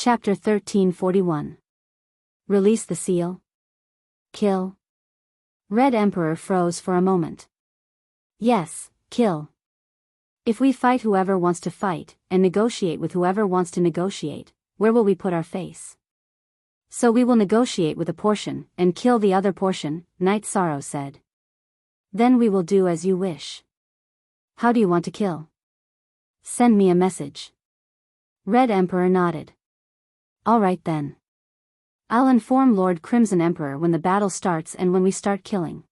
Chapter 1341. Release the seal? Kill? Red Emperor froze for a moment. Yes, kill. If we fight whoever wants to fight, and negotiate with whoever wants to negotiate, where will we put our face? So we will negotiate with a portion, and kill the other portion, Night Sorrow said. Then we will do as you wish. How do you want to kill? Send me a message. Red Emperor nodded. All right then. I'll inform Lord Crimson Emperor when the battle starts and when we start killing.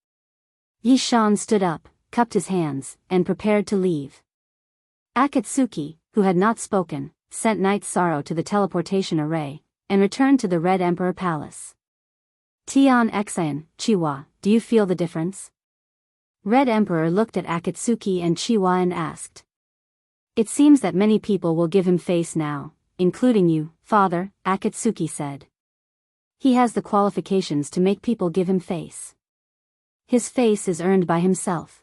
Yi Shan stood up, cupped his hands, and prepared to leave. Akatsuki, who had not spoken, sent Night Sorrow to the teleportation array, and returned to the Red Emperor Palace. Tian Xian, Chiwa, do you feel the difference? Red Emperor looked at Akatsuki and Chiwa and asked. It seems that many people will give him face now, including you, father, Akatsuki said. He has the qualifications to make people give him face. His face is earned by himself.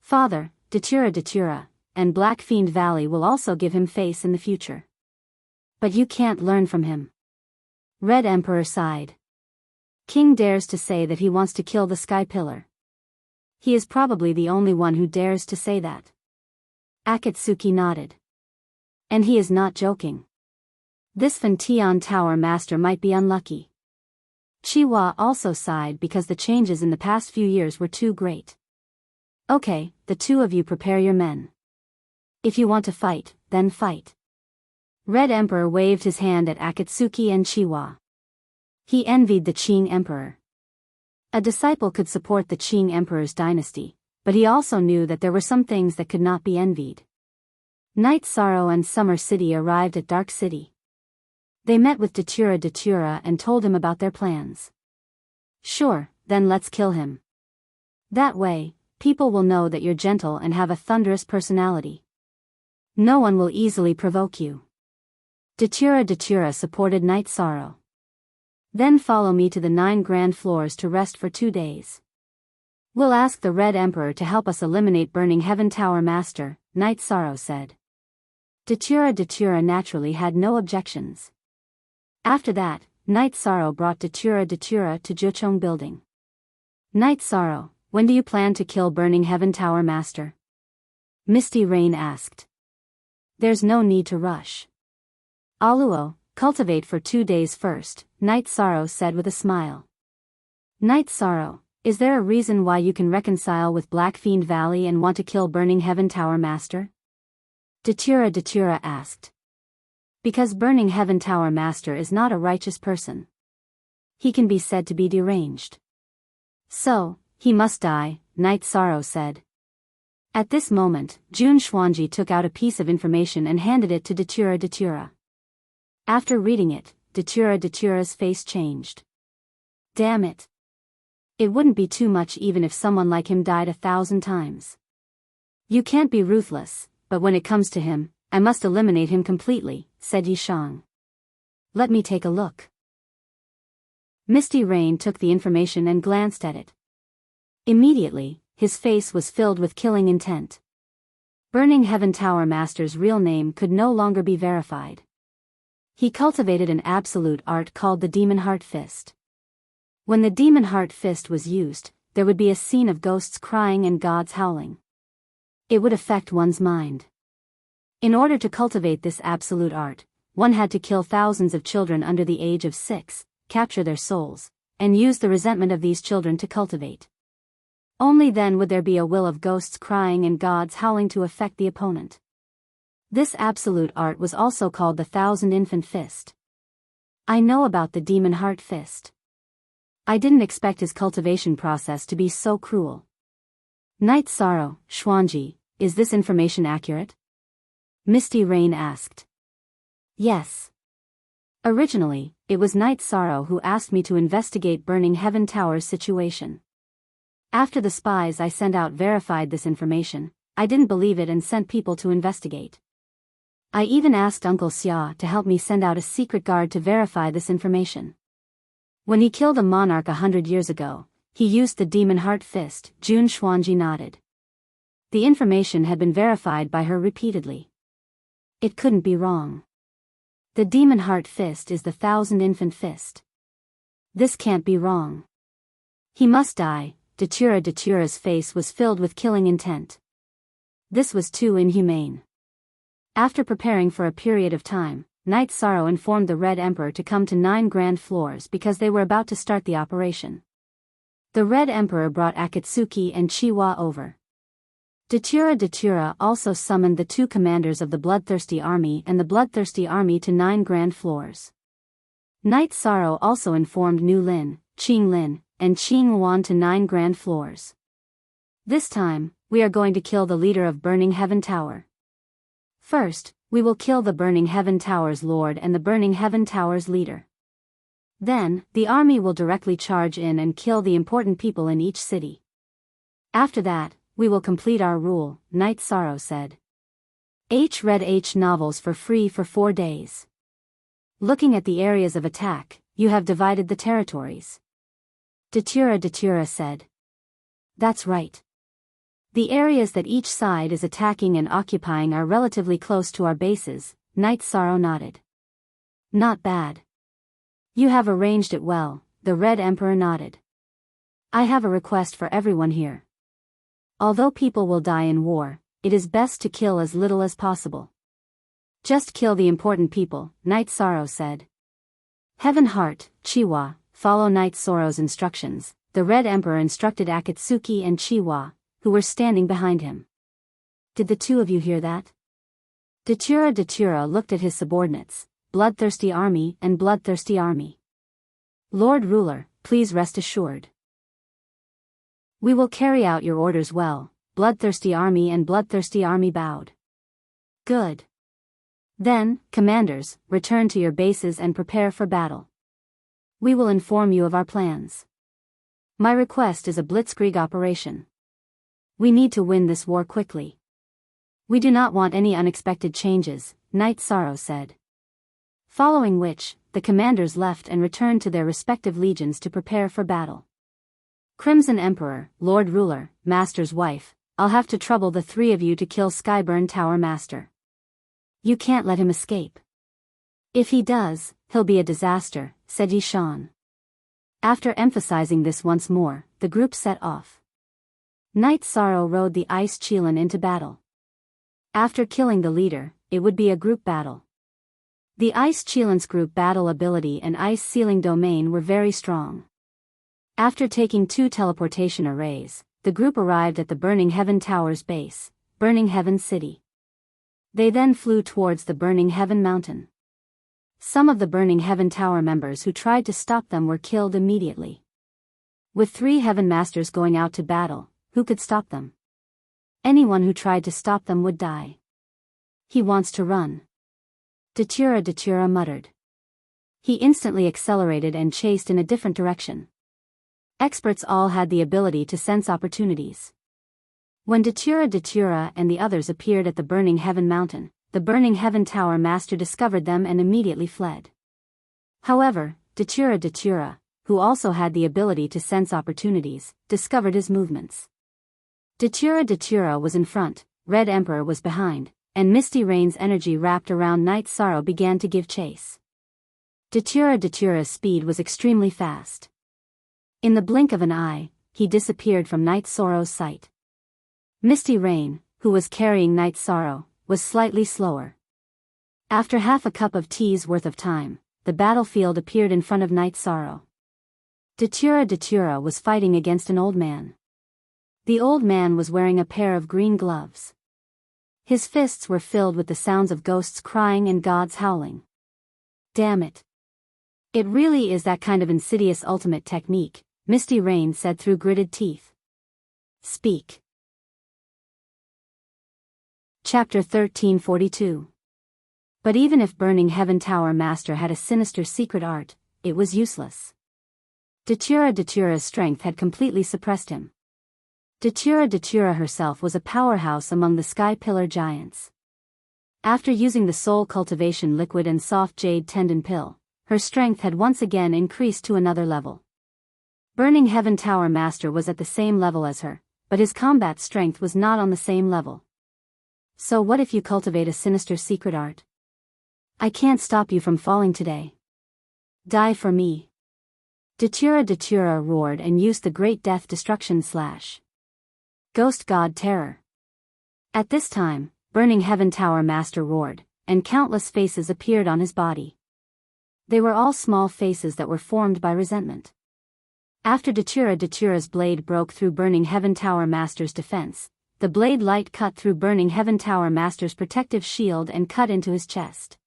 Father, Datura, and Black Fiend Valley will also give him face in the future. But you can't learn from him. Red Emperor sighed. King dares to say that he wants to kill the Sky Pillar. He is probably the only one who dares to say that. Akatsuki nodded. And he is not joking. This Fantian Tower Master might be unlucky. Chiwa also sighed because the changes in the past few years were too great. Okay, the two of you prepare your men. If you want to fight, then fight. Red Emperor waved his hand at Akatsuki and Chiwa. He envied the Qing Emperor. A disciple could support the Qing Emperor's dynasty, but he also knew that there were some things that could not be envied. Night Sorrow and Summer City arrived at Dark City. They met with Datura and told him about their plans. Sure, then let's kill him. That way, people will know that you're gentle and have a thunderous personality. No one will easily provoke you. Datura supported Night Sorrow. Then follow me to the 9 grand floors to rest for 2 days. We'll ask the Red Emperor to help us eliminate Burning Heaven Tower Master, Night Sorrow said. Datura naturally had no objections. After that, Night Sorrow brought Datura to Juchong Building. Night Sorrow, when do you plan to kill Burning Heaven Tower Master? Misty Rain asked. There's no need to rush. Aluo, cultivate for 2 days first, Night Sorrow said with a smile. Night Sorrow, is there a reason why you can reconcile with Black Fiend Valley and want to kill Burning Heaven Tower Master? Datura asked. Because Burning Heaven Tower Master is not a righteous person. He can be said to be deranged. So, he must die, Night Sorrow said. At this moment, Jun Xuanji took out a piece of information and handed it to Datura. After reading it, Datura's face changed. Damn it. It wouldn't be too much even if someone like him died 1,000 times. You can't be ruthless, but when it comes to him, I must eliminate him completely, said Yishang. Let me take a look. Misty Rain took the information and glanced at it. Immediately, his face was filled with killing intent. Burning Heaven Tower Master's real name could no longer be verified. He cultivated an absolute art called the Demon Heart Fist. When the Demon Heart Fist was used, there would be a scene of ghosts crying and gods howling. It would affect one's mind. In order to cultivate this absolute art, one had to kill thousands of children under the age of 6, capture their souls, and use the resentment of these children to cultivate. Only then would there be a will of ghosts crying and gods howling to affect the opponent. This absolute art was also called the 1,000 Infant Fist. I know about the Demon Heart Fist. I didn't expect his cultivation process to be so cruel. Night Sorrow, Xuanji, is this information accurate? Misty Rain asked. Yes. Originally, it was Night Sorrow who asked me to investigate Burning Heaven Tower's situation. After the spies I sent out verified this information, I didn't believe it and sent people to investigate. I even asked Uncle Xia to help me send out a secret guard to verify this information. When he killed a monarch 100 years ago, he used the Demon Heart Fist, Jun Xuanji nodded. The information had been verified by her repeatedly. It couldn't be wrong. The demon heart fist is the 1,000-infant fist. This can't be wrong. He must die. Datura's face was filled with killing intent. This was too inhumane. After preparing for a period of time, Night Sorrow informed the Red Emperor to come to 9 grand floors because they were about to start the operation. The Red Emperor brought Akatsuki and Chiwa over. Datura also summoned the 2 commanders of the Bloodthirsty Army and the Bloodthirsty Army to 9 grand floors. Night Sorrow also informed Nu Lin, Qing Lin, and Qing Wan to 9 grand floors. This time, we are going to kill the leader of Burning Heaven Tower. First, we will kill the Burning Heaven Tower's lord and the Burning Heaven Tower's leader. Then, the army will directly charge in and kill the important people in each city. After that, we will complete our rule, Night Sorrow said. Read H novels for free for 4 days. Looking at the areas of attack, you have divided the territories. Datura said. That's right. The areas that each side is attacking and occupying are relatively close to our bases, Night Sorrow nodded. Not bad. You have arranged it well, the Red Emperor nodded. I have a request for everyone here. Although people will die in war, it is best to kill as little as possible. Just kill the important people, Night Sorrow said. Heaven Heart, Chiwa, follow Night Sorrow's instructions, the Red Emperor instructed Akatsuki and Chiwa, who were standing behind him. Did the 2 of you hear that? Datura looked at his subordinates, Bloodthirsty Army and Bloodthirsty Army. Lord Ruler, please rest assured. We will carry out your orders well, Bloodthirsty Army and Bloodthirsty Army bowed. Good. Then, commanders, return to your bases and prepare for battle. We will inform you of our plans. My request is a blitzkrieg operation. We need to win this war quickly. We do not want any unexpected changes, Night Sorrow said. Following which, the commanders left and returned to their respective legions to prepare for battle. Crimson Emperor, Lord Ruler, Master's wife, I'll have to trouble the 3 of you to kill Skyburn Tower Master. You can't let him escape. If he does, he'll be a disaster, said Yishan. After emphasizing this once more, the group set off. Night Sorrow rode the Ice Qilin into battle. After killing the leader, it would be a group battle. The Ice Qilin's group battle ability and Ice Sealing Domain were very strong. After taking 2 teleportation arrays, the group arrived at the Burning Heaven Tower's base, Burning Heaven City. They then flew towards the Burning Heaven Mountain. Some of the Burning Heaven Tower members who tried to stop them were killed immediately. With 3 Heaven Masters going out to battle, who could stop them? Anyone who tried to stop them would die. He wants to run. Datura muttered. He instantly accelerated and chased in a different direction. Experts all had the ability to sense opportunities. When Datura and the others appeared at the Burning Heaven Mountain, the Burning Heaven Tower Master discovered them and immediately fled. However, Datura, who also had the ability to sense opportunities, discovered his movements. Datura was in front, Red Emperor was behind, and Misty Rain's energy wrapped around Night Sorrow began to give chase. Datura's speed was extremely fast. In the blink of an eye, he disappeared from Night Sorrow's sight. Misty Rain, who was carrying Night Sorrow, was slightly slower. After half a cup of tea's worth of time, the battlefield appeared in front of Night Sorrow. Datura was fighting against an old man. The old man was wearing a pair of green gloves. His fists were filled with the sounds of ghosts crying and gods howling. Damn it. It really is that kind of insidious ultimate technique, Misty Rain said through gritted teeth. Speak. Chapter 1342. But even if Burning Heaven Tower Master had a sinister secret art, it was useless. Datura's strength had completely suppressed him. Datura herself was a powerhouse among the Sky Pillar giants. After using the Soul Cultivation Liquid and Soft Jade Tendon Pill, her strength had once again increased to another level. Burning Heaven Tower Master was at the same level as her, but his combat strength was not on the same level. So what if you cultivate a sinister secret art? I can't stop you from falling today. Die for me. Datura roared and used the great death destruction / Ghost God terror. At this time, Burning Heaven Tower Master roared, and countless faces appeared on his body. They were all small faces that were formed by resentment. After Datura's blade broke through Burning Heaven Tower Master's defense, the blade light cut through Burning Heaven Tower Master's protective shield and cut into his chest.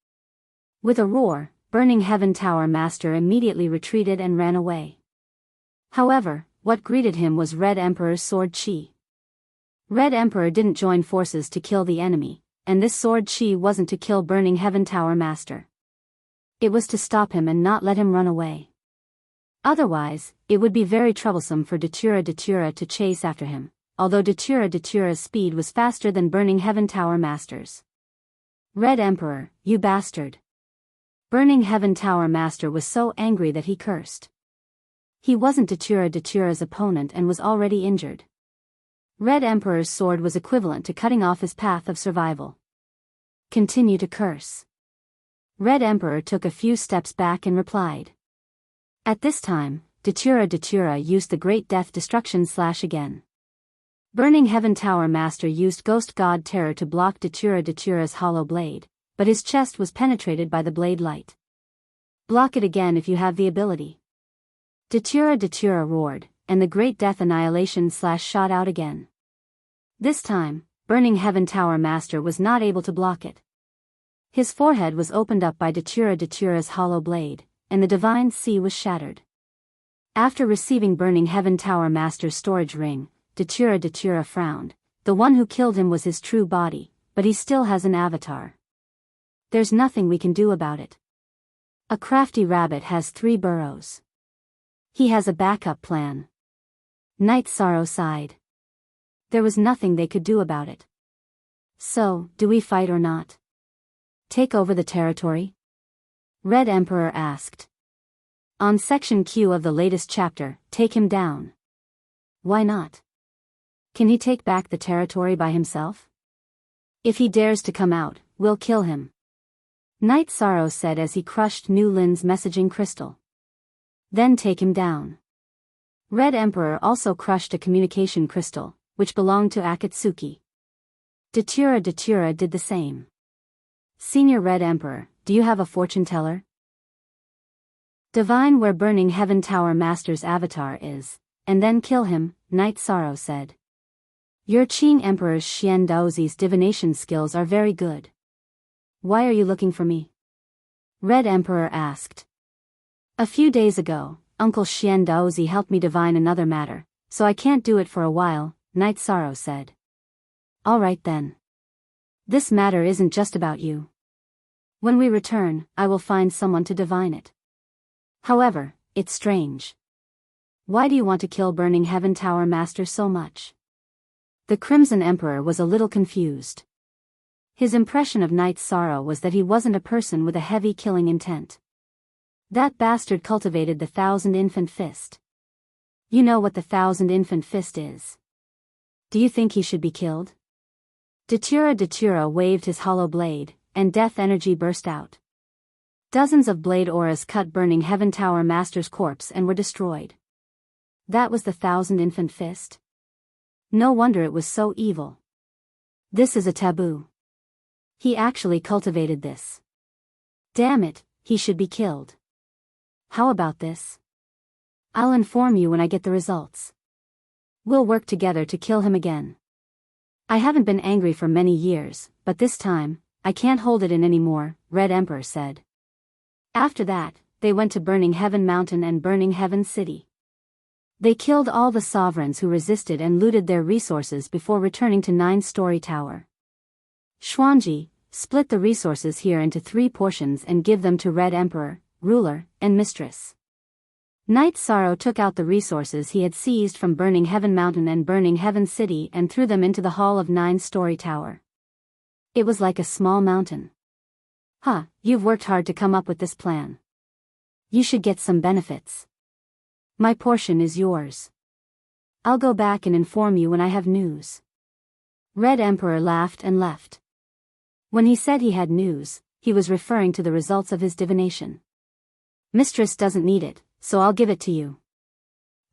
With a roar, Burning Heaven Tower Master immediately retreated and ran away. However, what greeted him was Red Emperor's sword chi. Red Emperor didn't join forces to kill the enemy, and this sword chi wasn't to kill Burning Heaven Tower Master. It was to stop him and not let him run away. Otherwise, it would be very troublesome for Datura to chase after him, although Datura's speed was faster than Burning Heaven Tower Master's. Red Emperor, you bastard! Burning Heaven Tower Master was so angry that he cursed. He wasn't Datura's opponent and was already injured. Red Emperor's sword was equivalent to cutting off his path of survival. Continue to curse. Red Emperor took a few steps back and replied. At this time, Datura used the Great Death Destruction / again. Burning Heaven Tower Master used Ghost God Terror to block Datura's hollow blade, but his chest was penetrated by the blade light. Block it again if you have the ability. Datura roared, and the Great Death Annihilation / shot out again. This time, Burning Heaven Tower Master was not able to block it. His forehead was opened up by Datura's hollow blade, and the Divine Sea was shattered. After receiving Burning Heaven Tower Master's storage ring, Datura frowned. The one who killed him was his true body, but he still has an avatar. There's nothing we can do about it. A crafty rabbit has 3 burrows. He has a backup plan. Night Sorrow sighed. There was nothing they could do about it. So, do we fight or not? Take over the territory? Red Emperor asked. On section Q of the latest chapter, take him down. Why not? Can he take back the territory by himself? If he dares to come out, we'll kill him. Night Sorrow said as he crushed Nu Lin's messaging crystal. Then take him down. Red Emperor also crushed a communication crystal, which belonged to Akatsuki. Datura did the same. Senior Red Emperor, do you have a fortune teller? Divine where Burning Heaven Tower Master's avatar is, and then kill him, Night Sorrow said. Your Qing Emperor's Xian Daozi's divination skills are very good. Why are you looking for me? Red Emperor asked. A few days ago, Uncle Xian Daozi helped me divine another matter, so I can't do it for a while, Night Sorrow said. Alright then. This matter isn't just about you. When we return, I will find someone to divine it. However, it's strange. Why do you want to kill Burning Heaven Tower Master so much? The Crimson Emperor was a little confused. His impression of Night Sorrow was that he wasn't a person with a heavy killing intent. That bastard cultivated the 1,000 Infant Fist. You know what the 1,000 Infant Fist is. Do you think he should be killed? Datura waved his hollow blade, and death energy burst out. Dozens of blade auras cut Burning Heaven Tower Master's corpse and were destroyed. That was the 1,000 Infant Fist? No wonder it was so evil. This is a taboo. He actually cultivated this. Damn it, he should be killed. How about this? I'll inform you when I get the results. We'll work together to kill him again. I haven't been angry for many years, but this time, I can't hold it in anymore, Red Emperor said. After that, they went to Burning Heaven Mountain and Burning Heaven City. They killed all the sovereigns who resisted and looted their resources before returning to 9-story tower. Xuanji, split the resources here into 3 portions and give them to Red Emperor, Ruler, and Mistress. Night Sorrow took out the resources he had seized from Burning Heaven Mountain and Burning Heaven City and threw them into the hall of 9-story tower. It was like a small mountain. Huh, you've worked hard to come up with this plan. You should get some benefits. My portion is yours. I'll go back and inform you when I have news. Red Emperor laughed and left. When he said he had news, he was referring to the results of his divination. Mistress doesn't need it, so I'll give it to you.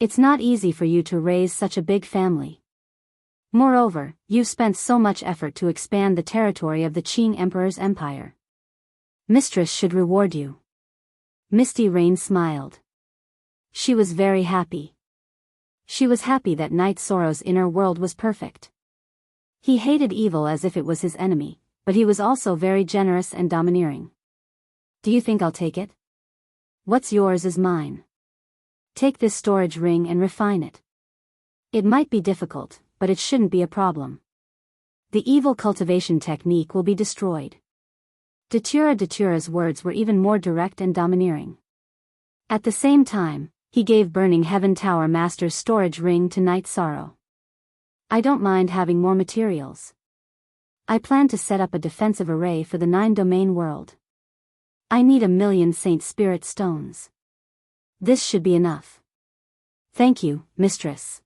It's not easy for you to raise such a big family. Moreover, you've spent so much effort to expand the territory of the Qing Emperor's empire. Mistress should reward you. Misty Rain smiled. She was very happy. She was happy that Knight Sorrow's inner world was perfect. He hated evil as if it was his enemy, but he was also very generous and domineering. Do you think I'll take it? What's yours is mine. Take this storage ring and refine it. It might be difficult, but it shouldn't be a problem. The evil cultivation technique will be destroyed. Datura's words were even more direct and domineering. At the same time, he gave Burning Heaven Tower Master's storage ring to Knight Sorrow. I don't mind having more materials. I plan to set up a defensive array for the 9-domain world. I need 1,000,000 Saint Spirit stones. This should be enough. Thank you, Mistress.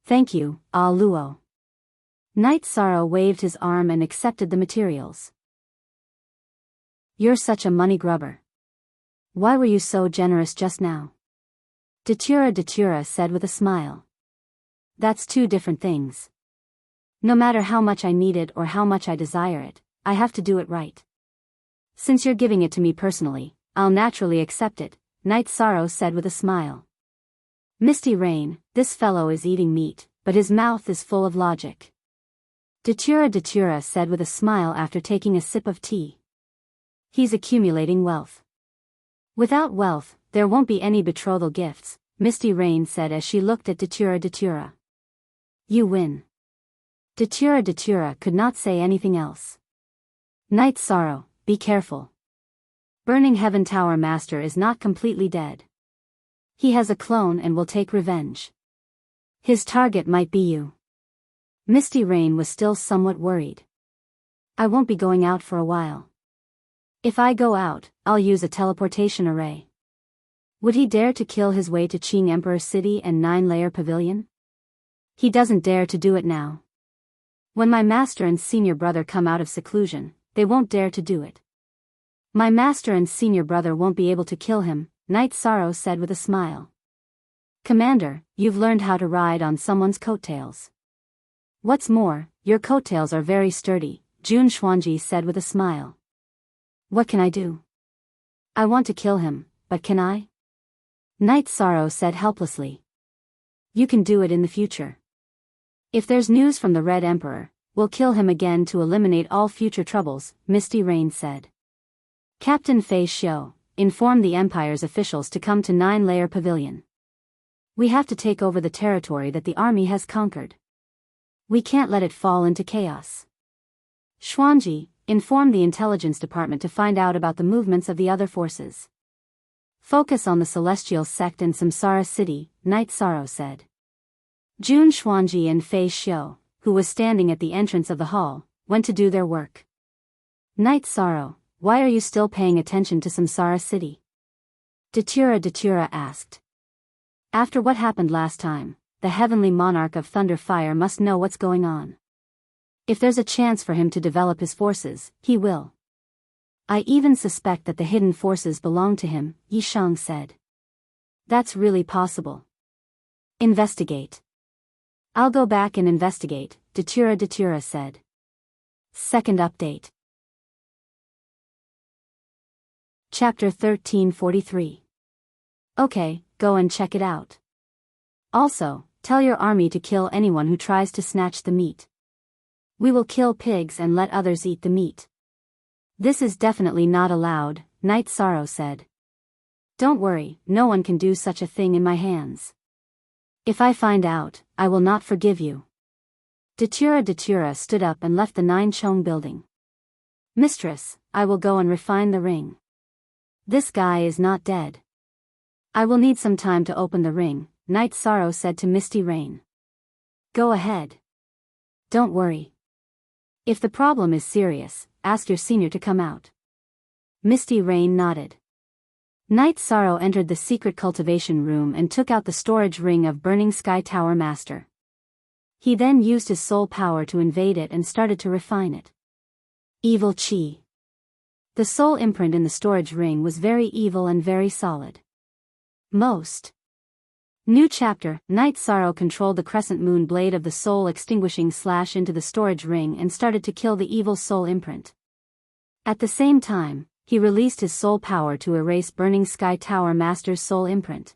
Thank you, Ah Luo. Knight Sorrow waved his arm and accepted the materials. You're such a money grubber. Why were you so generous just now? Datura said with a smile. That's two different things. No matter how much I need it or how much I desire it, I have to do it right. Since you're giving it to me personally, I'll naturally accept it, Knight Sorrow said with a smile. Misty Rain, this fellow is eating meat, but his mouth is full of logic. Datura said with a smile after taking a sip of tea. He's accumulating wealth. Without wealth, there won't be any betrothal gifts, Misty Rain said as she looked at Datura. You win. Datura could not say anything else. Knight Sorrow, be careful. Burning Heaven Tower Master is not completely dead. He has a clone and will take revenge. His target might be you. Misty Rain was still somewhat worried. I won't be going out for a while. If I go out, I'll use a teleportation array. Would he dare to kill his way to Qing Emperor City and 9-layer pavilion? He doesn't dare to do it now. When my master and senior brother come out of seclusion, they won't dare to do it. My master and senior brother won't be able to kill him, Knight Sorrow said with a smile. Commander, you've learned how to ride on someone's coattails. What's more, your coattails are very sturdy, Jun Xuanji said with a smile. What can I do? I want to kill him, but can I? Knight Sorrow said helplessly. You can do it in the future. If there's news from the Red Emperor, we'll kill him again to eliminate all future troubles, Misty Rain said. Captain Fei Xiu, inform the Empire's officials to come to 9-layer pavilion. We have to take over the territory that the army has conquered. We can't let it fall into chaos. Xuanji, inform the intelligence department to find out about the movements of the other forces. Focus on the Celestial Sect and Samsara City, Knight Sorrow said. Jun Xuanji and Fei Xiu, who was standing at the entrance of the hall, went to do their work. Knight Sorrow, why are you still paying attention to Samsara City? Datura asked. After what happened last time, the heavenly monarch of Thunder Fire must know what's going on. If there's a chance for him to develop his forces, he will. I even suspect that the hidden forces belong to him, Yi Shang said. That's really possible. Investigate. I'll go back and investigate, Datura said. Second update. Chapter 1343. Okay, go and check it out. Also, tell your army to kill anyone who tries to snatch the meat. We will kill pigs and let others eat the meat. This is definitely not allowed, Knight Sorrow said. Don't worry, no one can do such a thing in my hands. If I find out, I will not forgive you. Datura stood up and left the 9-Chong building. Mistress, I will go and refine the ring. This guy is not dead. I will need some time to open the ring, Knight Sorrow said to Misty Rain. Go ahead. Don't worry. If the problem is serious, ask your senior to come out. Misty Rain nodded. Knight Sorrow entered the secret cultivation room and took out the storage ring of Burning Sky Tower Master. He then used his soul power to invade it and started to refine it. Evil Chi. The soul imprint in the storage ring was very evil and very solid. Most. New chapter. Night Sorrow controlled the crescent moon blade of the soul extinguishing slash into the storage ring and started to kill the evil soul imprint. At the same time, he released his soul power to erase Burning Sky Tower Master's soul imprint.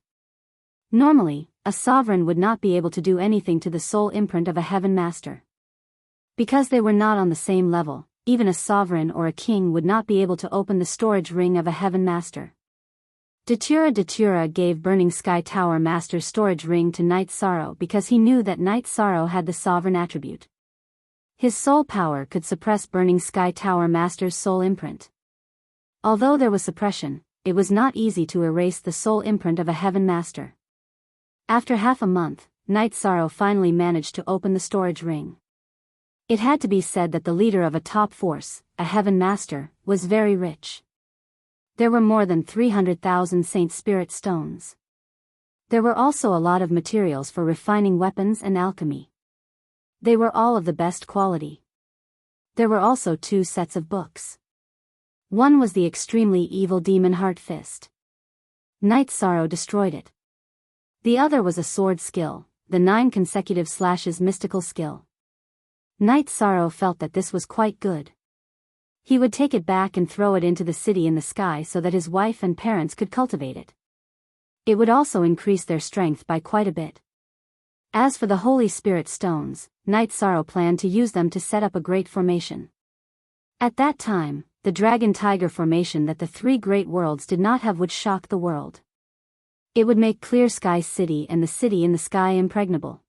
Normally, a sovereign would not be able to do anything to the soul imprint of a heaven master. Because they were not on the same level, even a sovereign or a king would not be able to open the storage ring of a heaven master. Datura gave Burning Sky Tower Master's storage ring to Night Sorrow because he knew that Night Sorrow had the sovereign attribute. His soul power could suppress Burning Sky Tower Master's soul imprint. Although there was suppression, it was not easy to erase the soul imprint of a heaven master. After half a month, Night Sorrow finally managed to open the storage ring. It had to be said that the leader of a top force, a heaven master, was very rich. There were more than 300,000 Saint Spirit stones. There were also a lot of materials for refining weapons and alchemy. They were all of the best quality. There were also 2 sets of books. One was the extremely evil Demon Heart Fist. Night Sorrow destroyed it. The other was a sword skill, the 9 consecutive slashes mystical skill. Night Sorrow felt that this was quite good. He would take it back and throw it into the city in the sky so that his wife and parents could cultivate it. It would also increase their strength by quite a bit. As for the Holy Spirit stones, Night Sorrow planned to use them to set up a great formation. At that time, the Dragon Tiger formation that the 3 great worlds did not have would shock the world. It would make Clear Sky City and the city in the sky impregnable.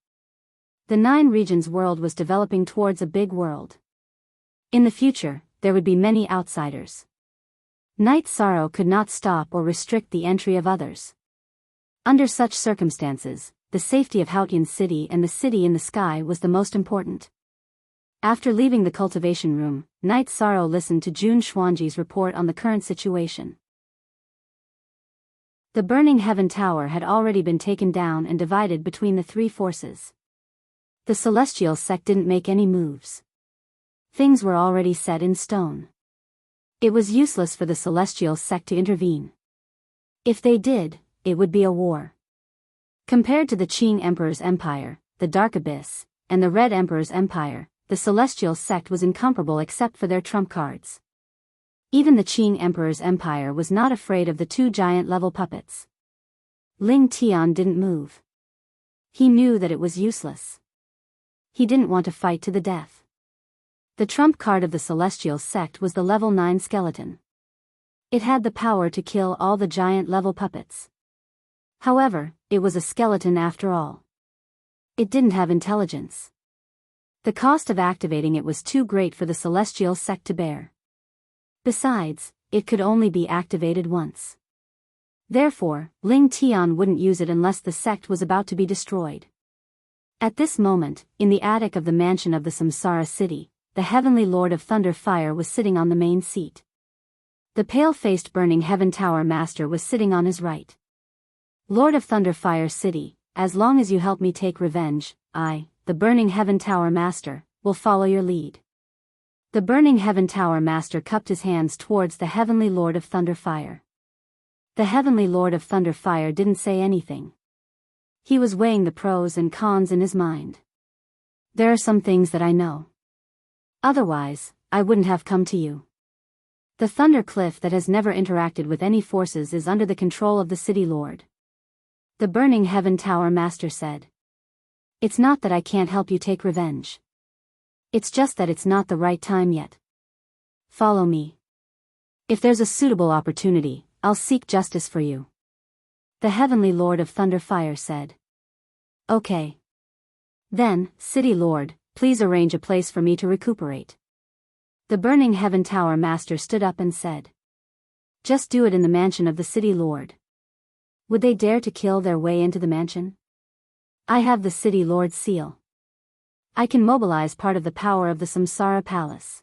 The 9 regions world was developing towards a big world. In the future, there would be many outsiders. Night Sorrow could not stop or restrict the entry of others. Under such circumstances, the safety of Hautian City and the city in the sky was the most important. After leaving the cultivation room, Night Sorrow listened to Jun Xuanji's report on the current situation. The Burning Heaven Tower had already been taken down and divided between the 3 forces. The Celestial sect didn't make any moves. Things were already set in stone. It was useless for the Celestial sect to intervene. If they did, it would be a war. Compared to the Qing Emperor's empire, the Dark Abyss, and the Red Emperor's empire, the Celestial sect was incomparable except for their trump cards. Even the Qing Emperor's empire was not afraid of the 2 giant-level puppets. Ling Tian didn't move. He knew that it was useless. He didn't want to fight to the death. The trump card of the Celestial sect was the level 9 skeleton. It had the power to kill all the giant-level puppets. However, it was a skeleton after all. It didn't have intelligence. The cost of activating it was too great for the Celestial sect to bear. Besides, it could only be activated once. Therefore, Ling Tian wouldn't use it unless the sect was about to be destroyed. At this moment, in the attic of the mansion of the Samsara city, the Heavenly Lord of Thunder Fire was sitting on the main seat. The pale-faced Burning Heaven Tower Master was sitting on his right. Lord of Thunder Fire City, as long as you help me take revenge, I, the Burning Heaven Tower Master, will follow your lead. The Burning Heaven Tower Master cupped his hands towards the Heavenly Lord of Thunder Fire. The Heavenly Lord of Thunder Fire didn't say anything. He was weighing the pros and cons in his mind. There are some things that I know. Otherwise, I wouldn't have come to you. The Thunder Cliff that has never interacted with any forces is under the control of the City Lord. The Burning Heaven Tower Master said. It's not that I can't help you take revenge. It's just that it's not the right time yet. Follow me. If there's a suitable opportunity, I'll seek justice for you. The Heavenly Lord of Thunder Fire said. Okay. Then, City Lord, please arrange a place for me to recuperate. The Burning Heaven Tower Master stood up and said. Just do it in the mansion of the City Lord. Would they dare to kill their way into the mansion? I have the City Lord's seal. I can mobilize part of the power of the Samsara Palace.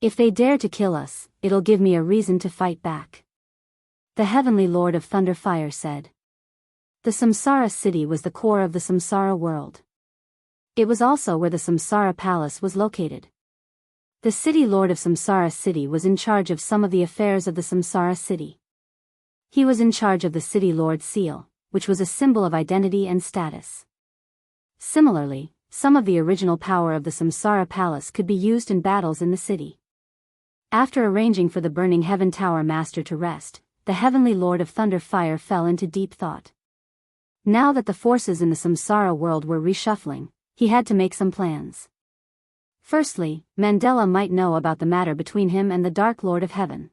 If they dare to kill us, it'll give me a reason to fight back. The Heavenly Lord of Thunder Fire said. The Samsara city was the core of the Samsara world. It was also where the Samsara Palace was located. The city lord of Samsara city was in charge of some of the affairs of the Samsara city. He was in charge of the city lord's seal, which was a symbol of identity and status. Similarly, some of the original power of the Samsara palace could be used in battles in the city. After arranging for the burning heaven tower master to rest, the heavenly lord of thunder fire fell into deep thought. Now that the forces in the Samsara world were reshuffling, he had to make some plans. Firstly, Mandela might know about the matter between him and the Dark Lord of Heaven.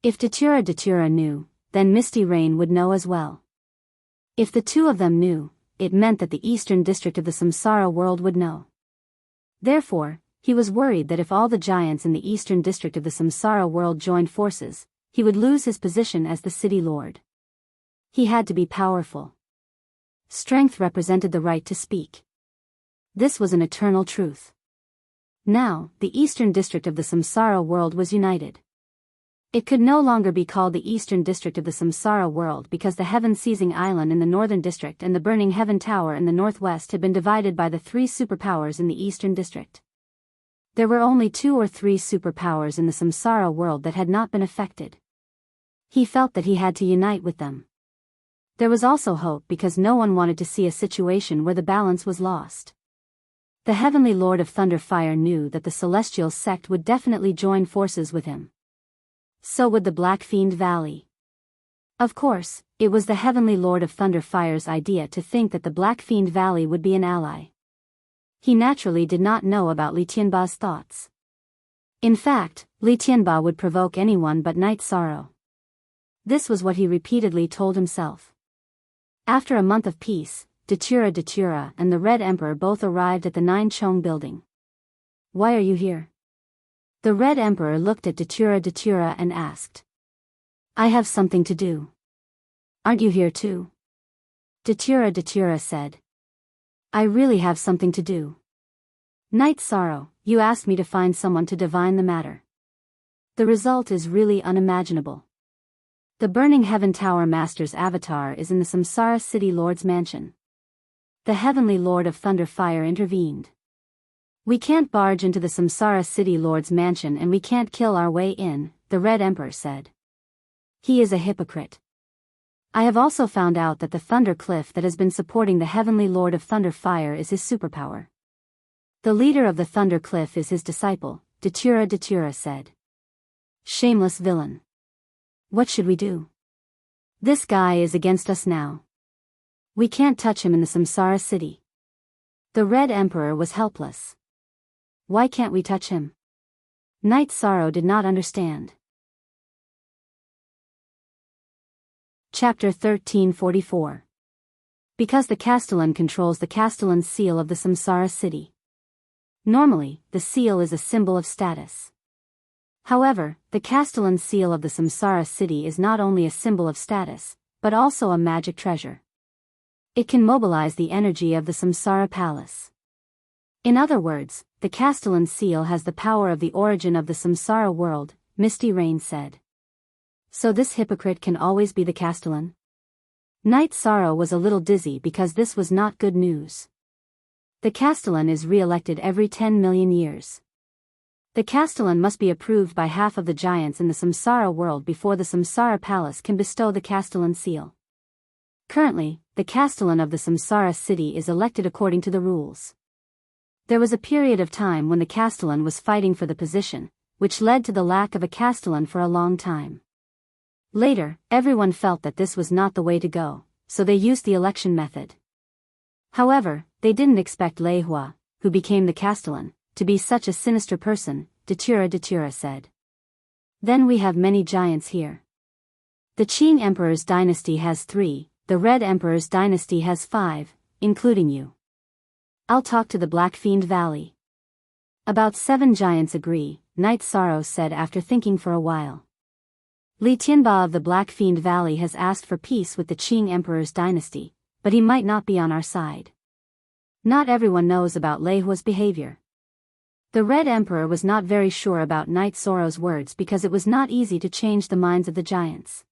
If Datura knew, then Misty Rain would know as well. If the two of them knew, it meant that the eastern district of the Samsara world would know. Therefore, he was worried that if all the giants in the eastern district of the Samsara world joined forces, he would lose his position as the city lord. He had to be powerful. Strength represented the right to speak. This was an eternal truth. Now, the eastern district of the Samsara world was united. It could no longer be called the eastern district of the Samsara world because the heaven-seizing island in the northern district and the burning heaven tower in the northwest had been divided by the three superpowers in the eastern district. There were only 2 or 3 superpowers in the Samsara world that had not been affected. He felt that he had to unite with them. There was also hope because no one wanted to see a situation where the balance was lost. The heavenly lord of thunder fire knew that the celestial sect would definitely join forces with him. So would the Black Fiend Valley. Of course, it was the heavenly lord of thunder fire's idea to think that the Black Fiend Valley would be an ally. He naturally did not know about Li Tianba's thoughts. In fact, Li Tianba would provoke anyone but Night Sorrow. This was what he repeatedly told himself. After a month of peace, Datura and the Red Emperor both arrived at the Nine Chong building. Why are you here? The Red Emperor looked at Datura and asked. I have something to do. Aren't you here too? Datura said. I really have something to do. Night Sorrow, you asked me to find someone to divine the matter. The result is really unimaginable. The Burning Heaven Tower Master's avatar is in the Samsara City Lord's mansion. The Heavenly Lord of Thunder Fire intervened. We can't barge into the Samsara City Lord's mansion and we can't kill our way in, the Red Emperor said. He is a hypocrite. I have also found out that the Thunder Cliff that has been supporting the Heavenly Lord of Thunder Fire is his superpower. The leader of the Thunder Cliff is his disciple, Datura said. Shameless villain. What should we do? This guy is against us now. We can't touch him in the Samsara city. The Red Emperor was helpless. Why can't we touch him? Night Sorrow did not understand. Chapter 1344. Because the Castellan controls the Castellan seal of the Samsara city. Normally, the seal is a symbol of status. However, the Castellan seal of the Samsara city is not only a symbol of status, but also a magic treasure. It can mobilize the energy of the Samsara palace. In other words, the Castellan seal has the power of the origin of the Samsara world, Misty Rain said. So this hypocrite can always be the Castellan? Night Sorrow was a little dizzy because this was not good news. The Castellan is re-elected every 10 million years. The Castellan must be approved by half of the giants in the Samsara world before the Samsara palace can bestow the Castellan seal. Currently, the Castellan of the Samsara city is elected according to the rules. There was a period of time when the Castellan was fighting for the position, which led to the lack of a Castellan for a long time. Later, everyone felt that this was not the way to go, so they used the election method. However, they didn't expect Lei Hua, who became the Castellan, to be such a sinister person, Datura said. Then we have many giants here. The Qing Emperor's dynasty has 3, the Red Emperor's dynasty has 5, including you. I'll talk to the Black Fiend Valley. About 7 giants agree, Night Sorrow said after thinking for a while. Li Tianba of the Black Fiend Valley has asked for peace with the Qing Emperor's dynasty, but he might not be on our side. Not everyone knows about Lei Hua's behavior. The Red Emperor was not very sure about Night Sorrow's words because it was not easy to change the minds of the giants.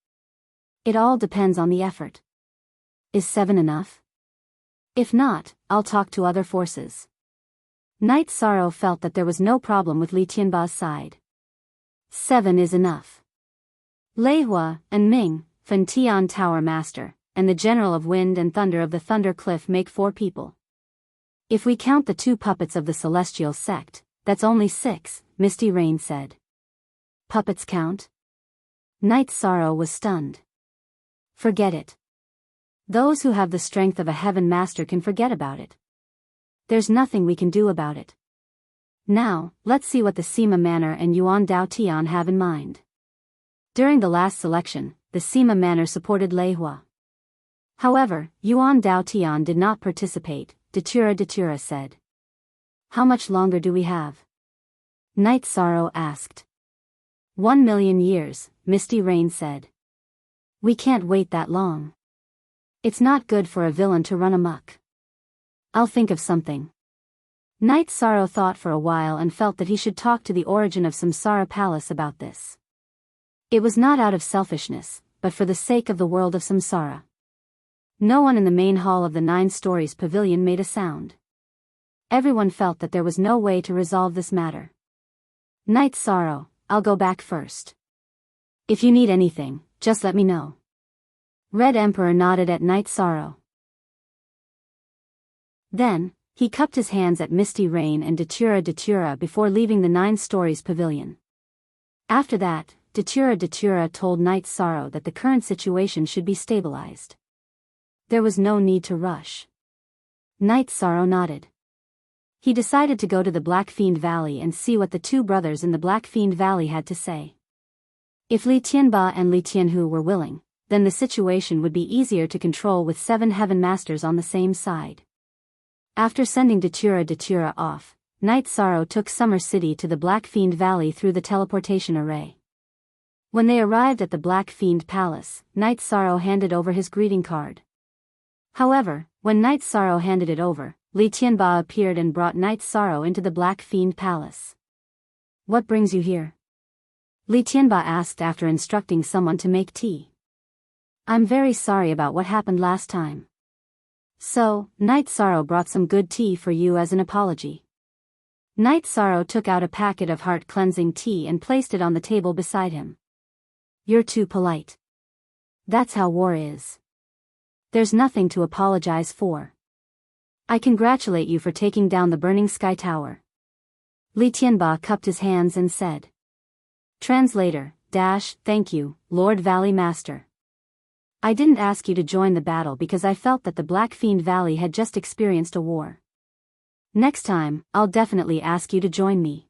It all depends on the effort. Is 7 enough? If not, I'll talk to other forces. Night Sorrow felt that there was no problem with Li Tianba's side. 7 is enough. Lei Hua and Ming, Fan Tian Tower Master, and the General of Wind and Thunder of the Thunder Cliff make 4 people. If we count the 2 puppets of the Celestial Sect, that's only 6, Misty Rain said. Puppets count? Night Sorrow was stunned. Forget it. Those who have the strength of a Heaven Master can forget about it. There's nothing we can do about it. Now, let's see what the Sima Manor and Yuan Dao Tian have in mind. During the last selection, the Sima Manor supported Lei Hua. However, Yuan Dao Tian did not participate, Datura said. How much longer do we have? Night Sorrow asked. 1,000,000 years, Misty Rain said. We can't wait that long. It's not good for a villain to run amok. I'll think of something. Night Sorrow thought for a while and felt that he should talk to the origin of Samsara Palace about this. It was not out of selfishness, but for the sake of the world of Samsara. No one in the main hall of the 9 stories pavilion made a sound. Everyone felt that there was no way to resolve this matter. Night Sorrow, I'll go back first. If you need anything, just let me know. Red Emperor nodded at Night Sorrow. Then, he cupped his hands at Misty Rain and Datura before leaving the 9 stories pavilion. After that, Datura told Night Sorrow that the current situation should be stabilized. There was no need to rush. Night Sorrow nodded. He decided to go to the Black Fiend Valley and see what the 2 brothers in the Black Fiend Valley had to say. If Li Tianba and Li Tianhu were willing, then the situation would be easier to control with 7 Heaven Masters on the same side. After sending Datura off, Night Sorrow took Summer City to the Black Fiend Valley through the teleportation array. When they arrived at the Black Fiend Palace, Night Sorrow handed over his greeting card. However, when Night Sorrow handed it over, Li Tianba appeared and brought Night Sorrow into the Black Fiend Palace. What brings you here? Li Tianba asked after instructing someone to make tea. I'm very sorry about what happened last time. So, Night Sorrow brought some good tea for you as an apology. Night Sorrow took out a packet of heart-cleansing tea and placed it on the table beside him. You're too polite. That's how war is. There's nothing to apologize for. I congratulate you for taking down the Burning Sky Tower. Li Tianba cupped his hands and said. Translator, thank you, Lord Valley Master. I didn't ask you to join the battle because I felt that the Black Fiend Valley had just experienced a war. Next time, I'll definitely ask you to join me.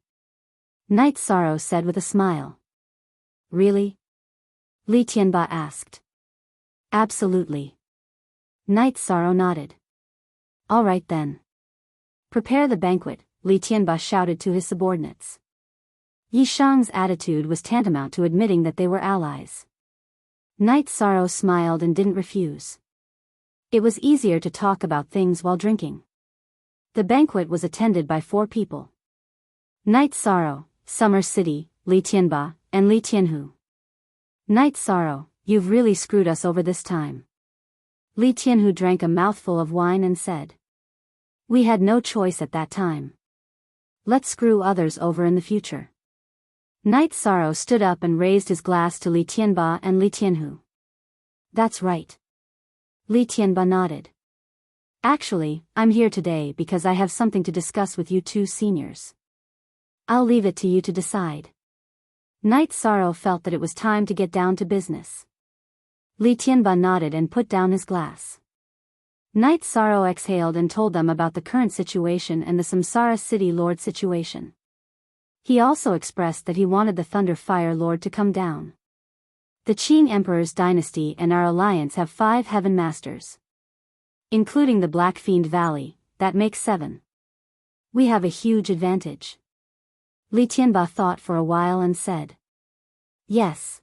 Night Sorrow said with a smile. Really? Li Tianba asked. Absolutely. Night Sorrow nodded. All right then. Prepare the banquet, Li Tianba shouted to his subordinates. Yi Shang's attitude was tantamount to admitting that they were allies. Night Sorrow smiled and didn't refuse. It was easier to talk about things while drinking. The banquet was attended by 4 people. Night Sorrow, Summer City, Li Tianba, and Li Tianhu. Night Sorrow, you've really screwed us over this time. Li Tianhu drank a mouthful of wine and said. We had no choice at that time. Let's screw others over in the future. Night Sorrow stood up and raised his glass to Li Tianba and Li Tianhu. That's right. Li Tianba nodded. Actually, I'm here today because I have something to discuss with you 2 seniors. I'll leave it to you to decide. Night Sorrow felt that it was time to get down to business. Li Tianba nodded and put down his glass. Night Sorrow exhaled and told them about the current situation and the Samsara City Lord situation. He also expressed that he wanted the Thunder Fire Lord to come down. The Qing Emperor's dynasty and our alliance have 5 Heaven Masters. Including the Black Fiend Valley, that makes 7. We have a huge advantage. Li Tianba thought for a while and said. Yes.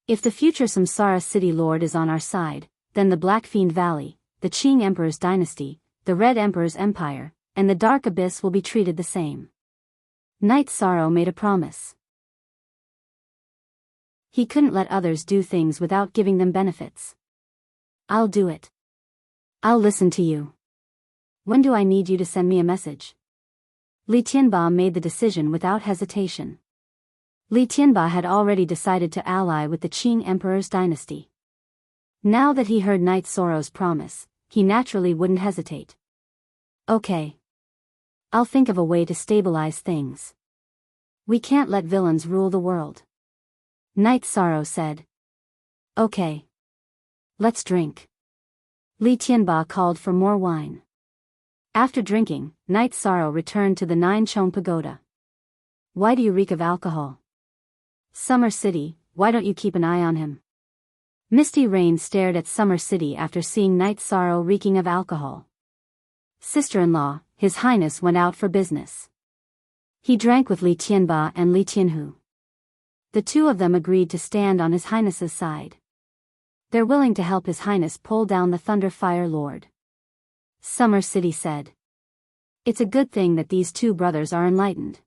If the future Samsara City Lord is on our side, then the Black Fiend Valley, the Qing Emperor's dynasty, the Red Emperor's empire, and the Dark Abyss will be treated the same. Night Sorrow made a promise. He couldn't let others do things without giving them benefits. I'll do it. I'll listen to you. When do I need you to send me a message? Li Tianba made the decision without hesitation. Li Tianba had already decided to ally with the Qing Emperor's dynasty. Now that he heard Knight Soro's promise, he naturally wouldn't hesitate. Okay. I'll think of a way to stabilize things. We can't let villains rule the world. Knight Soro said. Okay. Let's drink. Li Tianba called for more wine. After drinking, Knight Soro returned to the Nine Chong Pagoda. Why do you reek of alcohol? Summer City, why don't you keep an eye on him? Misty Rain stared at Summer City after seeing Knight Soro reeking of alcohol. Sister-in-law, His Highness went out for business. He drank with Li Tianba and Li Tianhu. The two of them agreed to stand on His Highness's side. They're willing to help His Highness pull down the Thunder Fire Lord. Summer City said. It's a good thing that these two brothers are enlightened.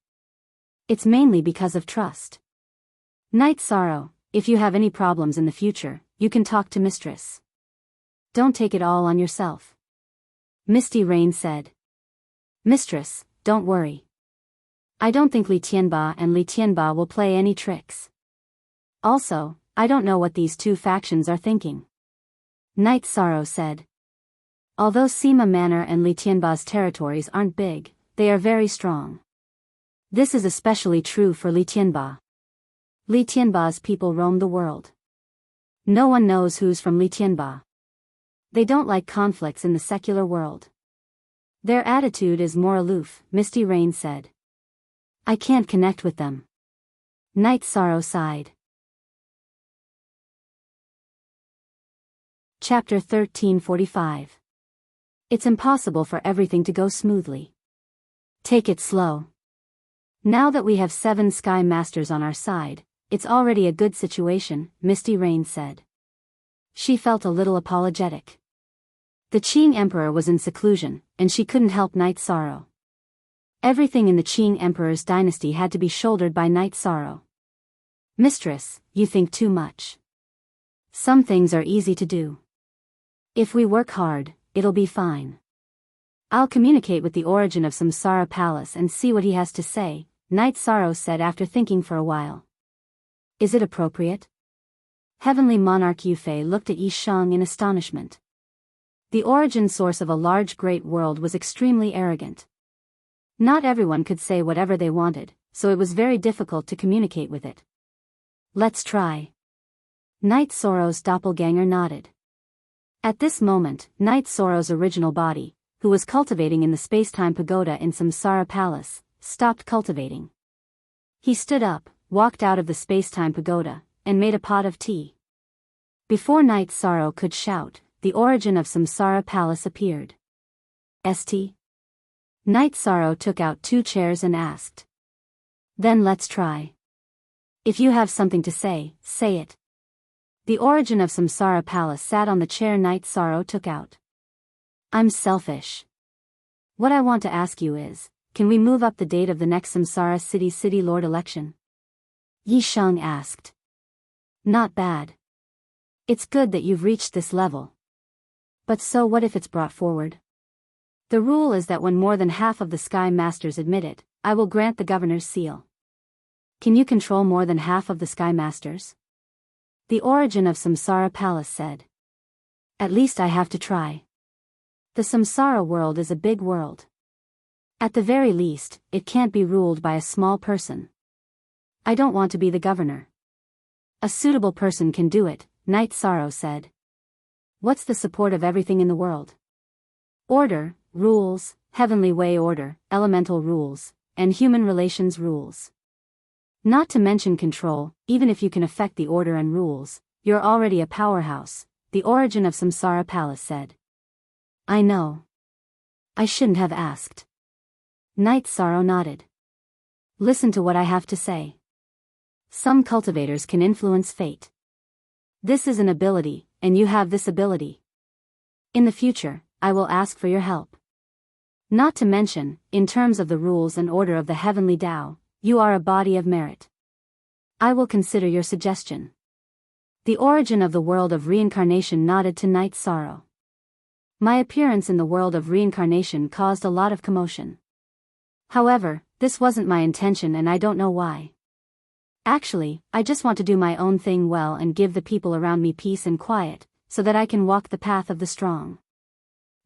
It's mainly because of trust. Knight Soro, if you have any problems in the future, you can talk to Mistress. Don't take it all on yourself. Misty Rain said. Mistress, don't worry. I don't think Li Tianba and Li Tianba will play any tricks. Also, I don't know what these two factions are thinking. Knight Soro said. Although Sima Manor and Li Tianba's territories aren't big, they are very strong. This is especially true for Li Tianba. Li Tianba's people roam the world. No one knows who's from Li Tianba. They don't like conflicts in the secular world. Their attitude is more aloof, Misty Rain said. I can't connect with them. Knight Soro sighed. Chapter 1345. It's impossible for everything to go smoothly. Take it slow. Now that we have 7 Sky Masters on our side, it's already a good situation, Misty Rain said. She felt a little apologetic. The Qing Emperor was in seclusion, and she couldn't help Knight Soro. Everything in the Qing Emperor's dynasty had to be shouldered by Knight Soro. Mistress, you think too much. Some things are easy to do. If we work hard, it'll be fine. I'll communicate with the origin of Samsara Palace and see what he has to say, Knight Soro said after thinking for a while. Is it appropriate? Heavenly Monarch Yufei looked at Yi Shang in astonishment. The origin source of a large great world was extremely arrogant. Not everyone could say whatever they wanted, so it was very difficult to communicate with it. Let's try. Knight Soro's doppelganger nodded. At this moment, Knight Soro's original body, who was cultivating in the Spacetime Pagoda in Samsara Palace, stopped cultivating. He stood up, walked out of the Spacetime Pagoda, and made a pot of tea. Before Knight Soro could shout, the origin of Samsara Palace appeared. St. Knight Soro took out 2 chairs and asked. Then let's try. If you have something to say, say it. The origin of Samsara Palace sat on the chair Knight Soro took out. I'm selfish. What I want to ask you is, can we move up the date of the next Samsara City Lord election? Yi Shang asked. Not bad. It's good that you've reached this level. But so what if it's brought forward? The rule is that when more than half of the Sky Masters admit it, I will grant the governor's seal. Can you control more than half of the Sky Masters? The origin of Samsara Palace said. At least I have to try. The Samsara world is a big world. At the very least, it can't be ruled by a small person. I don't want to be the governor. A suitable person can do it, Knight Soro said. What's the support of everything in the world? Order, rules, heavenly way order, elemental rules, and human relations rules. Not to mention control, even if you can affect the order and rules, you're already a powerhouse, the origin of Samsara Palace said. I know. I shouldn't have asked. Knight Soro nodded. Listen to what I have to say. Some cultivators can influence fate. This is an ability, and you have this ability. In the future, I will ask for your help. Not to mention, in terms of the rules and order of the heavenly Tao, you are a body of merit. I will consider your suggestion. The origin of the world of reincarnation nodded to Knight Soro. My appearance in the world of reincarnation caused a lot of commotion. However, this wasn't my intention and I don't know why. Actually, I just want to do my own thing well and give the people around me peace and quiet, so that I can walk the path of the strong.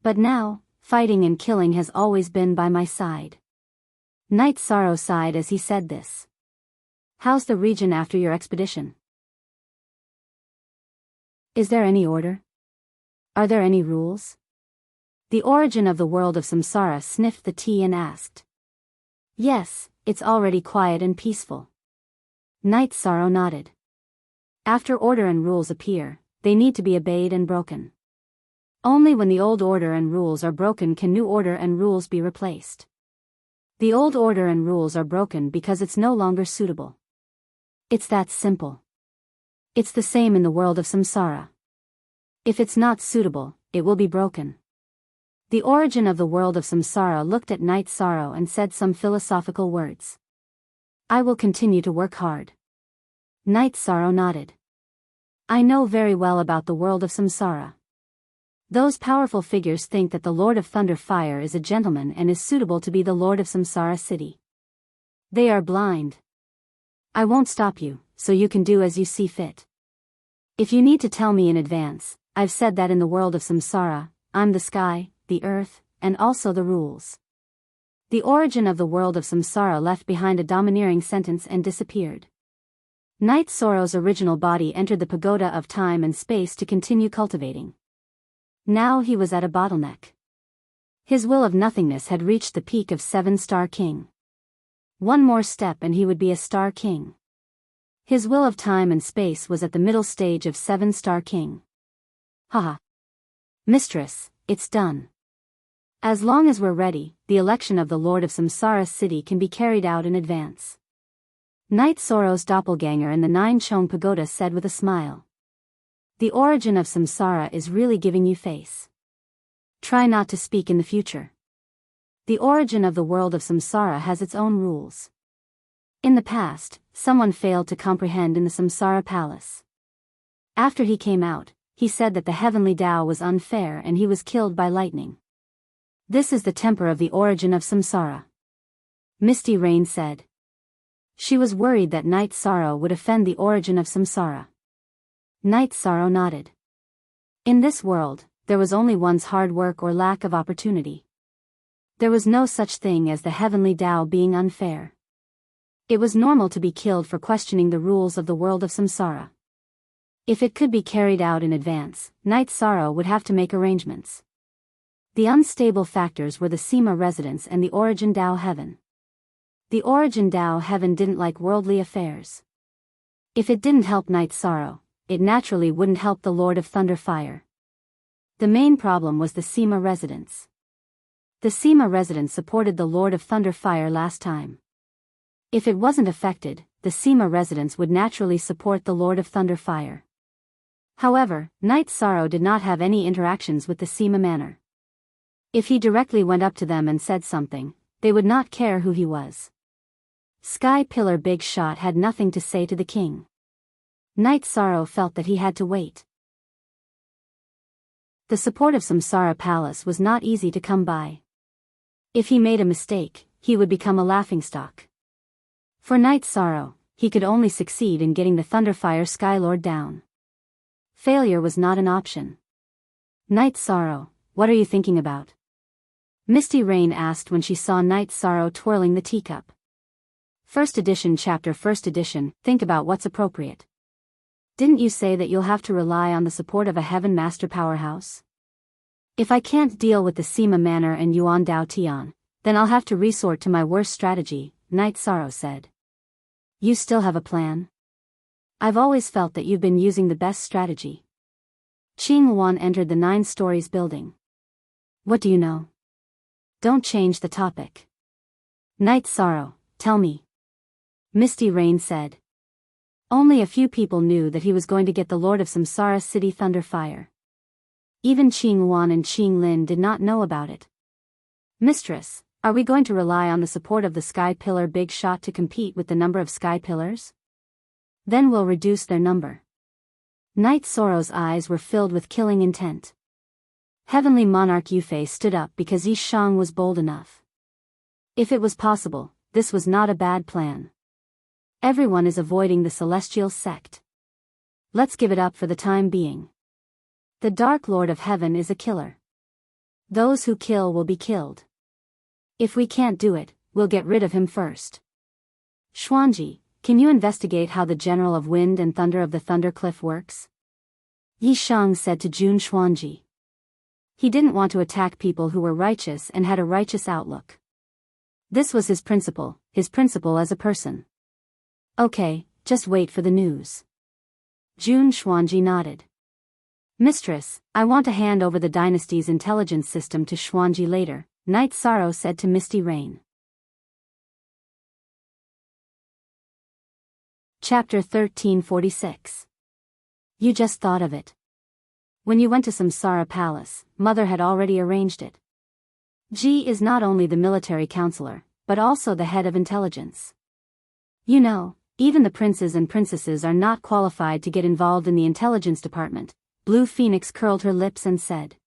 But now, fighting and killing has always been by my side. Knight Sorrow sighed as he said this. How's the region after your expedition? Is there any order? Are there any rules? The origin of the world of samsara sniffed the tea and asked. Yes, it's already quiet and peaceful. Knight Sorrow nodded. After order and rules appear, they need to be obeyed and broken. Only when the old order and rules are broken can new order and rules be replaced. The old order and rules are broken because it's no longer suitable. It's that simple. It's the same in the world of samsara. If it's not suitable, it will be broken. The origin of the world of samsara looked at Knight Sorrow and said some philosophical words. I will continue to work hard. Knight Sorrow nodded. I know very well about the world of samsara. Those powerful figures think that the Lord of Thunder Fire is a gentleman and is suitable to be the Lord of Samsara City. They are blind. I won't stop you, so you can do as you see fit. If you need to tell me in advance, I've said that in the world of samsara, I'm the sky, the earth, and also the rules. The origin of the world of samsara left behind a domineering sentence and disappeared. Knight Sorrow's original body entered the pagoda of time and space to continue cultivating. Now he was at a bottleneck. His will of nothingness had reached the peak of 7-star king. One more step and he would be a star king. His will of time and space was at the middle stage of 7-star king. Haha. Mistress, it's done. As long as we're ready, the election of the Lord of Samsara City can be carried out in advance. Knight Sorrow's doppelganger in the 9-Chong Pagoda said with a smile. The origin of samsara is really giving you face. Try not to speak in the future. The origin of the world of samsara has its own rules. In the past, someone failed to comprehend in the samsara palace. After he came out, he said that the heavenly Tao was unfair and he was killed by lightning. This is the temper of the origin of samsara. Misty Rain said. She was worried that Knight Sorrow would offend the origin of samsara. Knight Sorrow nodded. In this world, there was only one's hard work or lack of opportunity. There was no such thing as the heavenly Tao being unfair. It was normal to be killed for questioning the rules of the world of samsara. If it could be carried out in advance, Knight Sorrow would have to make arrangements. The unstable factors were the Sima residence and the origin Tao heaven. The origin Tao heaven didn't like worldly affairs. If it didn't help Knight Sorrow, it naturally wouldn't help the Lord of Thunder Fire. The main problem was the Sima residence. The Sima residence supported the Lord of Thunder Fire last time. If it wasn't affected, the Sima residence would naturally support the Lord of Thunder Fire. However, Knight Sorrow did not have any interactions with the Sima manor. If he directly went up to them and said something, they would not care who he was. Sky Pillar Big Shot had nothing to say to the king. Knight Sorrow felt that he had to wait. The support of Samsara Palace was not easy to come by. If he made a mistake, he would become a laughingstock. For Knight Sorrow, he could only succeed in getting the Thunderfire Skylord down. Failure was not an option. Knight Sorrow, what are you thinking about? Misty Rain asked when she saw Knight Sorrow twirling the teacup. First edition chapter First edition, think about what's appropriate. Didn't you say that you'll have to rely on the support of a Heaven Master powerhouse? If I can't deal with the Sima Manor and Yuan Dao Tian, then I'll have to resort to my worst strategy, Knight Sorrow said. You still have a plan? I've always felt that you've been using the best strategy. Qing Wan entered the 9 stories building. What do you know? Don't change the topic. Knight Sorrow, tell me. Misty Rain said. Only a few people knew that he was going to get the Lord of Samsara City Thunderfire. Even Qing Wan and Qing Lin did not know about it. Mistress, are we going to rely on the support of the Sky Pillar Big Shot to compete with the number of Sky Pillars? Then we'll reduce their number. Knight Sorrow's eyes were filled with killing intent. Heavenly Monarch Yufei stood up because Yi Shang was bold enough. If it was possible, this was not a bad plan. Everyone is avoiding the celestial sect. Let's give it up for the time being. The Dark Lord of Heaven is a killer. Those who kill will be killed. If we can't do it, we'll get rid of him first. Xuanji, can you investigate how the General of Wind and Thunder of the Thunder Cliff works? Yi Shang said to Jun Xuanji. He didn't want to attack people who were righteous and had a righteous outlook. This was his principle as a person. Okay, just wait for the news. Jun Xuanji nodded. Mistress, I want to hand over the dynasty's intelligence system to Xuanji later, Night Sorrow said to Misty Rain. Chapter 1346. You just thought of it. When you went to Samsara Palace, Mother had already arranged it. Ji is not only the military counselor, but also the head of intelligence. You know, even the princes and princesses are not qualified to get involved in the intelligence department. Blue Phoenix curled her lips and said.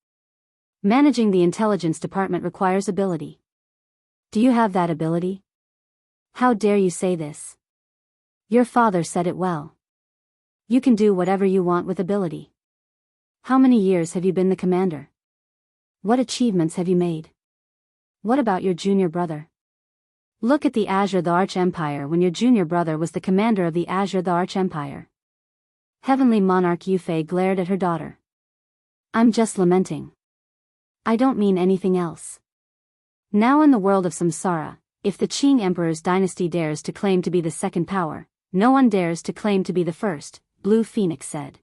Managing the intelligence department requires ability. Do you have that ability? How dare you say this? Your father said it well. You can do whatever you want with ability. How many years have you been the commander? What achievements have you made? What about your junior brother? Look at the Azure the Arch Empire when your junior brother was the commander of the Azure the Arch Empire. Heavenly Monarch Yufei glared at her daughter. I'm just lamenting. I don't mean anything else. Now in the world of Samsara, if the Qing Emperor's dynasty dares to claim to be the second power, no one dares to claim to be the first, Blue Phoenix said.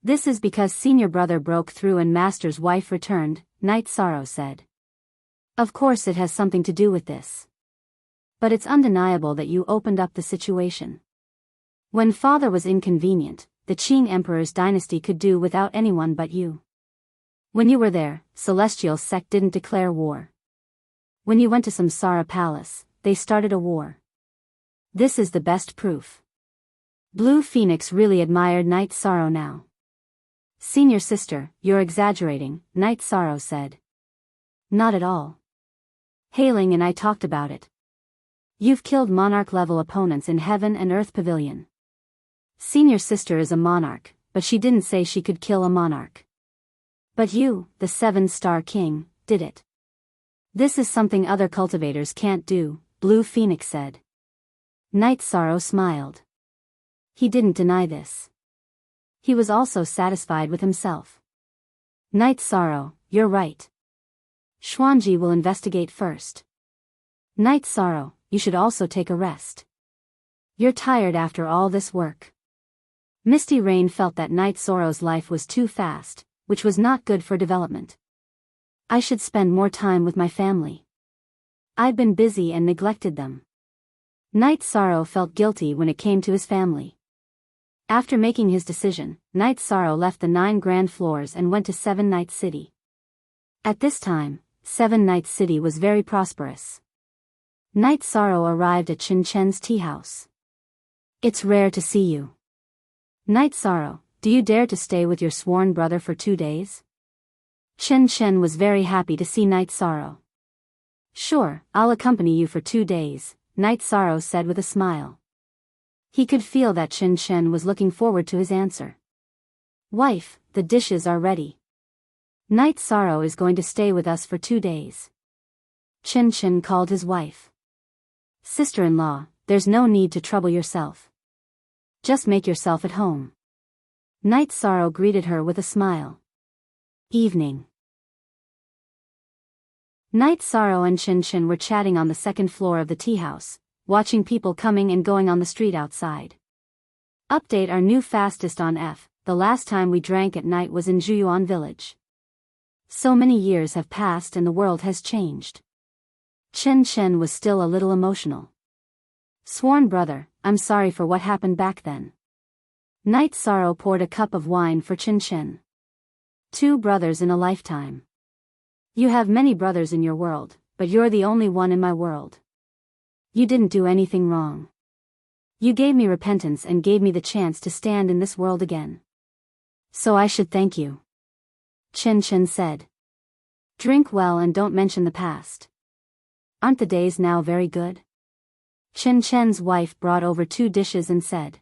This is because senior brother broke through and master's wife returned, Night Sorrow said. Of course it has something to do with this. But it's undeniable that you opened up the situation. When father was inconvenient, the Qing Emperor's dynasty could do without anyone but you. When you were there, Celestial Sect didn't declare war. When you went to Samsara Palace, they started a war. This is the best proof. Blue Phoenix really admired Night Sorrow now. Senior sister, you're exaggerating, Night Sorrow said. Not at all. Hailing and I talked about it. You've killed monarch-level opponents in Heaven and Earth Pavilion. Senior sister is a monarch, but she didn't say she could kill a monarch. But you, the 7-star king, did it. This is something other cultivators can't do, Blue Phoenix said. Night Sorrow smiled. He didn't deny this. He was also satisfied with himself. Night Sorrow, you're right. Xuanji will investigate first. Night Sorrow, you should also take a rest. You're tired after all this work. Misty Rain felt that Night Sorrow's life was too fast, which was not good for development. I should spend more time with my family. I've been busy and neglected them. Night Sorrow felt guilty when it came to his family. After making his decision, Night Sorrow left the 9 grand floors and went to 7 Night City. At this time, 7 Night City was very prosperous. Night Sorrow arrived at Chen Chen's tea house. It's rare to see you. Night Sorrow, do you dare to stay with your sworn brother for 2 days? Chen Chen was very happy to see Night Sorrow. Sure, I'll accompany you for 2 days, Night Sorrow said with a smile. He could feel that Chen Chen was looking forward to his answer. Wife, the dishes are ready. Night Sorrow is going to stay with us for 2 days. Chen Chen called his wife. Sister-in-law, there's no need to trouble yourself. Just make yourself at home. Night Sorrow greeted her with a smile. Evening. Night Sorrow and Chen Chen were chatting on the 2nd floor of the tea house, watching people coming and going on the street outside. Update our new fastest on F. The last time we drank at night was in Juyuan village. So many years have passed and the world has changed. Chen Chen was still a little emotional. Sworn brother, I'm sorry for what happened back then. Night Sorrow poured a cup of wine for Chen Chen. 2 brothers in a lifetime. You have many brothers in your world, but you're the only one in my world. You didn't do anything wrong. You gave me repentance and gave me the chance to stand in this world again. So I should thank you. Chen Chen said. Drink well and don't mention the past. Aren't the days now very good? Chen Chen's wife brought over 2 dishes and said.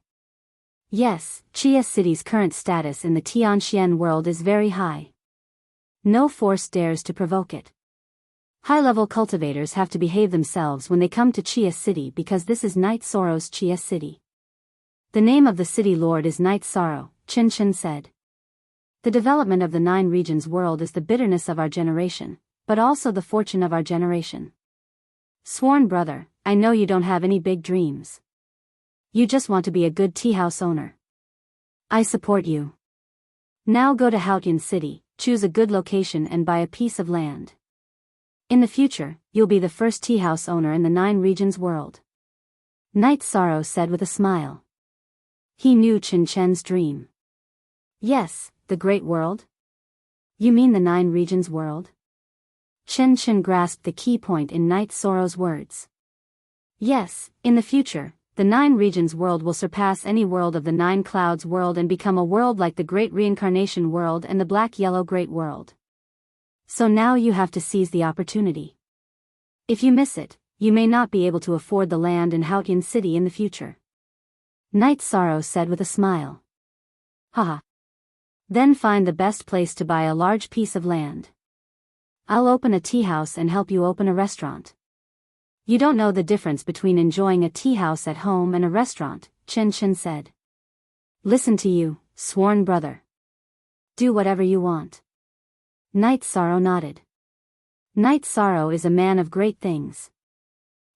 Yes, Chia City's current status in the Tianxian world is very high. No force dares to provoke it. High-level cultivators have to behave themselves when they come to Chia City because this is Night Sorrow's Chia City. The name of the city lord is Night Sorrow, Chen Chen said. The development of the 9 regions world is the bitterness of our generation, but also the fortune of our generation. Sworn brother, I know you don't have any big dreams. You just want to be a good tea house owner. I support you. Now go to Haotian City, choose a good location and buy a piece of land. In the future, you'll be the first tea house owner in the 9 regions world. Night Sorrow said with a smile. He knew Chen Chen's dream. Yes, the great world? You mean the 9 regions world? Chen Chen grasped the key point in Night Sorrow's words. Yes, in the future, the 9 regions world will surpass any world of the 9 clouds world and become a world like the Great Reincarnation world and the Black-Yellow Great World. So now you have to seize the opportunity. If you miss it, you may not be able to afford the land in Haotian City in the future. Night Sorrow said with a smile. Haha. Then find the best place to buy a large piece of land. I'll open a tea house and help you open a restaurant. You don't know the difference between enjoying a tea house at home and a restaurant, Chen Chen said. Listen to you, sworn brother. Do whatever you want. Night Sorrow nodded. Night Sorrow is a man of great things.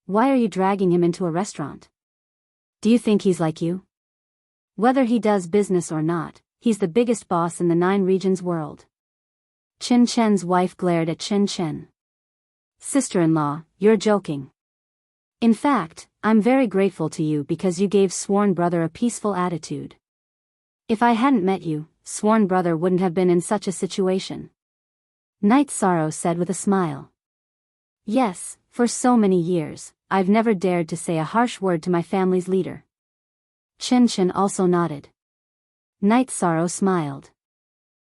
Why are you dragging him into a restaurant? Do you think he's like you? Whether he does business or not, he's the biggest boss in the 9 regions world. Chen Chen's wife glared at Chen Chen. Sister-in-law, you're joking. In fact, I'm very grateful to you because you gave sworn brother a peaceful attitude. If I hadn't met you, sworn brother wouldn't have been in such a situation. Night Sorrow said with a smile. Yes, for so many years, I've never dared to say a harsh word to my family's leader. Chen Chen also nodded. Night Sorrow smiled.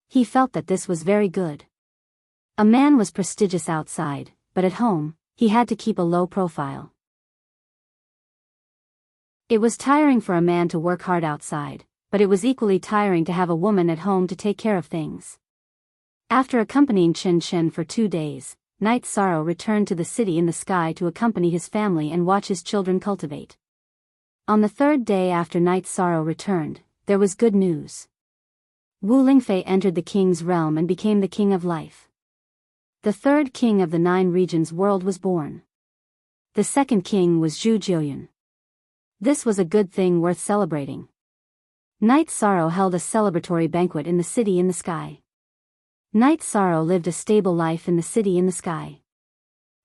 He felt that this was very good. A man was prestigious outside, but at home, he had to keep a low profile. It was tiring for a man to work hard outside, but it was equally tiring to have a woman at home to take care of things. After accompanying Chen Chen for 2 days, Night Sorrow returned to the city in the sky to accompany his family and watch his children cultivate. On the 3rd day after Night Sorrow returned, there was good news. Wu Lingfei entered the king's realm and became the king of life. The 3rd king of the 9 regions world was born. The 2nd king was Zhu Jiuyun. This was a good thing worth celebrating. Night Sorrow held a celebratory banquet in the city in the sky. Night Sorrow lived a stable life in the city in the sky.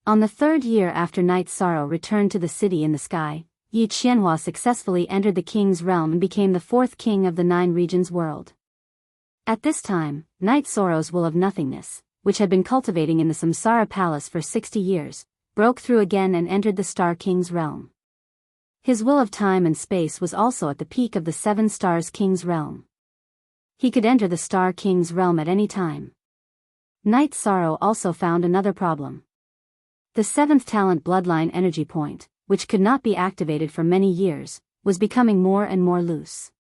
On the 3rd year after Night Sorrow returned to the city in the sky, Yi Qianhua successfully entered the king's realm and became the 4th king of the 9 regions world. At this time, Night Sorrow's will of nothingness, which had been cultivating in the Samsara Palace for 60 years, broke through again and entered the Star King's realm. His will of time and space was also at the peak of the 7 Stars King's realm. He could enter the Star King's realm at any time. Night Sorrow also found another problem. The 7th talent bloodline energy point, which could not be activated for many years, was becoming more and more loose.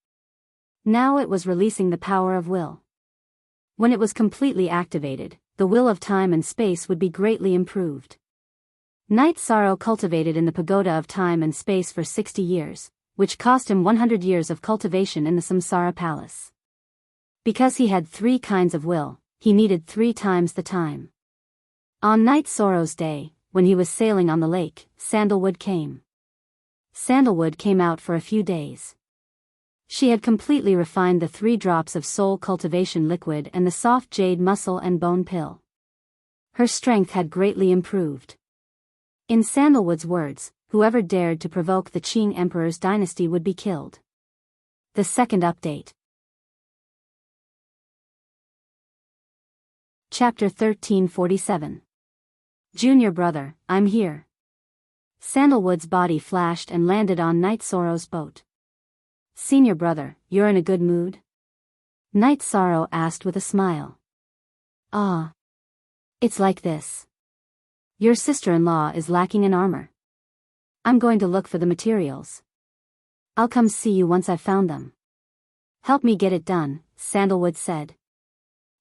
Now it was releasing the power of will. When it was completely activated, the will of time and space would be greatly improved. Night Sorrow cultivated in the pagoda of time and space for 60 years, which cost him 100 years of cultivation in the Samsara Palace. Because he had 3 kinds of will, he needed 3 times the time. On Night Sorrow's day, when he was sailing on the lake, Sandalwood came. Sandalwood came out for a few days. She had completely refined the 3 drops of soul cultivation liquid and the soft jade muscle and bone pill. Her strength had greatly improved. In Sandalwood's words, whoever dared to provoke the Qing Emperor's dynasty would be killed. The 2nd update. Chapter 1347. Junior brother, I'm here. Sandalwood's body flashed and landed on Night Sorrow's boat. Senior brother, you're in a good mood? Night Sorrow asked with a smile. Ah. It's like this. Your sister-in-law is lacking in armor. I'm going to look for the materials. I'll come see you once I've found them. Help me get it done, Sandalwood said.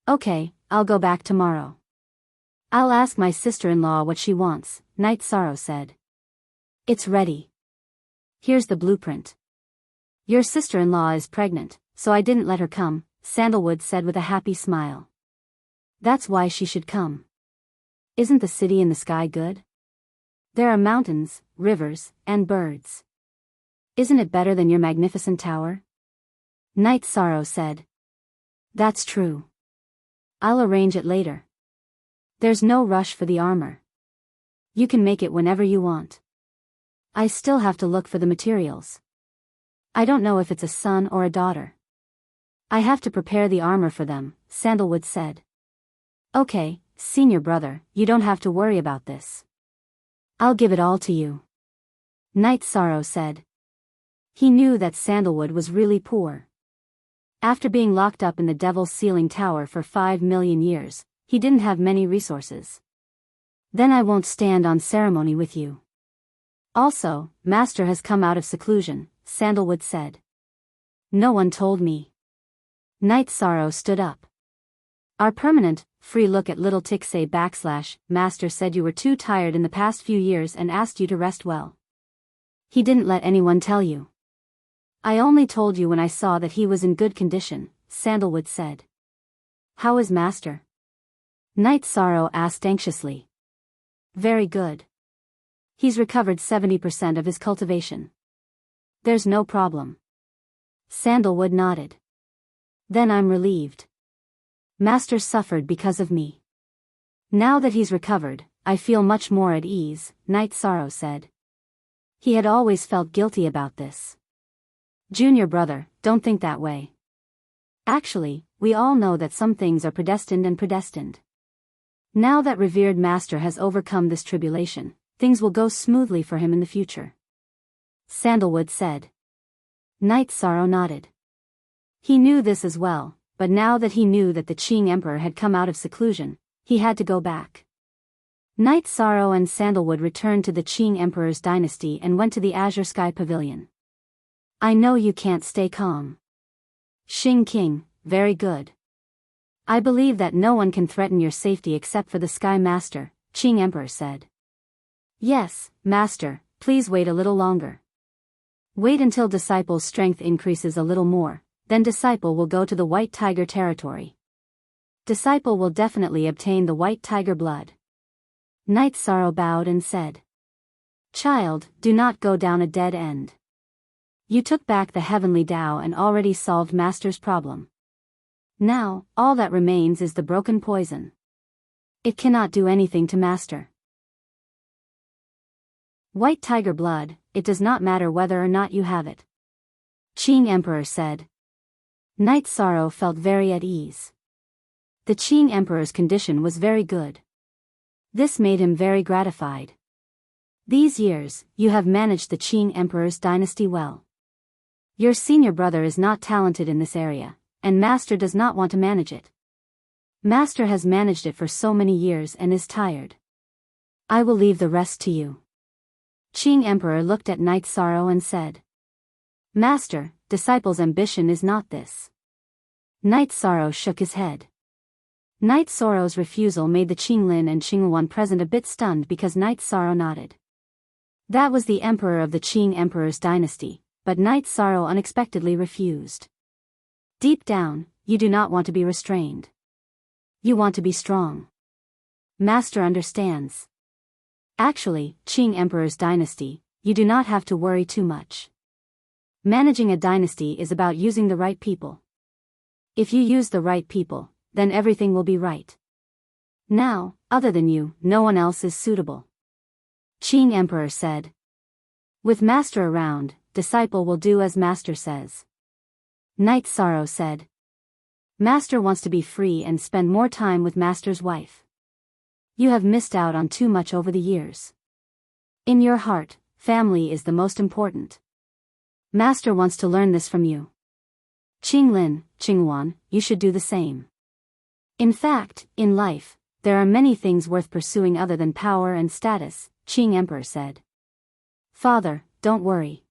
Okay, I'll go back tomorrow. I'll ask my sister-in-law what she wants, Night Sorrow said. It's ready. Here's the blueprint. Your sister-in-law is pregnant, so I didn't let her come, Sandalwood said with a happy smile. That's why she should come. Isn't the city in the sky good? There are mountains, rivers, and birds. Isn't it better than your magnificent tower? Night Sorrow said. That's true. I'll arrange it later. There's no rush for the armor. You can make it whenever you want. I still have to look for the materials. I don't know if it's a son or a daughter. I have to prepare the armor for them, Sandalwood said. Okay, senior brother, you don't have to worry about this. I'll give it all to you. Night Sorrow said. He knew that Sandalwood was really poor. After being locked up in the Devil's Ceiling Tower for 5 million years, he didn't have many resources. Then I won't stand on ceremony with you. Also, Master has come out of seclusion, Sandalwood said. No one told me. Night Sorrow stood up. Our permanent, free look at little Tixay / Master said you were too tired in the past few years and asked you to rest well. He didn't let anyone tell you. I only told you when I saw that he was in good condition, Sandalwood said. How is Master? Night Sorrow asked anxiously. Very good. He's recovered 70% of his cultivation. There's no problem. Sandalwood nodded. Then I'm relieved. Master suffered because of me. Now that he's recovered, I feel much more at ease, Night Sorrow said. He had always felt guilty about this. Junior brother, don't think that way. Actually, we all know that some things are predestined. Now that revered Master has overcome this tribulation, things will go smoothly for him in the future. Sandalwood said. Night Sorrow nodded. He knew this as well, but now that he knew that the Qing Emperor had come out of seclusion, he had to go back. Night Sorrow and Sandalwood returned to the Qing Emperor's dynasty and went to the Azure Sky Pavilion. I know you can't stay calm. Xing King, very good. I believe that no one can threaten your safety except for the Sky Master, Qing Emperor said. Yes, Master, please wait a little longer. Wait until Disciple's strength increases a little more, then Disciple will go to the White Tiger territory. Disciple will definitely obtain the White Tiger blood. Night Sorrow bowed and said. Child, do not go down a dead end. You took back the heavenly Tao and already solved Master's problem. Now, all that remains is the broken poison. It cannot do anything to Master. White Tiger blood, it does not matter whether or not you have it. Qing Emperor said. Night Sorrow felt very at ease. The Qing Emperor's condition was very good. This made him very gratified. These years, you have managed the Qing Emperor's dynasty well. Your senior brother is not talented in this area, and Master does not want to manage it. Master has managed it for so many years and is tired. I will leave the rest to you. Qing Emperor looked at Night Sorrow and said. Master, Disciple's ambition is not this. Night Sorrow shook his head. Night Sorrow's refusal made the Qinglin and Qinghuan present a bit stunned because Night Sorrow nodded. That was the emperor of the Qing Emperor's dynasty, but Night Sorrow unexpectedly refused. Deep down, you do not want to be restrained. You want to be strong. Master understands. Actually, Qing Emperor's dynasty, you do not have to worry too much. Managing a dynasty is about using the right people. If you use the right people, then everything will be right. Now, other than you, no one else is suitable. Qing Emperor said. With Master around, Disciple will do as Master says. Night Sorrow said. Master wants to be free and spend more time with Master's wife. You have missed out on too much over the years. In your heart, family is the most important. Master wants to learn this from you. Qinglin, Qinghuan, you should do the same. In fact, in life, There are many things worth pursuing other than power and status, Qing Emperor said. Father, don't worry.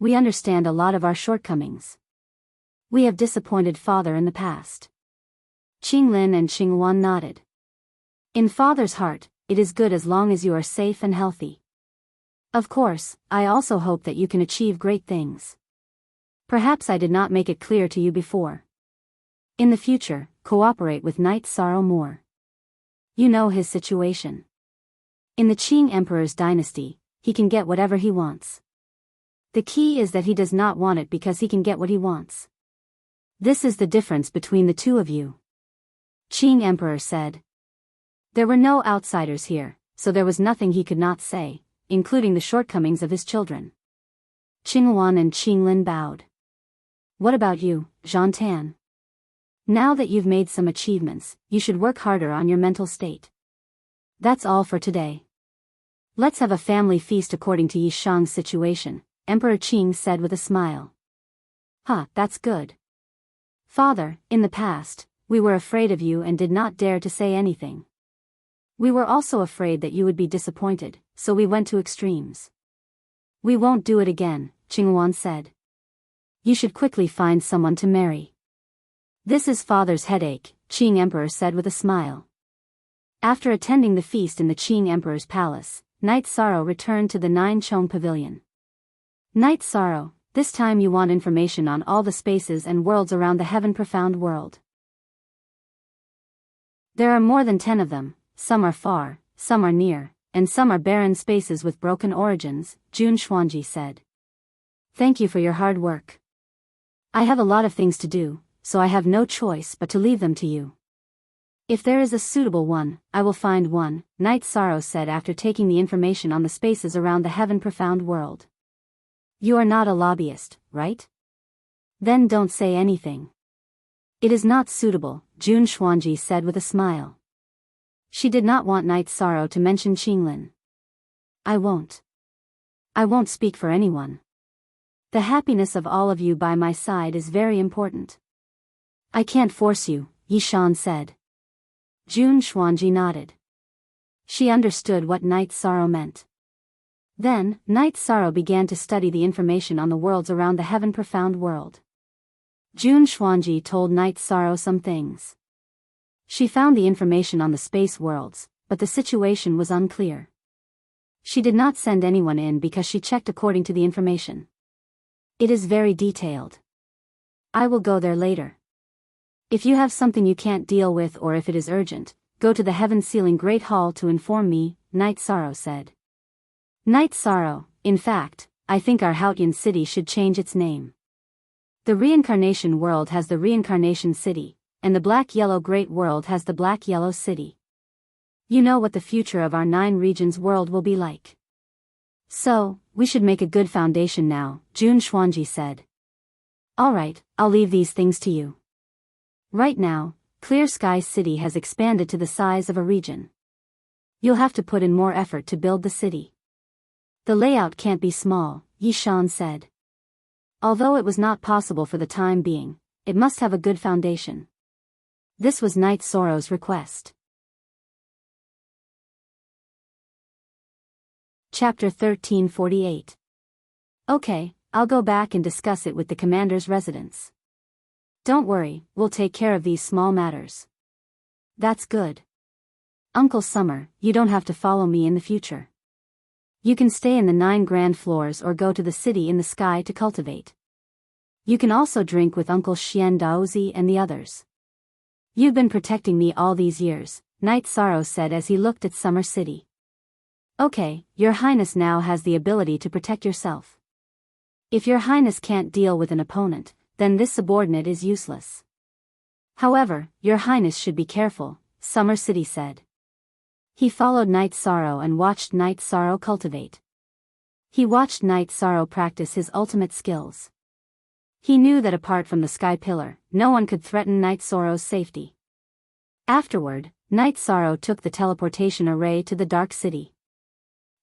We understand a lot of our shortcomings. We have disappointed Father in the past. Qing Lin and Qing Wan nodded. In Father's heart, it is good as long as you are safe and healthy. Of course, I also hope that you can achieve great things. Perhaps I did not make it clear to you before. In the future, cooperate with Knight Sorrow more. You know his situation. In the Qing Emperor's dynasty, he can get whatever he wants. The key is that he does not want it because he can get what he wants. This is the difference between the two of you. Qing Emperor said. There were no outsiders here, so there was nothing he could not say, including the shortcomings of his children. Qing Wan and Qing Lin bowed. What about you, Zhan Tan? Now that you've made some achievements, you should work harder on your mental state. That's all for today. Let's have a family feast according to Yi Shang's situation, Emperor Qing said with a smile. That's good. Father, in the past, we were afraid of you and did not dare to say anything. We were also afraid that you would be disappointed, so we went to extremes. We won't do it again, Qing Wan said. You should quickly find someone to marry. This is Father's headache, Qing Emperor said with a smile. After attending the feast in the Qing Emperor's palace, Knight Sorrow returned to the Nine Chong Pavilion. Knight Sorrow, this time you want information on all the spaces and worlds around the heaven profound world. There are more than 10 of them, some are far, some are near, and some are barren spaces with broken origins, Jun Xuanji said. Thank you for your hard work. I have a lot of things to do, so I have no choice but to leave them to you. If there is a suitable one, I will find one, Knight Sorrow said after taking the information on the spaces around the heaven profound world. You are not a lobbyist, right? Then don't say anything. It is not suitable, Jun Xuanji said with a smile. She did not want Knight Sorrow to mention Qinglin. I won't speak for anyone. The happiness of all of you by my side is very important. I can't force you, Yi Shan said. Jun Xuanji nodded. She understood what Knight Sorrow meant. Then, Knight Sorrow began to study the information on the worlds around the heaven profound world. Jun Xuanji told Knight Sorrow some things. She found the information on the space worlds, but the situation was unclear. She did not send anyone in because she checked according to the information. It is very detailed. I will go there later. If you have something you can't deal with or if it is urgent, go to the Heaven Sealing Great Hall to inform me, Knight Sorrow said. Knight Sorrow, in fact, I think our Haotian city should change its name. The Reincarnation World has the Reincarnation City, and the Black-Yellow Great World has the Black-Yellow City. You know what the future of our 9 regions world will be like. So, we should make a good foundation now, Jun Xuanji said. Alright, I'll leave these things to you. Right now, Clear Sky City has expanded to the size of a region. You'll have to put in more effort to build the city. The layout can't be small, Yi Shan said. Although it was not possible for the time being, it must have a good foundation. This was Knight Sorrow's request. Chapter 1348. Okay, I'll go back and discuss it with the commander's residents. Don't worry, we'll take care of these small matters. That's good. Uncle Summer, you don't have to follow me in the future. You can stay in the 9 grand floors or go to the city in the sky to cultivate. You can also drink with Uncle Xian Daozi and the others. You've been protecting me all these years, Knight Sorrow said as he looked at Summer City. Okay, Your Highness now has the ability to protect yourself. If Your Highness can't deal with an opponent, then this subordinate is useless. However, Your Highness should be careful, Summer City said. He followed Knight Sorrow and watched Knight Sorrow cultivate. He watched Knight Sorrow practice his ultimate skills. He knew that apart from the Sky Pillar, no one could threaten Knight Sorrow's safety. Afterward, Knight Sorrow took the teleportation array to the Dark City.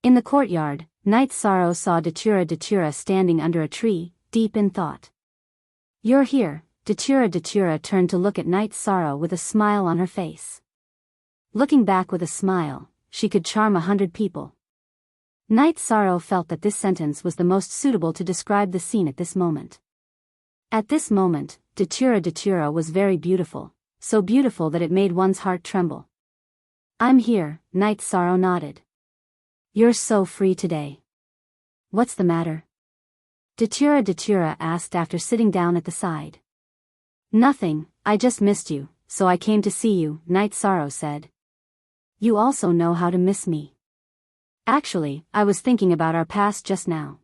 In the courtyard, Knight Sorrow saw Datura standing under a tree, deep in thought. You're here, Datura turned to look at Knight Sorrow with a smile on her face. Looking back with a smile, she could charm 100 people. Night Sorrow felt that this sentence was the most suitable to describe the scene at this moment. At this moment, Datura was very beautiful, so beautiful that it made one's heart tremble. I'm here, Night Sorrow nodded. You're so free today. What's the matter? Datura asked after sitting down at the side. Nothing, I just missed you, so I came to see you, Night Sorrow said. You also know how to miss me. Actually, I was thinking about our past just now.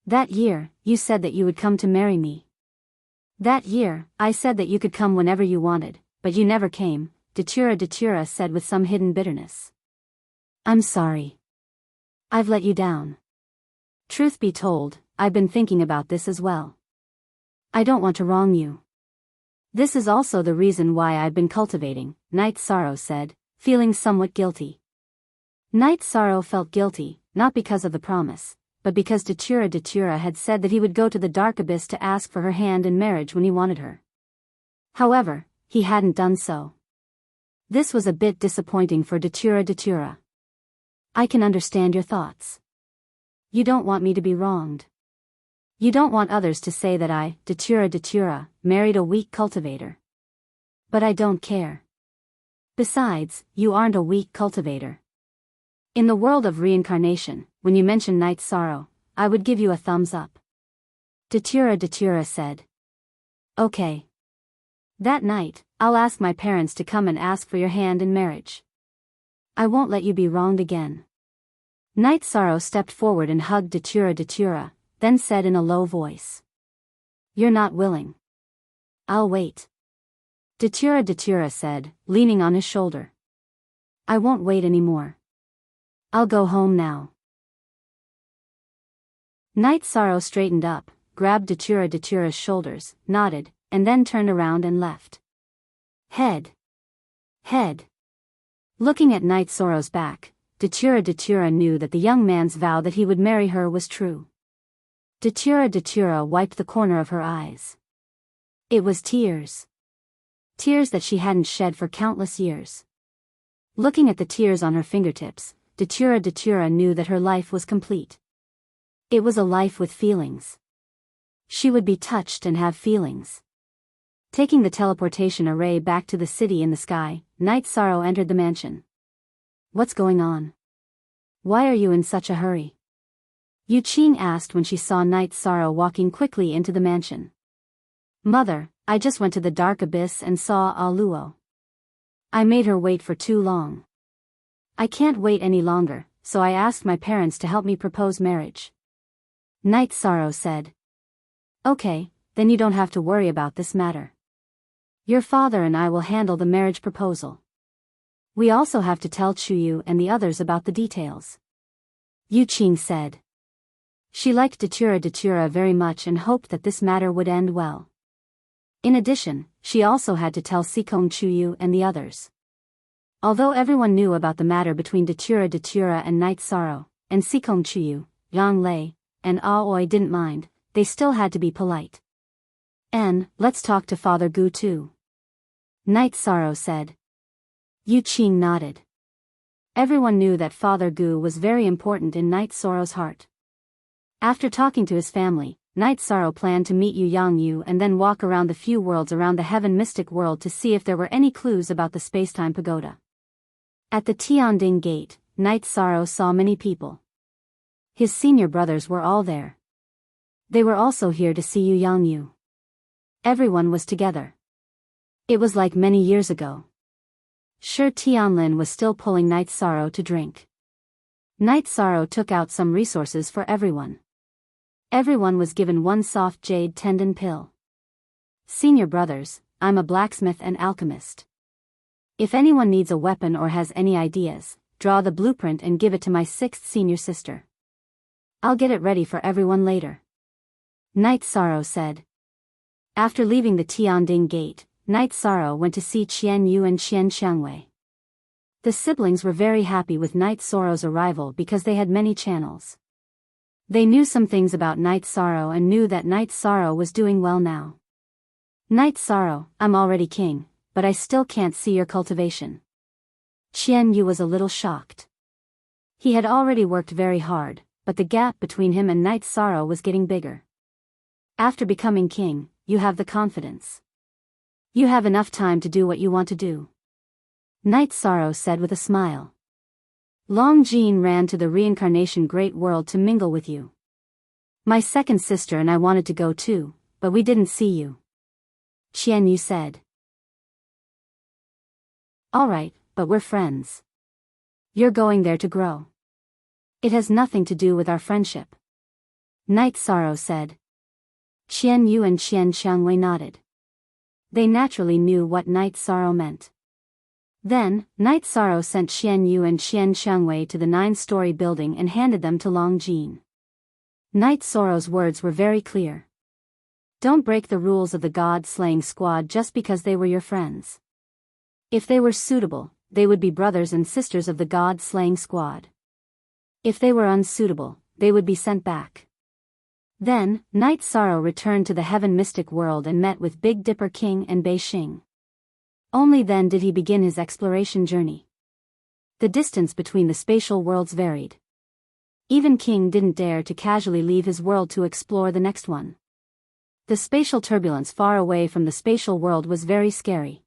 That year, you said that you would come to marry me. That year, I said that you could come whenever you wanted, but you never came, Datura said with some hidden bitterness. I'm sorry. I've let you down. Truth be told, I've been thinking about this as well. I don't want to wrong you. This is also the reason why I've been cultivating, Night Sorrow said, feeling somewhat guilty. Night Sorrow felt guilty, not because of the promise, but because Datura had said that he would go to the dark abyss to ask for her hand in marriage when he wanted her. However, he hadn't done so. This was a bit disappointing for Datura. I can understand your thoughts. You don't want me to be wronged. You don't want others to say that I, Datura, married a weak cultivator. But I don't care. Besides, you aren't a weak cultivator. In the world of reincarnation, when you mention Night Sorrow, I would give you a thumbs up. Datura said. Okay. That night, I'll ask my parents to come and ask for your hand in marriage. I won't let you be wronged again. Night Sorrow stepped forward and hugged Datura, then said in a low voice. You're not willing. I'll wait. Datura said, leaning on his shoulder. I won't wait anymore. I'll go home now. Night Sorrow straightened up, grabbed Datura's shoulders, nodded, and then turned around and left. Head. Looking at Night Sorrow's back, Datura knew that the young man's vow that he would marry her was true. Datura wiped the corner of her eyes. It was tears. Tears that she hadn't shed for countless years. Looking at the tears on her fingertips, Datura knew that her life was complete. It was a life with feelings. She would be touched and have feelings. Taking the teleportation array back to the city in the sky, Night Sorrow entered the mansion. What's going on? Why are you in such a hurry? Yu Qing asked when she saw Night Sorrow walking quickly into the mansion. Mother, I just went to the dark abyss and saw A Luo. I made her wait for too long. I can't wait any longer, so I asked my parents to help me propose marriage. Night Sorrow said. Okay, then you don't have to worry about this matter. Your father and I will handle the marriage proposal. We also have to tell Chuyu and the others about the details. Yu Qing said. She liked Datura very much and hoped that this matter would end well. In addition, she also had to tell Sikong Chuyu and the others. Although everyone knew about the matter between Datura and Night Sorrow, and Sikong Chuyu, Yang Lei, and Aoi didn't mind, they still had to be polite. And, let's talk to Father Gu too. Night Sorrow said. Yu Qing nodded. Everyone knew that Father Gu was very important in Night Sorrow's heart. After talking to his family, Night Sorrow planned to meet Yu Yangyu and then walk around the few worlds around the Heaven Mystic World to see if there were any clues about the Spacetime Pagoda. At the Tianding Gate, Night Sorrow saw many people. His senior brothers were all there. They were also here to see Yu Yangyu. Everyone was together. It was like many years ago. Sure, Tianlin was still pulling Night Sorrow to drink. Night Sorrow took out some resources for everyone. Everyone was given one soft jade tendon pill. Senior brothers, I'm a blacksmith and alchemist. If anyone needs a weapon or has any ideas, draw the blueprint and give it to my 6th senior sister. I'll get it ready for everyone later. Night Sorrow said. After leaving the Tianding Gate, Night Sorrow went to see Qian Yu and Qian Xiangwei. The siblings were very happy with Night Sorrow's arrival because they had many channels. They knew some things about Night Sorrow and knew that Night Sorrow was doing well now. Night Sorrow, I'm already king, but I still can't see your cultivation. Qian Yu was a little shocked. He had already worked very hard, but the gap between him and Night Sorrow was getting bigger. After becoming king, you have the confidence. You have enough time to do what you want to do. Night Sorrow said with a smile. Long Jean ran to the reincarnation great world to mingle with you. My second sister and I wanted to go too, but we didn't see you. Qian Yu said. Alright, but we're friends. You're going there to grow. It has nothing to do with our friendship. Night Sorrow said. Qian Yu and Qian Xiangwei nodded. They naturally knew what Night Sorrow meant. Then, Night Sorrow sent Qian Yu and Qian Xiangwei to the 9-story building and handed them to Long Jean. Night Sorrow's words were very clear. Don't break the rules of the God-slaying squad just because they were your friends. If they were suitable, they would be brothers and sisters of the God-slaying squad. If they were unsuitable, they would be sent back. Then, Night Sorrow returned to the Heaven Mystic World and met with Big Dipper King and Bei Xing. Only then did he begin his exploration journey. The distance between the spatial worlds varied. Even King didn't dare to casually leave his world to explore the next one. The spatial turbulence far away from the spatial world was very scary.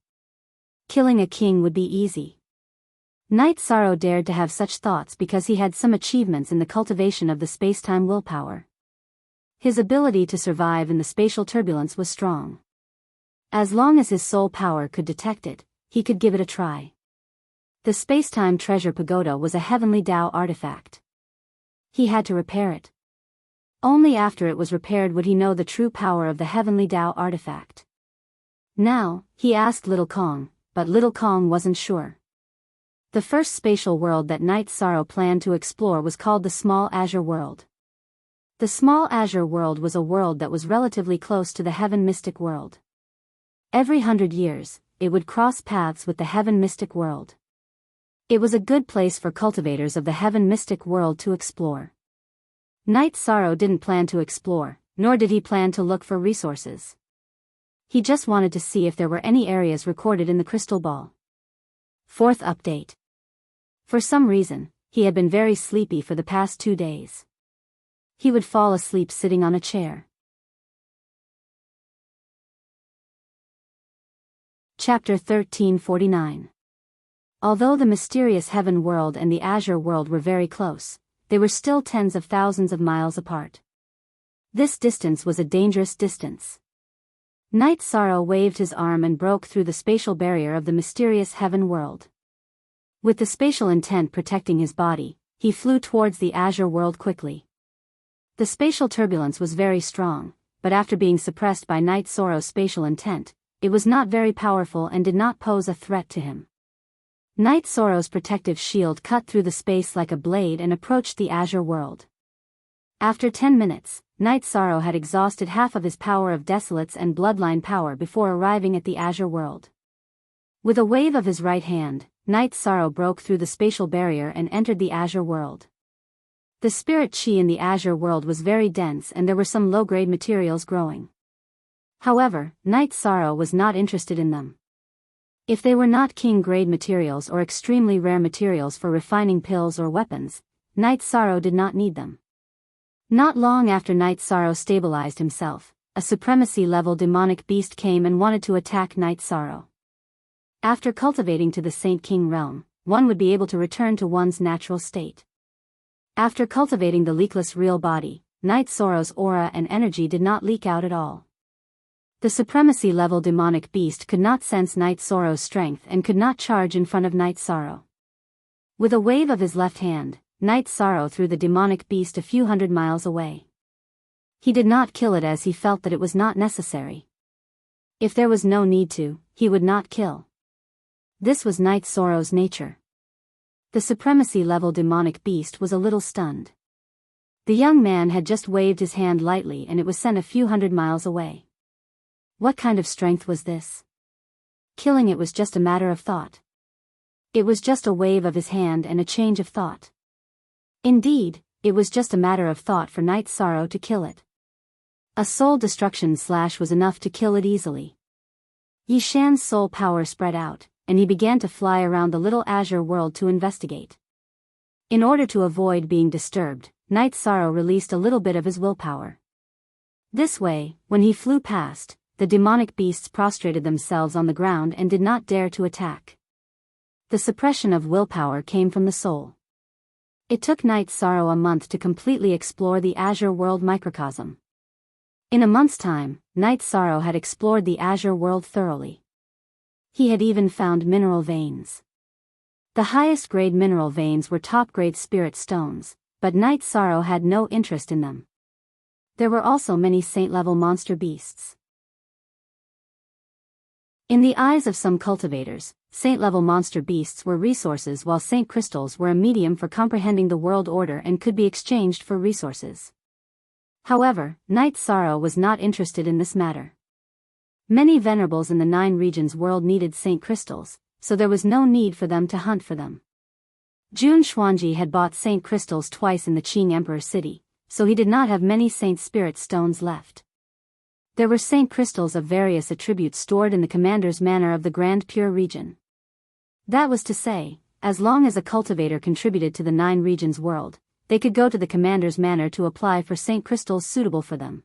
Killing a king would be easy. Night Sorrow dared to have such thoughts because he had some achievements in the cultivation of the space-time willpower. His ability to survive in the spatial turbulence was strong. As long as his soul power could detect it, he could give it a try. The space-time treasure pagoda was a heavenly Tao artifact. He had to repair it. Only after it was repaired would he know the true power of the heavenly Tao artifact. Now, he asked Little Kong, but Little Kong wasn't sure. The first spatial world that Night Sorrow planned to explore was called the Small Azure World. The Small Azure World was a world that was relatively close to the Heaven Mystic World. Every 100 years, it would cross paths with the Heaven Mystic World. It was a good place for cultivators of the Heaven Mystic World to explore. Night Sorrow didn't plan to explore, nor did he plan to look for resources. He just wanted to see if there were any areas recorded in the crystal ball. Fourth update. For some reason, he had been very sleepy for the past 2 days. He would fall asleep sitting on a chair. Chapter 1349. Although the mysterious Heaven World and the Azure World were very close, they were still tens of thousands of miles apart. This distance was a dangerous distance. Night Sorrow waved his arm and broke through the spatial barrier of the mysterious Heaven World. With the spatial intent protecting his body, he flew towards the Azure World quickly. The spatial turbulence was very strong, but after being suppressed by Night Sorrow's spatial intent, it was not very powerful and did not pose a threat to him. Night Sorrow's protective shield cut through the space like a blade and approached the Azure World. After 10 minutes, Night Sorrow had exhausted half of his power of Desolates and Bloodline power before arriving at the Azure World. With a wave of his right hand, Night Sorrow broke through the spatial barrier and entered the Azure World. The spirit chi in the Azure World was very dense and there were some low-grade materials growing. However, Night Sorrow was not interested in them. If they were not king-grade materials or extremely rare materials for refining pills or weapons, Night Sorrow did not need them. Not long after Night Sorrow stabilized himself, a supremacy-level demonic beast came and wanted to attack Night Sorrow. After cultivating to the Saint King realm, one would be able to return to one's natural state. After cultivating the leakless real body, Night Sorrow's aura and energy did not leak out at all. The supremacy-level demonic beast could not sense Night Sorrow's strength and could not charge in front of Night Sorrow. With a wave of his left hand, Night Sorrow threw the demonic beast a few hundred miles away. He did not kill it as he felt that it was not necessary. If there was no need to, he would not kill. This was Night Sorrow's nature. The supremacy-level demonic beast was a little stunned. The young man had just waved his hand lightly and it was sent a few hundred miles away. What kind of strength was this? Killing it was just a matter of thought. It was just a wave of his hand and a change of thought. Indeed, it was just a matter of thought for Night Sorrow to kill it. A soul destruction slash was enough to kill it easily. Yi Shan's soul power spread out, and he began to fly around the little azure world to investigate. In order to avoid being disturbed, Night Sorrow released a little bit of his willpower. This way, when he flew past, the demonic beasts prostrated themselves on the ground and did not dare to attack. The suppression of willpower came from the soul. It took Night Sorrow a month to completely explore the azure world microcosm. In a month's time, Night Sorrow had explored the azure world thoroughly. He had even found mineral veins. The highest grade mineral veins were top grade spirit stones, but Night Sorrow had no interest in them. There were also many saint-level monster beasts. In the eyes of some cultivators, saint-level monster beasts were resources while saint crystals were a medium for comprehending the world order and could be exchanged for resources. However, Night Sorrow was not interested in this matter. Many venerables in the 9 regions world needed saint crystals, so there was no need for them to hunt for them. Jun Xuanji had bought saint crystals twice in the Qing Emperor city, so he did not have many saint spirit stones left. There were saint crystals of various attributes stored in the commander's manor of the Grand Pure region. That was to say, as long as a cultivator contributed to the 9 regions world, they could go to the commander's manor to apply for saint crystals suitable for them.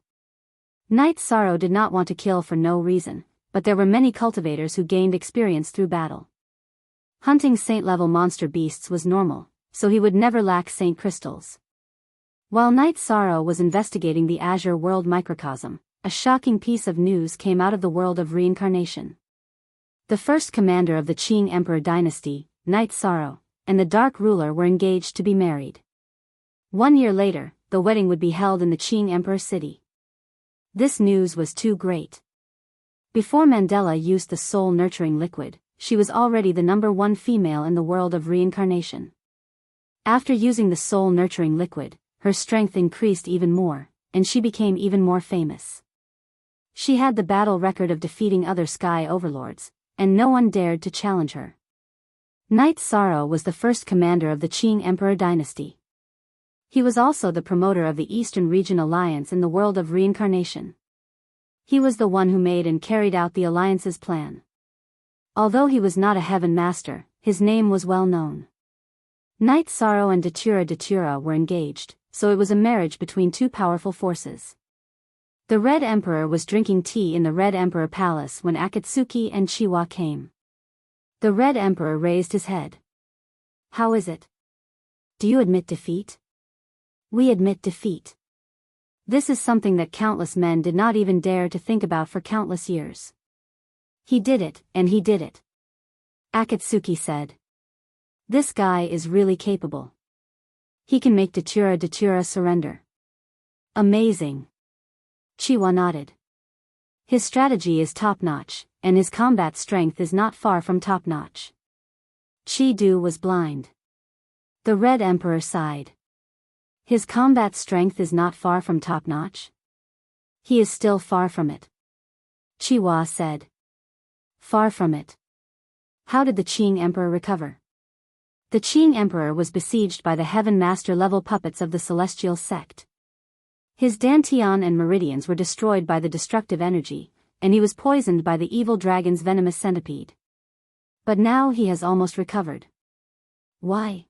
Night Sorrow did not want to kill for no reason, but there were many cultivators who gained experience through battle. Hunting saint-level monster beasts was normal, so he would never lack saint crystals. While Night Sorrow was investigating the azure world microcosm, a shocking piece of news came out of the world of reincarnation. The first commander of the Qing Emperor dynasty, Night Sorrow, and the Dark Ruler were engaged to be married. 1 year later, the wedding would be held in the Qing Emperor city. This news was too great. Before Mandela used the soul-nurturing liquid, she was already the #1 female in the world of reincarnation. After using the soul-nurturing liquid, her strength increased even more, and she became even more famous. She had the battle record of defeating other sky overlords, and no one dared to challenge her. Night Sorrow was the first commander of the Qing Emperor dynasty. He was also the promoter of the Eastern Region Alliance in the world of reincarnation. He was the one who made and carried out the alliance's plan. Although he was not a heaven master, his name was well known. Night Sorrow and Datura were engaged, so it was a marriage between 2 powerful forces. The Red Emperor was drinking tea in the Red Emperor Palace when Akatsuki and Chiwa came. The Red Emperor raised his head. "How is it? Do you admit defeat?" "We admit defeat. This is something that countless men did not even dare to think about for countless years." "He did it, and he did it," Akatsuki said. "This guy is really capable. He can make Datura surrender." "Amazing." Chiwa nodded. "His strategy is top-notch, and his combat strength is not far from top-notch." Chi-Du was blind. The Red Emperor sighed. "His combat strength is not far from top-notch?" "He is still far from it," Chiwa said. "Far from it." How did the Qing Emperor recover? The Qing Emperor was besieged by the Heaven Master level puppets of the Celestial Sect. His dantian and meridians were destroyed by the destructive energy, and he was poisoned by the evil dragon's venomous centipede. But now he has almost recovered. Why?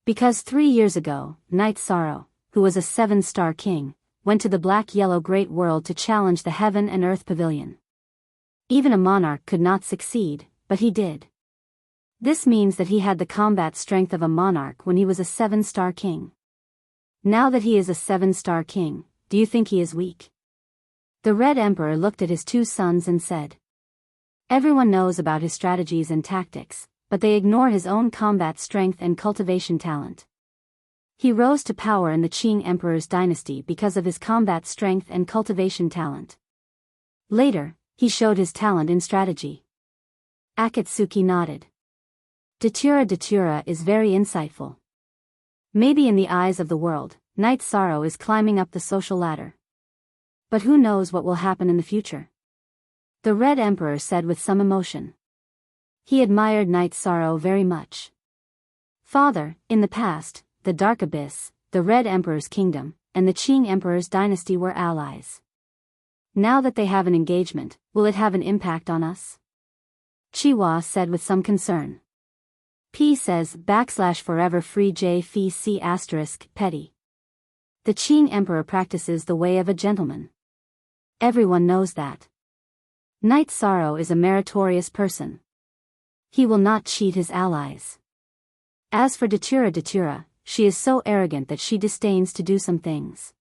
Because 3 years ago, Night Sorrow, who was a 7-star king, went to the black-yellow great world to challenge the Heaven and Earth Pavilion. Even a monarch could not succeed, but he did. This means that he had the combat strength of a monarch when he was a 7-star king. Now that he is a 7-star king, do you think he is weak? The Red Emperor looked at his 2 sons and said. Everyone knows about his strategies and tactics, but they ignore his own combat strength and cultivation talent. He rose to power in the Qing Emperor's dynasty because of his combat strength and cultivation talent. Later, he showed his talent in strategy. Akatsuki nodded. Datura is very insightful. Maybe in the eyes of the world, Night Sorrow is climbing up the social ladder. But who knows what will happen in the future? The Red Emperor said with some emotion. He admired Night Sorrow very much. Father, in the past, the Dark Abyss, the Red Emperor's kingdom, and the Qing Emperor's dynasty were allies. Now that they have an engagement, will it have an impact on us? Chiwa said with some concern. P says /forever free J Phi C * petty. The Qing emperor practices the way of a gentleman. Everyone knows that. Knight Sorrow is a meritorious person. He will not cheat his allies. As for Datura, she is so arrogant that she disdains to do some things.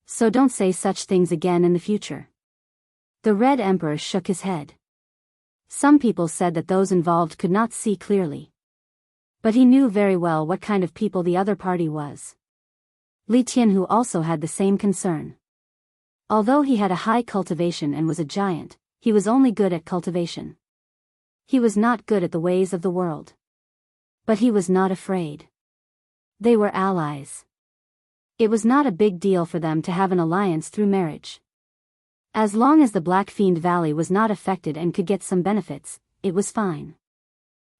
So don't say such things again in the future. The Red Emperor shook his head. Some people said that those involved could not see clearly. But he knew very well what kind of people the other party was. Li Tianhu also had the same concern. Although he had a high cultivation and was a giant, he was only good at cultivation. He was not good at the ways of the world. But he was not afraid. They were allies. It was not a big deal for them to have an alliance through marriage. As long as the Black Fiend Valley was not affected and could get some benefits, it was fine.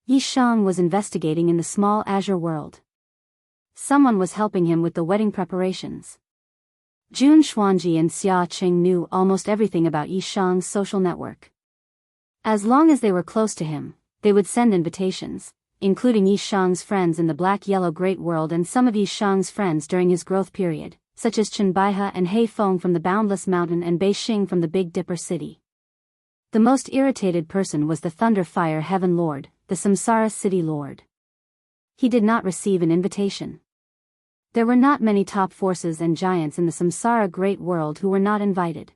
Yi Shang was investigating in the small azure world. Someone was helping him with the wedding preparations. Jun Xuanji and Xia Qing knew almost everything about Yi Shang's social network. As long as they were close to him, they would send invitations, including Yi Shang's friends in the Black-Yellow Great World and some of Yi Shang's friends during his growth period, such as Chen Baihe and He Feng from the Boundless Mountain and Bei Xing from the Big Dipper City. The most irritated person was the Thunder Fire Heaven Lord, the Samsara City Lord. He did not receive an invitation. There were not many top forces and giants in the Samsara Great World who were not invited.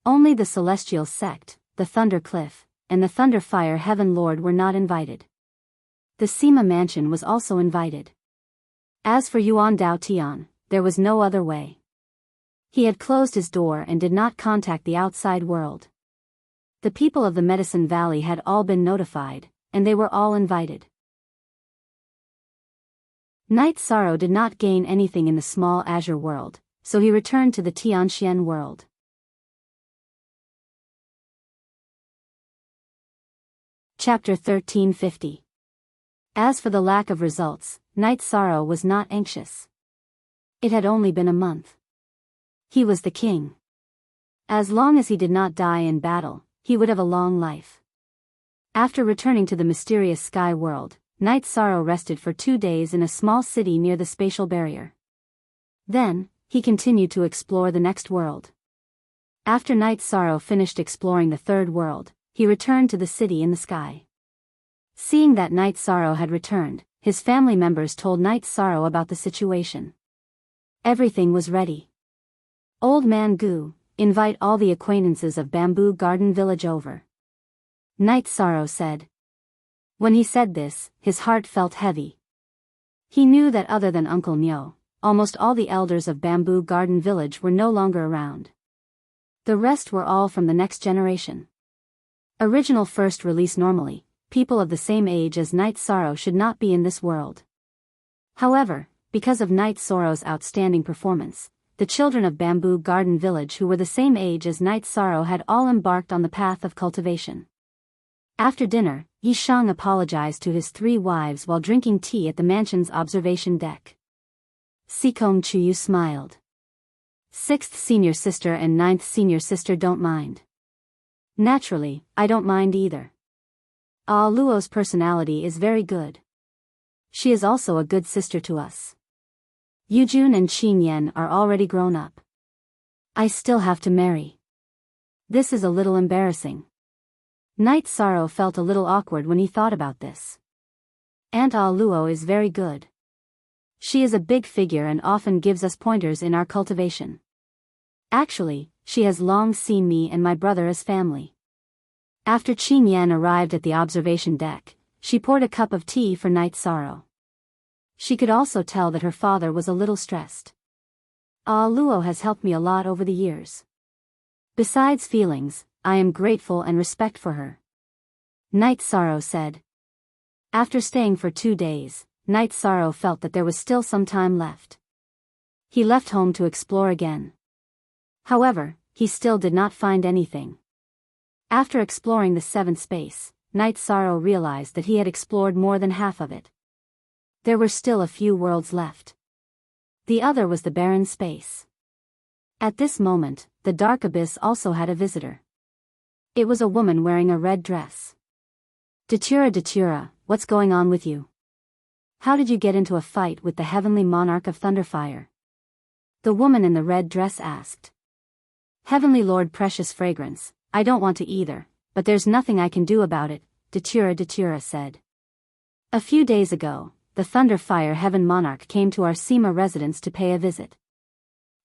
Only the Celestial Sect, the Thunder Cliff, and the Thunder Fire Heaven Lord were not invited. The Sima Mansion was also invited. As for Yuan Dao Tian, there was no other way. He had closed his door and did not contact the outside world. The people of the Medicine Valley had all been notified, and they were all invited. Knight Sorrow did not gain anything in the small azure world, so he returned to the Tianxian world. Chapter 1350. As for the lack of results, Knight Sorrow was not anxious. It had only been a month. He was the king. As long as he did not die in battle, he would have a long life. After returning to the mysterious sky world, Knight Sorrow rested for 2 days in a small city near the spatial barrier. Then, he continued to explore the next world. After Knight Sorrow finished exploring the third world, he returned to the city in the sky. Seeing that Knight Sorrow had returned, his family members told Knight Sorrow about the situation. Everything was ready. Old Man Gu, invite all the acquaintances of Bamboo Garden Village over. Knight Sorrow said. When he said this, his heart felt heavy. He knew that other than Uncle Nyo, almost all the elders of Bamboo Garden Village were no longer around. The rest were all from the next generation. Original first release. Normally, people of the same age as Knight Sorrow should not be in this world. However, because of Knight Sorrow's outstanding performance, the children of Bamboo Garden Village who were the same age as Knight Sorrow had all embarked on the path of cultivation. After dinner, Yi Shang apologized to his 3 wives while drinking tea at the mansion's observation deck. Sikong Chuyu smiled. 6th senior sister and 9th senior sister don't mind. Naturally, I don't mind either. Ah Luo's personality is very good. She is also a good sister to us. Yujun and Qin Yan are already grown up. I still have to marry. This is a little embarrassing. Knight Sorrow felt a little awkward when he thought about this. Aunt Ah Luo is very good. She is a big figure and often gives us pointers in our cultivation. Actually, she has long seen me and my brother as family. After Qin Yan arrived at the observation deck, she poured a cup of tea for Knight Sorrow. She could also tell that her father was a little stressed. Ah Luo has helped me a lot over the years. Besides feelings, I am grateful and respect for her. Knight Sorrow said. After staying for 2 days, Knight Sorrow felt that there was still some time left. He left home to explore again. However, he still did not find anything. After exploring the 7th space, Knight Sorrow realized that he had explored more than half of it. There were still a few worlds left. The other was the barren space. At this moment, the dark abyss also had a visitor. It was a woman wearing a red dress. Datura, what's going on with you? How did you get into a fight with the heavenly monarch of Thunderfire? The woman in the red dress asked. Heavenly Lord Precious Fragrance, I don't want to either, but there's nothing I can do about it, Datura said. A few days ago, the Thunderfire Heaven Monarch came to our Seema residence to pay a visit.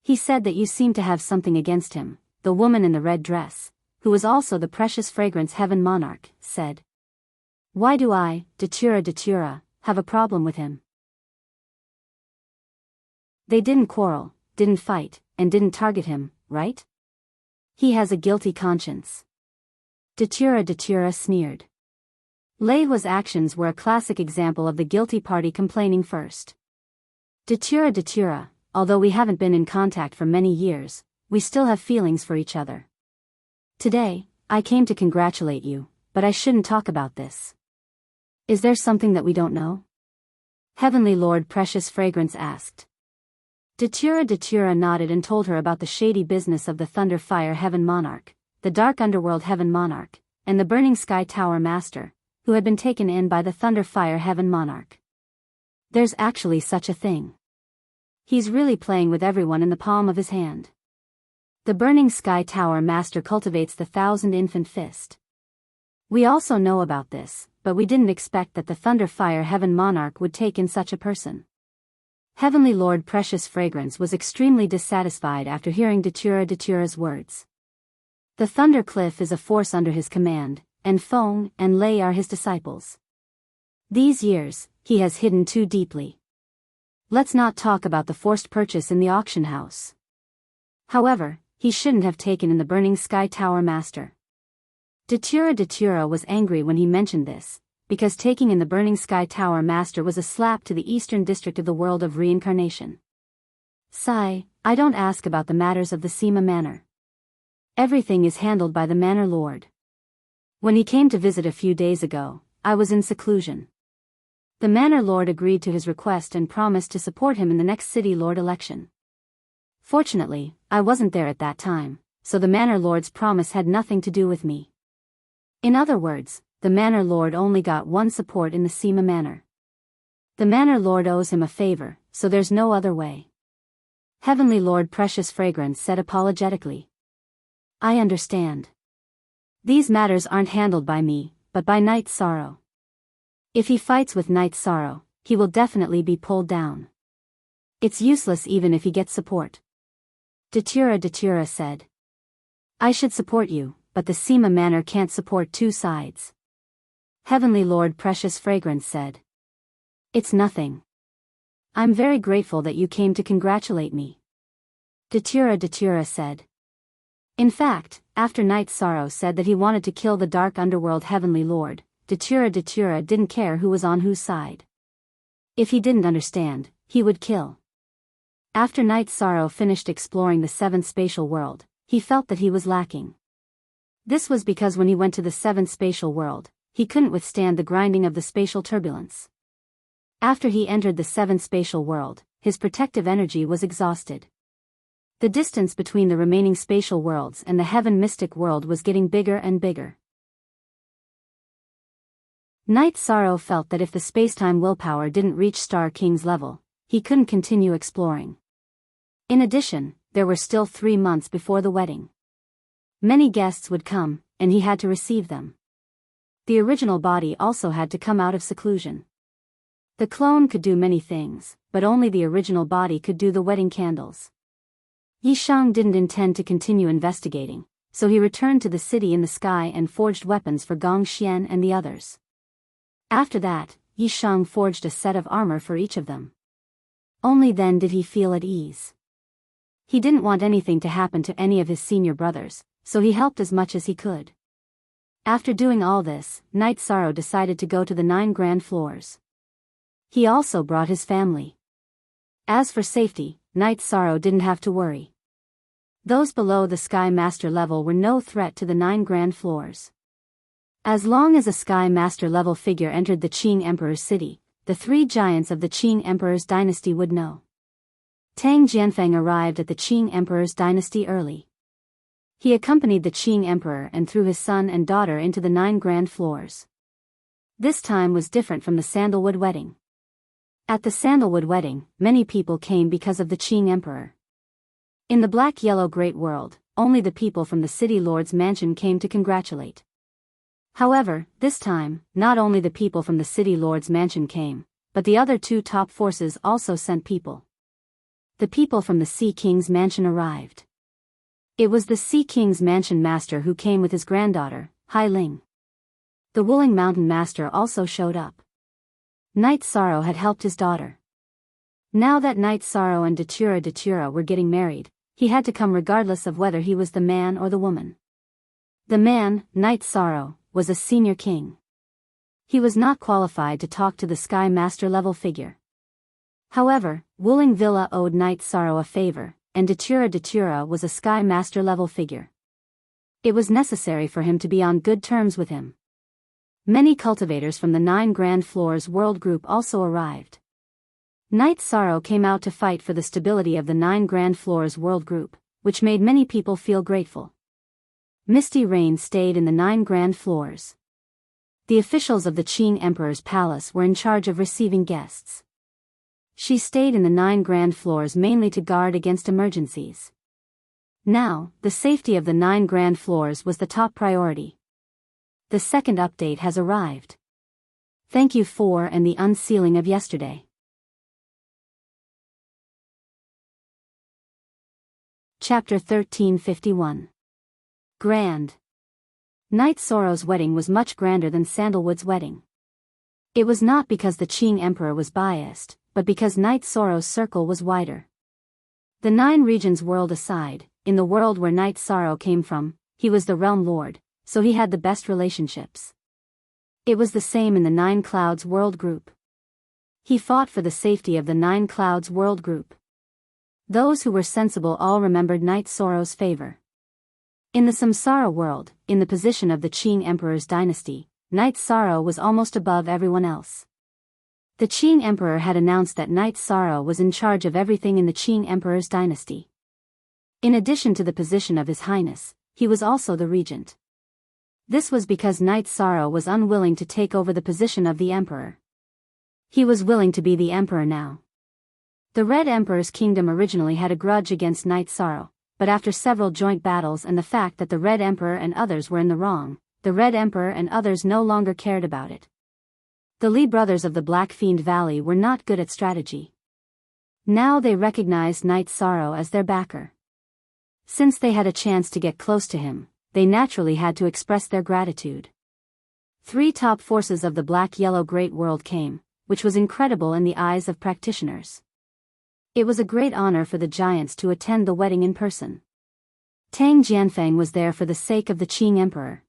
He said that you seem to have something against him, the woman in the red dress, who was also the Precious Fragrance Heaven Monarch, said. Why do I, Datura, have a problem with him? They didn't quarrel, didn't fight, and didn't target him, right? He has a guilty conscience. Datura sneered. Leihua's actions were a classic example of the guilty party complaining first. Datura, although we haven't been in contact for many years, we still have feelings for each other. Today, I came to congratulate you, but I shouldn't talk about this. Is there something that we don't know? Heavenly Lord Precious Fragrance asked. Datura nodded and told her about the shady business of the Thunderfire Heaven Monarch, the Dark Underworld Heaven Monarch, and the Burning Sky Tower Master, who had been taken in by the Thunderfire Heaven Monarch. There's actually such a thing. He's really playing with everyone in the palm of his hand. The Burning Sky Tower Master cultivates the 1,000 Infant Fist. We also know about this, but we didn't expect that the Thunderfire Heaven Monarch would take in such a person. Heavenly Lord Precious Fragrance was extremely dissatisfied after hearing Datura's words. The Thunder Cliff is a force under his command, and Feng and Lei are his disciples. These years, he has hidden too deeply. Let's not talk about the forced purchase in the auction house. However, he shouldn't have taken in the Burning Sky Tower Master. Datura was angry when he mentioned this, because taking in the Burning Sky Tower Master was a slap to the eastern district of the world of reincarnation. Sigh, I don't ask about the matters of the Seema Manor. Everything is handled by the Manor Lord. When he came to visit a few days ago, I was in seclusion. The Manor Lord agreed to his request and promised to support him in the next City Lord election. Fortunately, I wasn't there at that time, so the Manor Lord's promise had nothing to do with me. In other words, the Manor Lord only got one support in the Seema Manor. The Manor Lord owes him a favor, so there's no other way. Heavenly Lord Precious Fragrance said apologetically. I understand. These matters aren't handled by me, but by Night Sorrow. If he fights with Night Sorrow, he will definitely be pulled down. It's useless even if he gets support. Datura said. I should support you, but the Seema Manor can't support two sides. Heavenly Lord Precious Fragrance said. It's nothing. I'm very grateful that you came to congratulate me. Datura said. In fact, after Night Sorrow said that he wanted to kill the Dark Underworld Heavenly Lord, Datura didn't care who was on whose side. If he didn't understand, he would kill. After Night Sorrow finished exploring the seventh spatial world, he felt that he was lacking. This was because when he went to the seventh spatial world, he couldn't withstand the grinding of the spatial turbulence. After he entered the seventh spatial world, his protective energy was exhausted. The distance between the remaining spatial worlds and the heaven mystic world was getting bigger and bigger. Night Sorrow felt that if the spacetime willpower didn't reach Star King's level, he couldn't continue exploring. In addition, there were still 3 months before the wedding. Many guests would come, and he had to receive them. The original body also had to come out of seclusion. The clone could do many things, but only the original body could do the wedding candles. Yisheng didn't intend to continue investigating, so he returned to the city in the sky and forged weapons for Gong Xian and the others. After that, Yisheng forged a set of armor for each of them. Only then did he feel at ease. He didn't want anything to happen to any of his senior brothers, so he helped as much as he could. After doing all this, Night Sorrow decided to go to the 9 grand floors. He also brought his family. As for safety, Night Sorrow didn't have to worry. Those below the Sky Master level were no threat to the 9 grand floors. As long as a Sky Master level figure entered the Qing Emperor's city, the 3 giants of the Qing Emperor's dynasty would know. Tang Jianfeng arrived at the Qing Emperor's dynasty early. He accompanied the Qing Emperor and threw his son and daughter into the 9 grand floors. This time was different from the sandalwood wedding. At the sandalwood wedding, many people came because of the Qing Emperor. In the black-yellow Great World, only the people from the city lord's mansion came to congratulate. However, this time, not only the people from the city lord's mansion came, but the other 2 top forces also sent people. The people from the Sea King's mansion arrived. It was the Sea King's mansion master who came with his granddaughter, Hai Ling. The Wuling Mountain master also showed up. Knight Sorrow had helped his daughter. Now that Knight Sorrow and Datura were getting married, he had to come regardless of whether he was the man or the woman. The man, Knight Sorrow, was a senior king. He was not qualified to talk to the Sky Master level figure. However, Wuling Villa owed Knight Sorrow a favor, and Datura was a Sky Master level figure. It was necessary for him to be on good terms with him. Many cultivators from the 9 Grand Floors World Group also arrived. Knight Sorrow came out to fight for the stability of the 9 Grand Floors World Group, which made many people feel grateful. Misty Rain stayed in the 9 Grand Floors. The officials of the Qing Emperor's palace were in charge of receiving guests. She stayed in the 9 Grand Floors mainly to guard against emergencies. Now, the safety of the 9 Grand Floors was the top priority. The second update has arrived. Thank you for and the unsealing of yesterday. Chapter 1351. Grand. Knight Sorrow's wedding was much grander than Sandalwood's wedding. It was not because the Qing Emperor was biased, but because Knight Sorrow's circle was wider. The 9 regions world aside, in the world where Knight Sorrow came from, he was the realm lord, so he had the best relationships. It was the same in the 9 Clouds World Group. He fought for the safety of the 9 Clouds World Group. Those who were sensible all remembered Knight Sorrow's favor. In the Samsara world, in the position of the Qing Emperor's dynasty, Knight Sorrow was almost above everyone else. The Qing Emperor had announced that Knight Sorrow was in charge of everything in the Qing Emperor's dynasty. In addition to the position of His Highness, he was also the regent. This was because Knight Sorrow was unwilling to take over the position of the Emperor. He was willing to be the Emperor now. The Red Emperor's kingdom originally had a grudge against Knight Sorrow, but after several joint battles and the fact that the Red Emperor and others were in the wrong, the Red Emperor and others no longer cared about it. The Li brothers of the Black Fiend Valley were not good at strategy. Now they recognized Knight Sorrow as their backer. Since they had a chance to get close to him, they naturally had to express their gratitude. 3 top forces of the Black-Yellow Great World came, which was incredible in the eyes of practitioners. It was a great honor for the giants to attend the wedding in person. Tang Jianfeng was there for the sake of the Qing Emperor.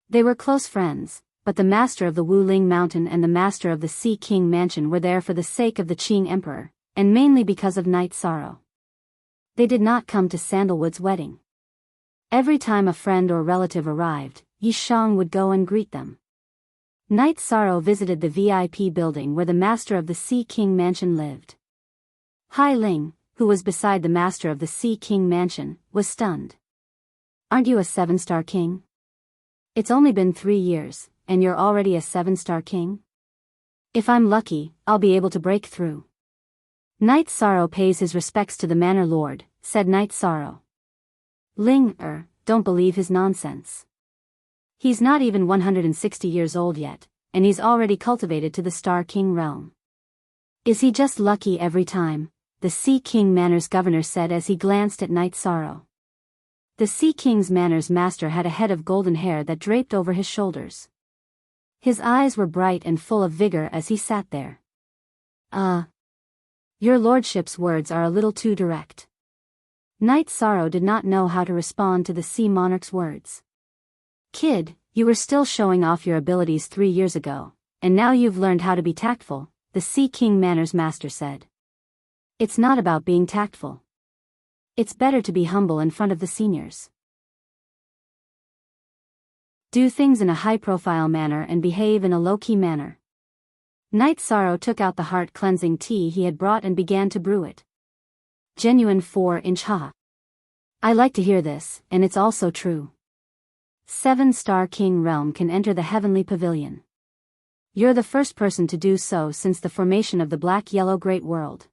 They were close friends, but the master of the Wuling Mountain and the master of the Sea King Mansion were there for the sake of the Qing Emperor, and mainly because of Knight Sorrow. They did not come to Sandalwood's wedding. Every time a friend or relative arrived, Yi Shang would go and greet them. Knight Sorrow visited the VIP building where the master of the Sea King Mansion lived. Hai Ling, who was beside the master of the Sea King Mansion, was stunned. "Aren't you a 7-star king? It's only been 3 years, and you're already a 7-star king? If I'm lucky, I'll be able to break through." "Knight Sorrow pays his respects to the Manor Lord," said Knight Sorrow. "Ling, don't believe his nonsense. He's not even 160 years old yet, and he's already cultivated to the Star King realm. Is he just lucky every time?" the Sea King Manor's governor said as he glanced at Knight Sorrow. The Sea King's Manor's master had a head of golden hair that draped over his shoulders. His eyes were bright and full of vigor as he sat there. Your lordship's words are a little too direct." Knight Sorrow did not know how to respond to the Sea Monarch's words. "Kid, you were still showing off your abilities 3 years ago, and now you've learned how to be tactful," the Sea King Manor's master said. "It's not about being tactful. It's better to be humble in front of the seniors. Do things in a high-profile manner and behave in a low-key manner." Knight Sorrow took out the heart-cleansing tea he had brought and began to brew it. Genuine 4-inch ha. I like to hear this, and it's also true. 7-star King Realm can enter the Heavenly Pavilion. You're the first person to do so since the formation of the Black-Yellow Great World.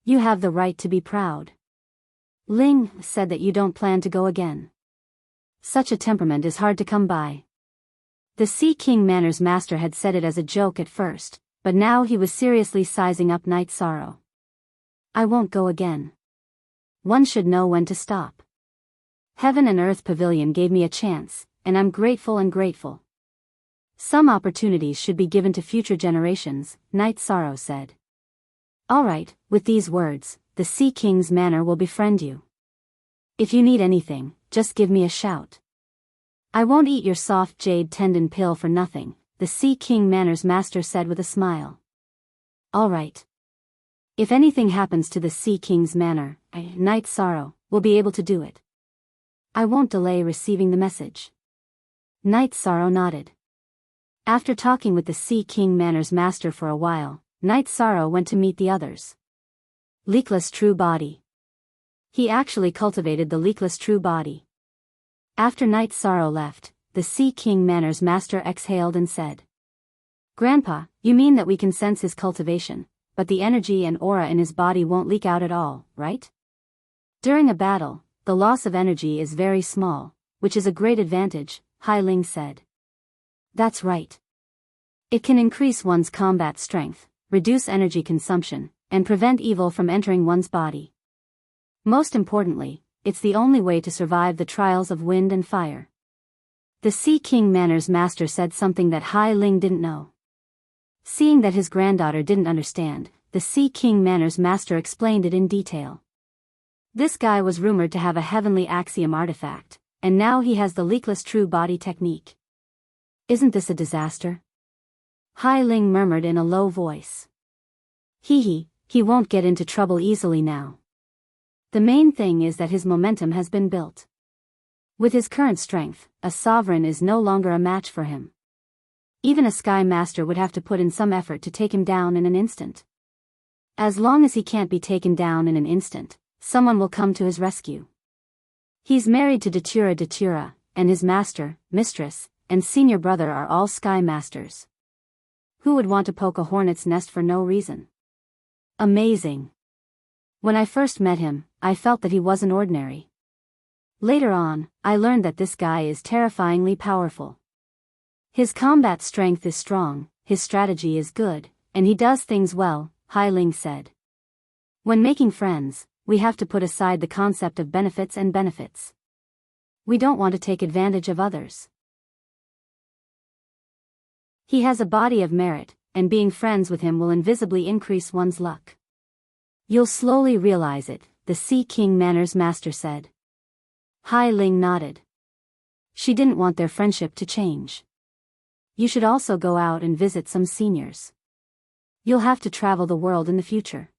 You have the right to be proud. Ling said that you don't plan to go again. Such a temperament is hard to come by. The Sea King Manor's master had said it as a joke at first, but now he was seriously sizing up Night Sorrow. I won't go again. One should know when to stop. Heaven and Earth Pavilion gave me a chance, and I'm grateful and grateful. Some opportunities should be given to future generations, Night Sorrow said. Alright, with these words, the Sea King's Manor will befriend you. If you need anything, just give me a shout. I won't eat your soft jade tendon pill for nothing, the Sea King Manor's master said with a smile. Alright. If anything happens to the Sea King's Manor, Night Sorrow will be able to do it. I won't delay receiving the message. Night Sorrow nodded. After talking with the Sea King Manor's master for a while, Night Sorrow went to meet the others. Leakless True Body. He actually cultivated the Leakless True Body. After Night Sorrow left, the Sea King Manor's master exhaled and said, Grandpa, you mean that we can sense his cultivation, but the energy and aura in his body won't leak out at all, right? During a battle, the loss of energy is very small, which is a great advantage, Hai Ling said. That's right. It can increase one's combat strength, reduce energy consumption, and prevent evil from entering one's body. Most importantly, it's the only way to survive the trials of wind and fire. The Sea King Manor's master said something that Hai Ling didn't know. Seeing that his granddaughter didn't understand, the Sea King Manor's master explained it in detail. This guy was rumored to have a heavenly axiom artifact, and now he has the Leakless True Body technique. Isn't this a disaster? Hai Ling murmured in a low voice. He won't get into trouble easily now. The main thing is that his momentum has been built. With his current strength, a sovereign is no longer a match for him. Even a Sky Master would have to put in some effort to take him down in an instant. As long as he can't be taken down in an instant, someone will come to his rescue. He's married to Datura, and his master, mistress, and senior brother are all Sky Masters. Who would want to poke a hornet's nest for no reason? Amazing. When I first met him, I felt that he wasn't ordinary. Later on, I learned that this guy is terrifyingly powerful. His combat strength is strong, his strategy is good, and he does things well, Hai Ling said. When making friends, we have to put aside the concept of benefits and benefits. We don't want to take advantage of others. He has a body of merit, and being friends with him will invisibly increase one's luck. You'll slowly realize it, the Sea King Manor's master said. Hai Ling nodded. She didn't want their friendship to change. You should also go out and visit some seniors. You'll have to travel the world in the future.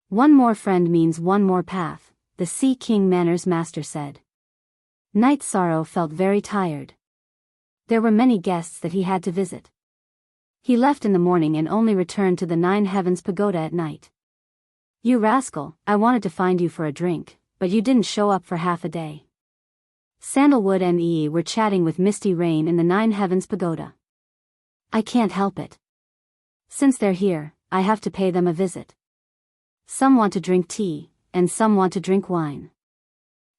One more friend means one more path, the Sea King Manor's master said. Night Sorrow felt very tired. There were many guests that he had to visit. He left in the morning and only returned to the Nine Heavens Pagoda at night. You rascal, I wanted to find you for a drink, but you didn't show up for half a day. Sandalwood and Yi were chatting with Misty Rain in the Nine Heavens Pagoda. I can't help it. Since they're here, I have to pay them a visit. Some want to drink tea, and some want to drink wine.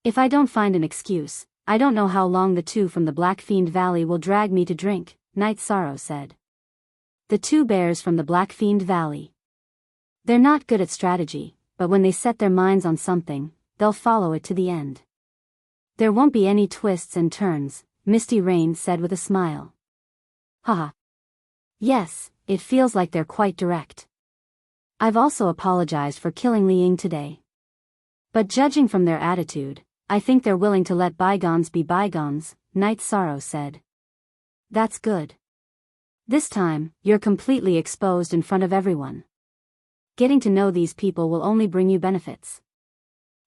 If I don't find an excuse, I don't know how long the two from the Black Fiend Valley will drag me to drink, Night Sorrow said. The two bears from the Black Fiend Valley. They're not good at strategy, but when they set their minds on something, they'll follow it to the end. There won't be any twists and turns, Misty Rain said with a smile. Haha. Yes, it feels like they're quite direct. I've also apologized for killing Li Ying today. But judging from their attitude, I think they're willing to let bygones be bygones, Night Sorrow said. That's good. This time, you're completely exposed in front of everyone. Getting to know these people will only bring you benefits.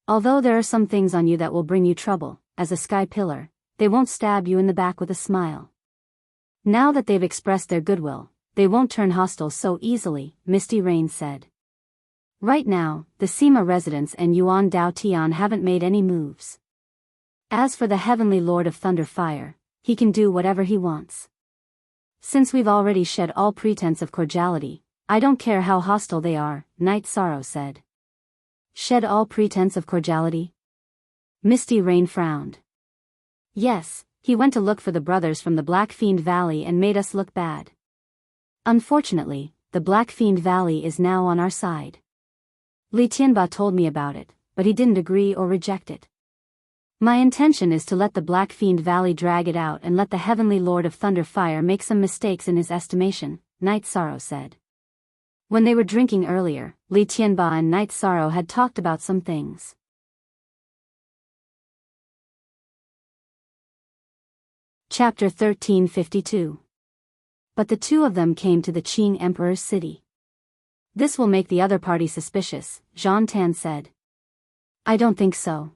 Although there are some things on you that will bring you trouble, as a sky pillar, they won't stab you in the back with a smile. Now that they've expressed their goodwill, they won't turn hostile so easily, Misty Rain said. Right now, the Sima residents and Yuan Dao Tian haven't made any moves. As for the Heavenly Lord of Thunder Fire, he can do whatever he wants. Since we've already shed all pretense of cordiality, I don't care how hostile they are, Night Sorrow said. Shed all pretense of cordiality? Misty Rain frowned. Yes, he went to look for the brothers from the Black Fiend Valley and made us look bad. Unfortunately, the Black Fiend Valley is now on our side. Li Tianba told me about it, but he didn't agree or reject it. My intention is to let the Black Fiend Valley drag it out and let the Heavenly Lord of Thunder Fire make some mistakes in his estimation, Night Sorrow said. When they were drinking earlier, Li Tianba and Night Sorrow had talked about some things. Chapter 1352. But the two of them came to the Qing Emperor's city. This will make the other party suspicious, Zhang Tan said. I don't think so.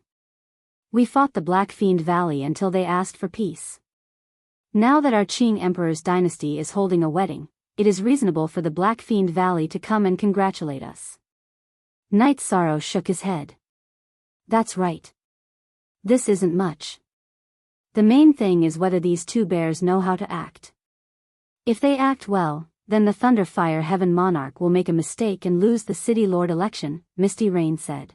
We fought the Black Fiend Valley until they asked for peace. Now that our Qing Emperor's dynasty is holding a wedding, it is reasonable for the Black Fiend Valley to come and congratulate us. Night Sorrow shook his head. That's right. This isn't much. The main thing is whether these two bears know how to act. If they act well, then the Thunder Fire Heaven Monarch will make a mistake and lose the City Lord election, Misty Rain said.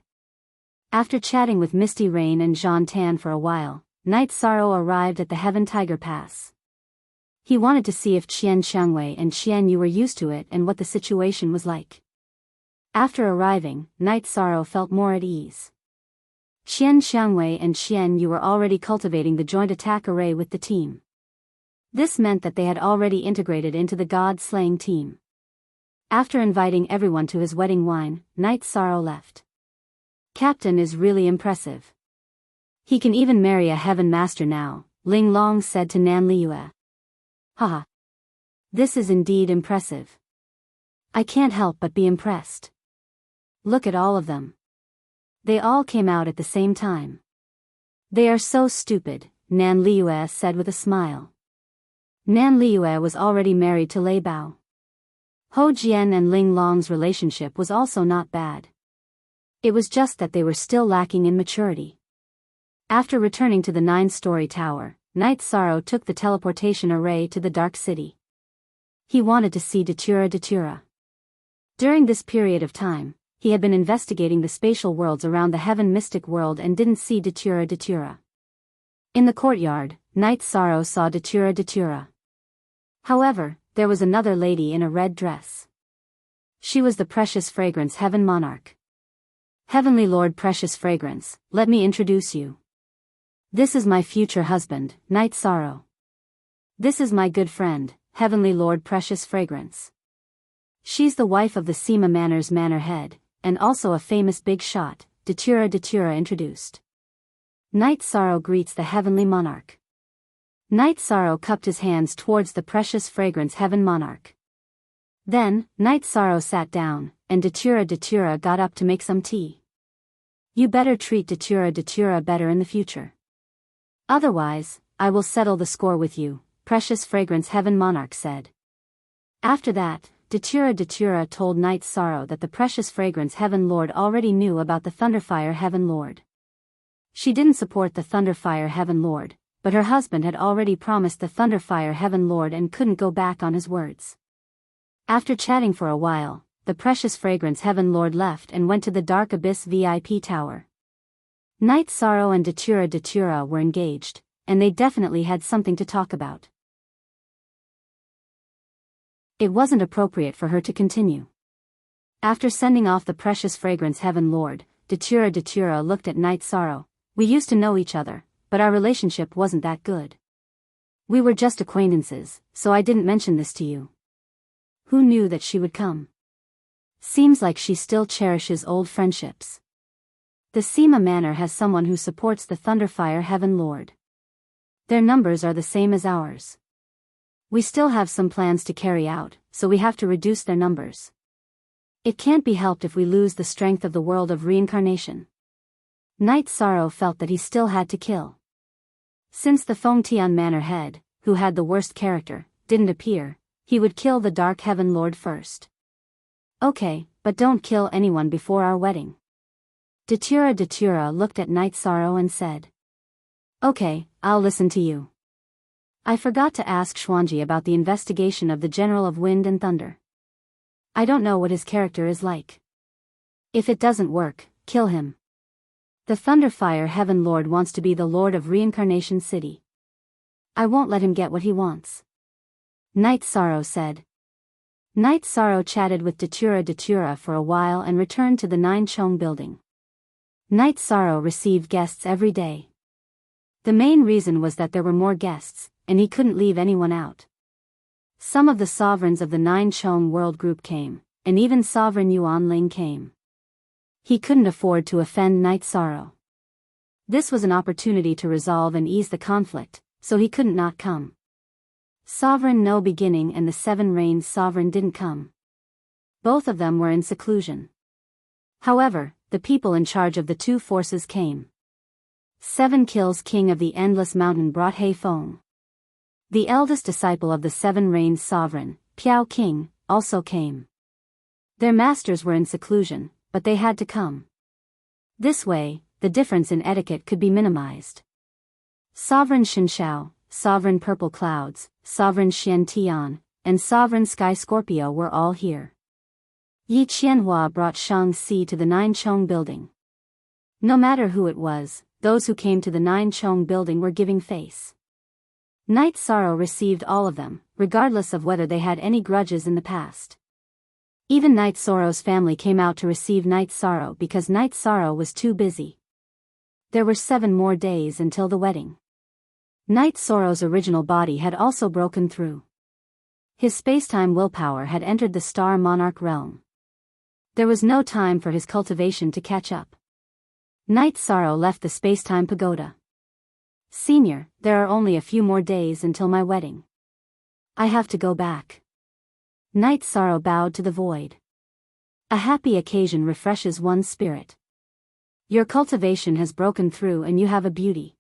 After chatting with Misty Rain and Zhang Tan for a while, Night Sorrow arrived at the Heaven Tiger Pass. He wanted to see if Qian Xiangwei and Qian Yu were used to it and what the situation was like. After arriving, Night Sorrow felt more at ease. Qian Xiangwei and Qian Yu were already cultivating the joint attack array with the team. This meant that they had already integrated into the god-slaying team. After inviting everyone to his wedding wine, Night Sorrow left. Captain is really impressive. He can even marry a heaven master now, Ling Long said to Nan Liyue. Haha. This is indeed impressive. I can't help but be impressed. Look at all of them. They all came out at the same time. They are so stupid, Nan Liyue said with a smile. Nan Liyue was already married to Lei Bao. Ho Jian and Ling Long's relationship was also not bad. It was just that they were still lacking in maturity. After returning to the 9-story tower, Night Sorrow took the teleportation array to the Dark City. He wanted to see Datura Datura. During this period of time, he had been investigating the spatial worlds around the Heaven Mystic World and didn't see Datura Datura. In the courtyard, Night Sorrow saw Datura Datura. However, there was another lady in a red dress. She was the Precious Fragrance Heaven Monarch. Heavenly Lord Precious Fragrance, let me introduce you. This is my future husband, Night Sorrow. This is my good friend, Heavenly Lord Precious Fragrance. She's the wife of the Sima Manor's manor head, and also a famous big shot, Datura Datura introduced. Night Sorrow greets the Heavenly Monarch. Night Sorrow cupped his hands towards the Precious Fragrance Heaven Monarch. Then, Night Sorrow sat down, and Datura Datura got up to make some tea. You better treat Datura Datura better in the future. Otherwise, I will settle the score with you, Precious Fragrance Heaven Monarch said. After that, Datura Datura told Night Sorrow that the Precious Fragrance Heaven Lord already knew about the Thunderfire Heaven Lord. She didn't support the Thunderfire Heaven Lord, but her husband had already promised the Thunderfire Heaven Lord and couldn't go back on his words. After chatting for a while, the Precious Fragrance Heaven Lord left and went to the Dark Abyss VIP Tower. Night Sorrow and Datura Datura were engaged, and they definitely had something to talk about. It wasn't appropriate for her to continue. After sending off the Precious Fragrance Heaven Lord, Datura Datura looked at Night Sorrow. We used to know each other, but our relationship wasn't that good. We were just acquaintances, so I didn't mention this to you. Who knew that she would come? Seems like she still cherishes old friendships. The Sima Manor has someone who supports the Thunderfire Heaven Lord. Their numbers are the same as ours. We still have some plans to carry out, so we have to reduce their numbers. It can't be helped if we lose the strength of the world of reincarnation. Night Sorrow felt that he still had to kill. Since the Fengtian Manor head, who had the worst character, didn't appear, he would kill the Dark Heaven Lord first. Okay, but don't kill anyone before our wedding. Datura looked at Night Sorrow and said, "Okay, I'll listen to you. I forgot to ask Xuanji about the investigation of the General of Wind and Thunder. I don't know what his character is like. If it doesn't work, kill him. The Thunderfire Heaven Lord wants to be the Lord of Reincarnation City. I won't let him get what he wants." Night Sorrow said. Night Sorrow chatted with Datura for a while and returned to the Nine Chong building. Night Sorrow received guests every day. The main reason was that there were more guests, and he couldn't leave anyone out. Some of the sovereigns of the Nine Chong world group came, and even Sovereign Yuan Ling came. He couldn't afford to offend Night Sorrow. This was an opportunity to resolve and ease the conflict, so he couldn't not come. Sovereign No Beginning and the Seven Rains Sovereign didn't come. Both of them were in seclusion. However, the people in charge of the two forces came. 7 Kills King of the Endless Mountain brought Hei Feng. The eldest disciple of the Seven Rains Sovereign, Piao King, also came. Their masters were in seclusion, but they had to come. This way, the difference in etiquette could be minimized. Sovereign Shinshao, Sovereign Purple Clouds, Sovereign Xian Tian, and Sovereign Sky Scorpio were all here. Yi Qianhua brought Shang Si to the Nine Chong building. No matter who it was, those who came to the Nine Chong building were giving face. Night Sorrow received all of them, regardless of whether they had any grudges in the past. Even Night Sorrow's family came out to receive Night Sorrow because Night Sorrow was too busy. There were 7 more days until the wedding. Night Sorrow's original body had also broken through. His spacetime willpower had entered the Star Monarch realm. There was no time for his cultivation to catch up. Night Sorrow left the spacetime pagoda. "Senior, there are only a few more days until my wedding. I have to go back." Night Sorrow bowed to the void. A happy occasion refreshes one's spirit. Your cultivation has broken through and you have a beauty.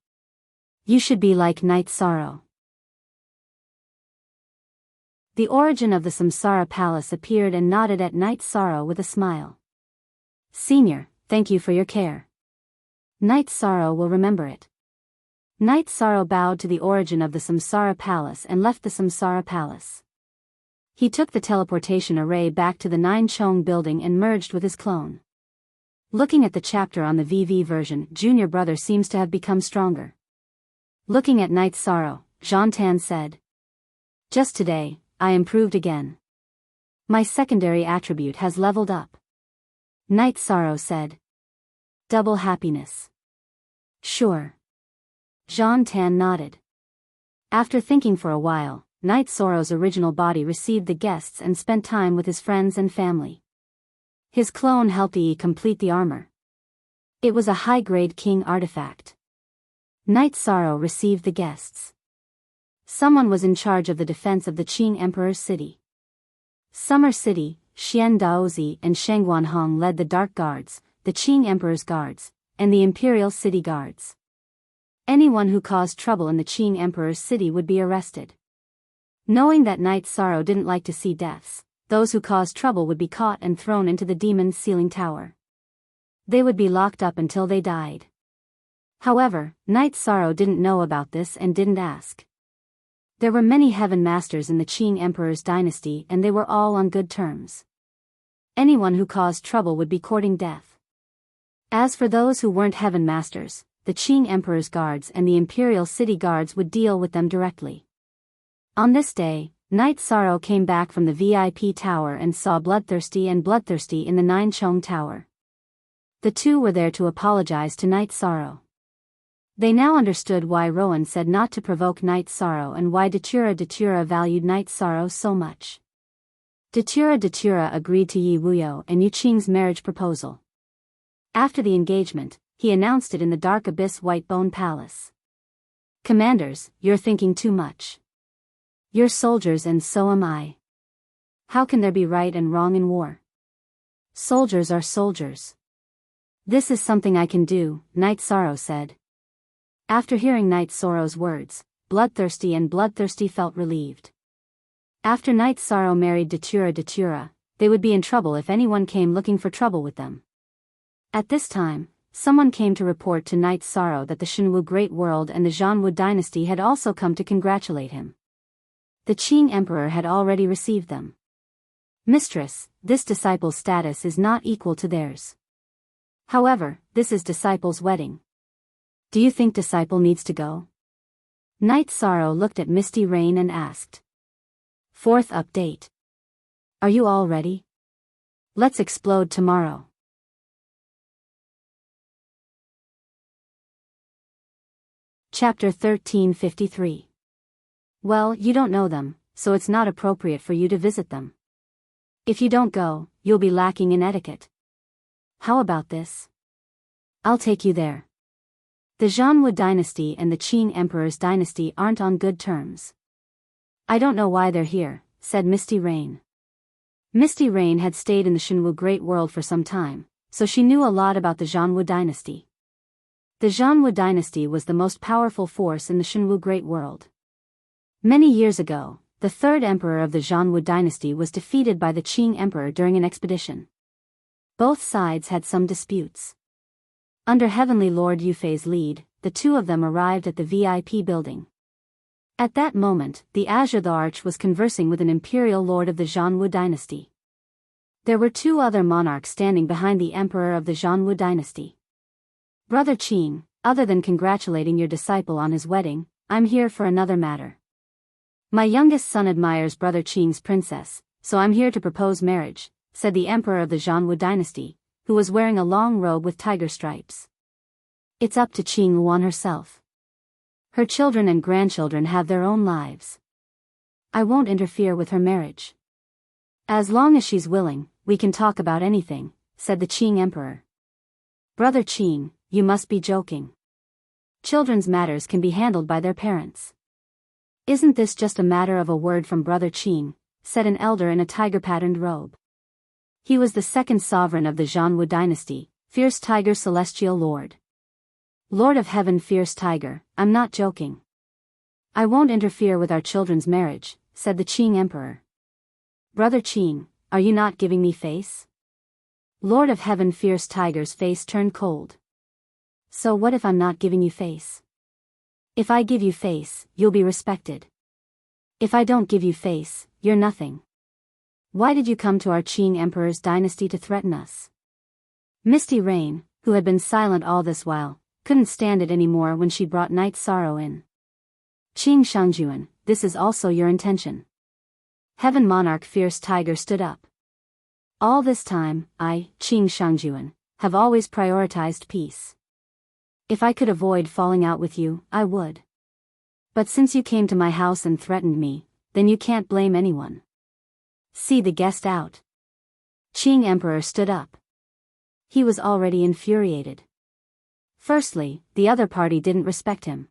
You should be like Night Sorrow. The origin of the Samsara Palace appeared and nodded at Night Sorrow with a smile. "Senior, thank you for your care. Night Sorrow will remember it." Night Sorrow bowed to the origin of the Samsara Palace and left the Samsara Palace. He took the teleportation array back to the Nine Chong building and merged with his clone. Looking at the chapter on the VV version, Junior Brother seems to have become stronger. Looking at Night Sorrow, Jean Tan said, "Just today, I improved again. My secondary attribute has leveled up." Night Sorrow said, "Double happiness." "Sure." Jean Tan nodded. After thinking for a while, Night Sorrow's original body received the guests and spent time with his friends and family. His clone helped Yi complete the armor. It was a high-grade king artifact. Night Sorrow received the guests. Someone was in charge of the defense of the Qing Emperor's city. Summer City, Xian Daozi and Sheng Guanhong led the Dark Guards, the Qing Emperor's guards, and the Imperial City Guards. Anyone who caused trouble in the Qing Emperor's city would be arrested. Knowing that Night Sorrow didn't like to see deaths, those who caused trouble would be caught and thrown into the demon's ceiling tower. They would be locked up until they died. However, Night Sorrow didn't know about this and didn't ask. There were many Heaven Masters in the Qing Emperor's dynasty and they were all on good terms. Anyone who caused trouble would be courting death. As for those who weren't Heaven Masters, the Qing Emperor's guards and the Imperial City Guards would deal with them directly. On this day, Night Sorrow came back from the VIP tower and saw Bloodthirsty and Bloodthirsty in the Nine Chong Tower. The two were there to apologize to Night Sorrow. They now understood why Rowan said not to provoke Night Sorrow and why Datura valued Night Sorrow so much. Datura agreed to Yi Wuyo and Yu Qing's marriage proposal. After the engagement, he announced it in the Dark Abyss Whitebone Palace. "Commanders, you're thinking too much. You're soldiers and so am I. How can there be right and wrong in war? Soldiers are soldiers. This is something I can do," Night Sorrow said. After hearing Night Sorrow's words, Bloodthirsty and Bloodthirsty felt relieved. After Night Sorrow married Datura, they would be in trouble if anyone came looking for trouble with them. At this time, someone came to report to Knight Sorrow that the Shenwu Great World and the Zhanwu dynasty had also come to congratulate him. The Qing Emperor had already received them. Mistress, this disciple's status is not equal to theirs. However, this is disciple's wedding. Do you think disciple needs to go? Knight Sorrow looked at Misty Rain and asked. Fourth update. Are you all ready? Let's explode tomorrow. Chapter 1353. Well, you don't know them, so it's not appropriate for you to visit them. If you don't go, you'll be lacking in etiquette. How about this? I'll take you there. The Zhanwu dynasty and the Qing Emperor's dynasty aren't on good terms. I don't know why they're here, said Misty Rain. Misty Rain had stayed in the Shenwu Great World for some time, so she knew a lot about the Zhanwu dynasty. The Zhanwu dynasty was the most powerful force in the Shenwu Great World. Many years ago, the third emperor of the Zhanwu dynasty was defeated by the Qing Emperor during an expedition. Both sides had some disputes. Under Heavenly Lord Yufei's lead, the two of them arrived at the VIP building. At that moment, the Azure the Arch was conversing with an imperial lord of the Zhanwu dynasty. There were two other monarchs standing behind the emperor of the Zhanwu dynasty. Brother Qing, other than congratulating your disciple on his wedding, I'm here for another matter. My youngest son admires Brother Qing's princess, so I'm here to propose marriage, said the emperor of the Zhanwu dynasty, who was wearing a long robe with tiger stripes. It's up to Qing Luan herself. Her children and grandchildren have their own lives. I won't interfere with her marriage. As long as she's willing, we can talk about anything, said the Qing emperor. Brother Qing, you must be joking. Children's matters can be handled by their parents. Isn't this just a matter of a word from Brother Qing, said an elder in a tiger-patterned robe. He was the second sovereign of the Zhanwu dynasty, Fierce Tiger Celestial Lord. Lord of Heaven Fierce Tiger, I'm not joking. I won't interfere with our children's marriage, said the Qing emperor. Brother Qing, are you not giving me face? Lord of Heaven Fierce Tiger's face turned cold. So what if I'm not giving you face? If I give you face, you'll be respected. If I don't give you face, you're nothing. Why did you come to our Qing Emperor's dynasty to threaten us? Misty Rain, who had been silent all this while, couldn't stand it anymore when she brought Knight Sorrow in. Qing Shangjuan, this is also your intention. Heaven Monarch Fierce Tiger stood up. All this time, I, Qing Shangjuan, have always prioritized peace. If I could avoid falling out with you, I would. But since you came to my house and threatened me, then you can't blame anyone. See the guest out. Qing Emperor stood up. He was already infuriated. Firstly, the other party didn't respect him.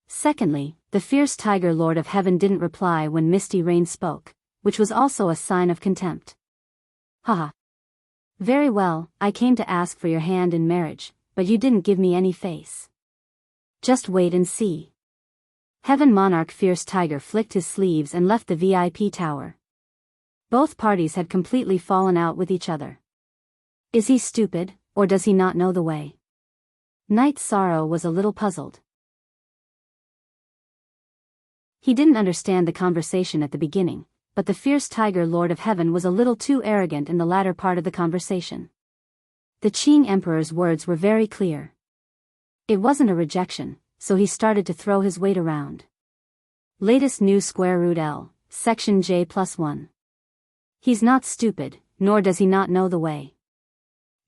Secondly, the Fierce Tiger Lord of Heaven didn't reply when Misty Rain spoke, which was also a sign of contempt. Haha. Very well, I came to ask for your hand in marriage, but you didn't give me any face. Just wait and see. Heaven Monarch Fierce Tiger flicked his sleeves and left the VIP tower. Both parties had completely fallen out with each other. Is he stupid, or does he not know the way? Knight Sorrow was a little puzzled. He didn't understand the conversation at the beginning, but the Fierce Tiger Lord of Heaven was a little too arrogant in the latter part of the conversation. The Qing Emperor's words were very clear. It wasn't a rejection, so he started to throw his weight around. Latest news square root L, section J+1. He's not stupid, nor does he not know the way.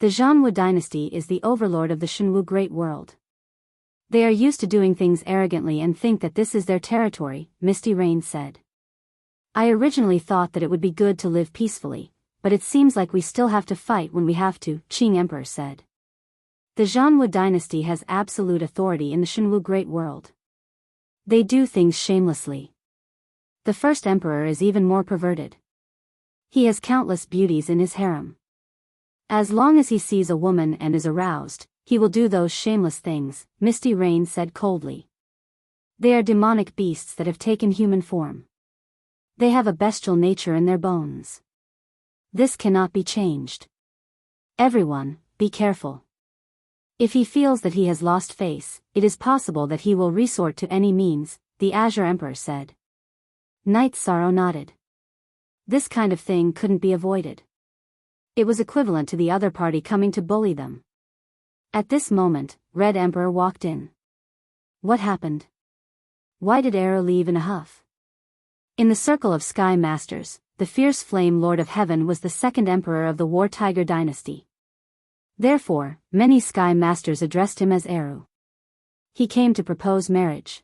The Zhanwu dynasty is the overlord of the Shenwu Great World. They are used to doing things arrogantly and think that this is their territory, Misty Rain said. I originally thought that it would be good to live peacefully, but it seems like we still have to fight when we have to, Qing Emperor said. The Zhanwu dynasty has absolute authority in the Shenwu Great World. They do things shamelessly. The first emperor is even more perverted. He has countless beauties in his harem. As long as he sees a woman and is aroused, he will do those shameless things, Misty Rain said coldly. They are demonic beasts that have taken human form. They have a bestial nature in their bones. This cannot be changed. Everyone, be careful. If he feels that he has lost face, it is possible that he will resort to any means, the Azure Emperor said. Knight Sorrow nodded. This kind of thing couldn't be avoided. It was equivalent to the other party coming to bully them. At this moment, Red Emperor walked in. What happened? Why did Eru leave in a huff? In the circle of Sky Masters, the fierce Flame Lord of Heaven was the second emperor of the War Tiger dynasty. Therefore, many Sky Masters addressed him as Eru. He came to propose marriage.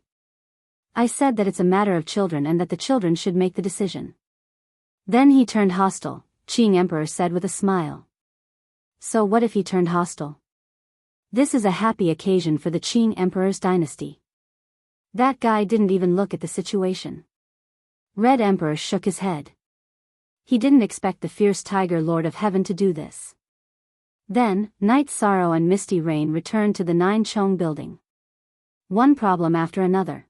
I said that it's a matter of children and that the children should make the decision. Then he turned hostile, Qing Emperor said with a smile. So what if he turned hostile? This is a happy occasion for the Qing Emperor's dynasty. That guy didn't even look at the situation. Red Emperor shook his head. He didn't expect the fierce Tiger Lord of Heaven to do this. Then, Night Sorrow and Misty Rain returned to the Nine Chong building. One problem after another.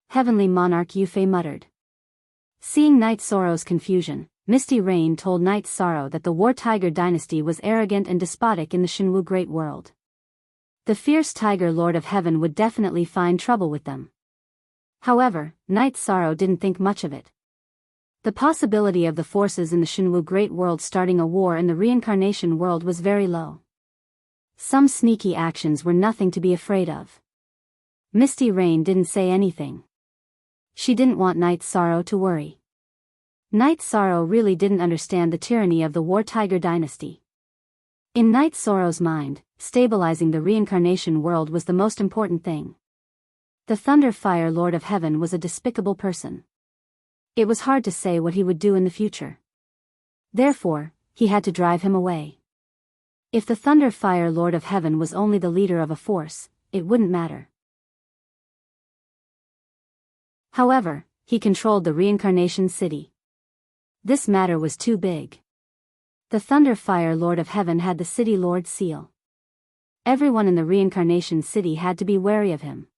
Heavenly Monarch Yufei muttered. Seeing Night Sorrow's confusion, Misty Rain told Night Sorrow that the War Tiger dynasty was arrogant and despotic in the Shenwu Great World. The fierce Tiger Lord of Heaven would definitely find trouble with them. However, Night Sorrow didn't think much of it. The possibility of the forces in the Shenwu Great World starting a war in the reincarnation world was very low. Some sneaky actions were nothing to be afraid of. Misty Rain didn't say anything. She didn't want Night Sorrow to worry. Night Sorrow really didn't understand the tyranny of the War Tiger dynasty. In Night Sorrow's mind, stabilizing the reincarnation world was the most important thing. The Thunder Fire Lord of Heaven was a despicable person. It was hard to say what he would do in the future. Therefore, he had to drive him away. If the Thunder Fire Lord of Heaven was only the leader of a force, it wouldn't matter. However, he controlled the reincarnation city. This matter was too big. The Thunder Fire Lord of Heaven had the city lord seal. Everyone in the reincarnation city had to be wary of him.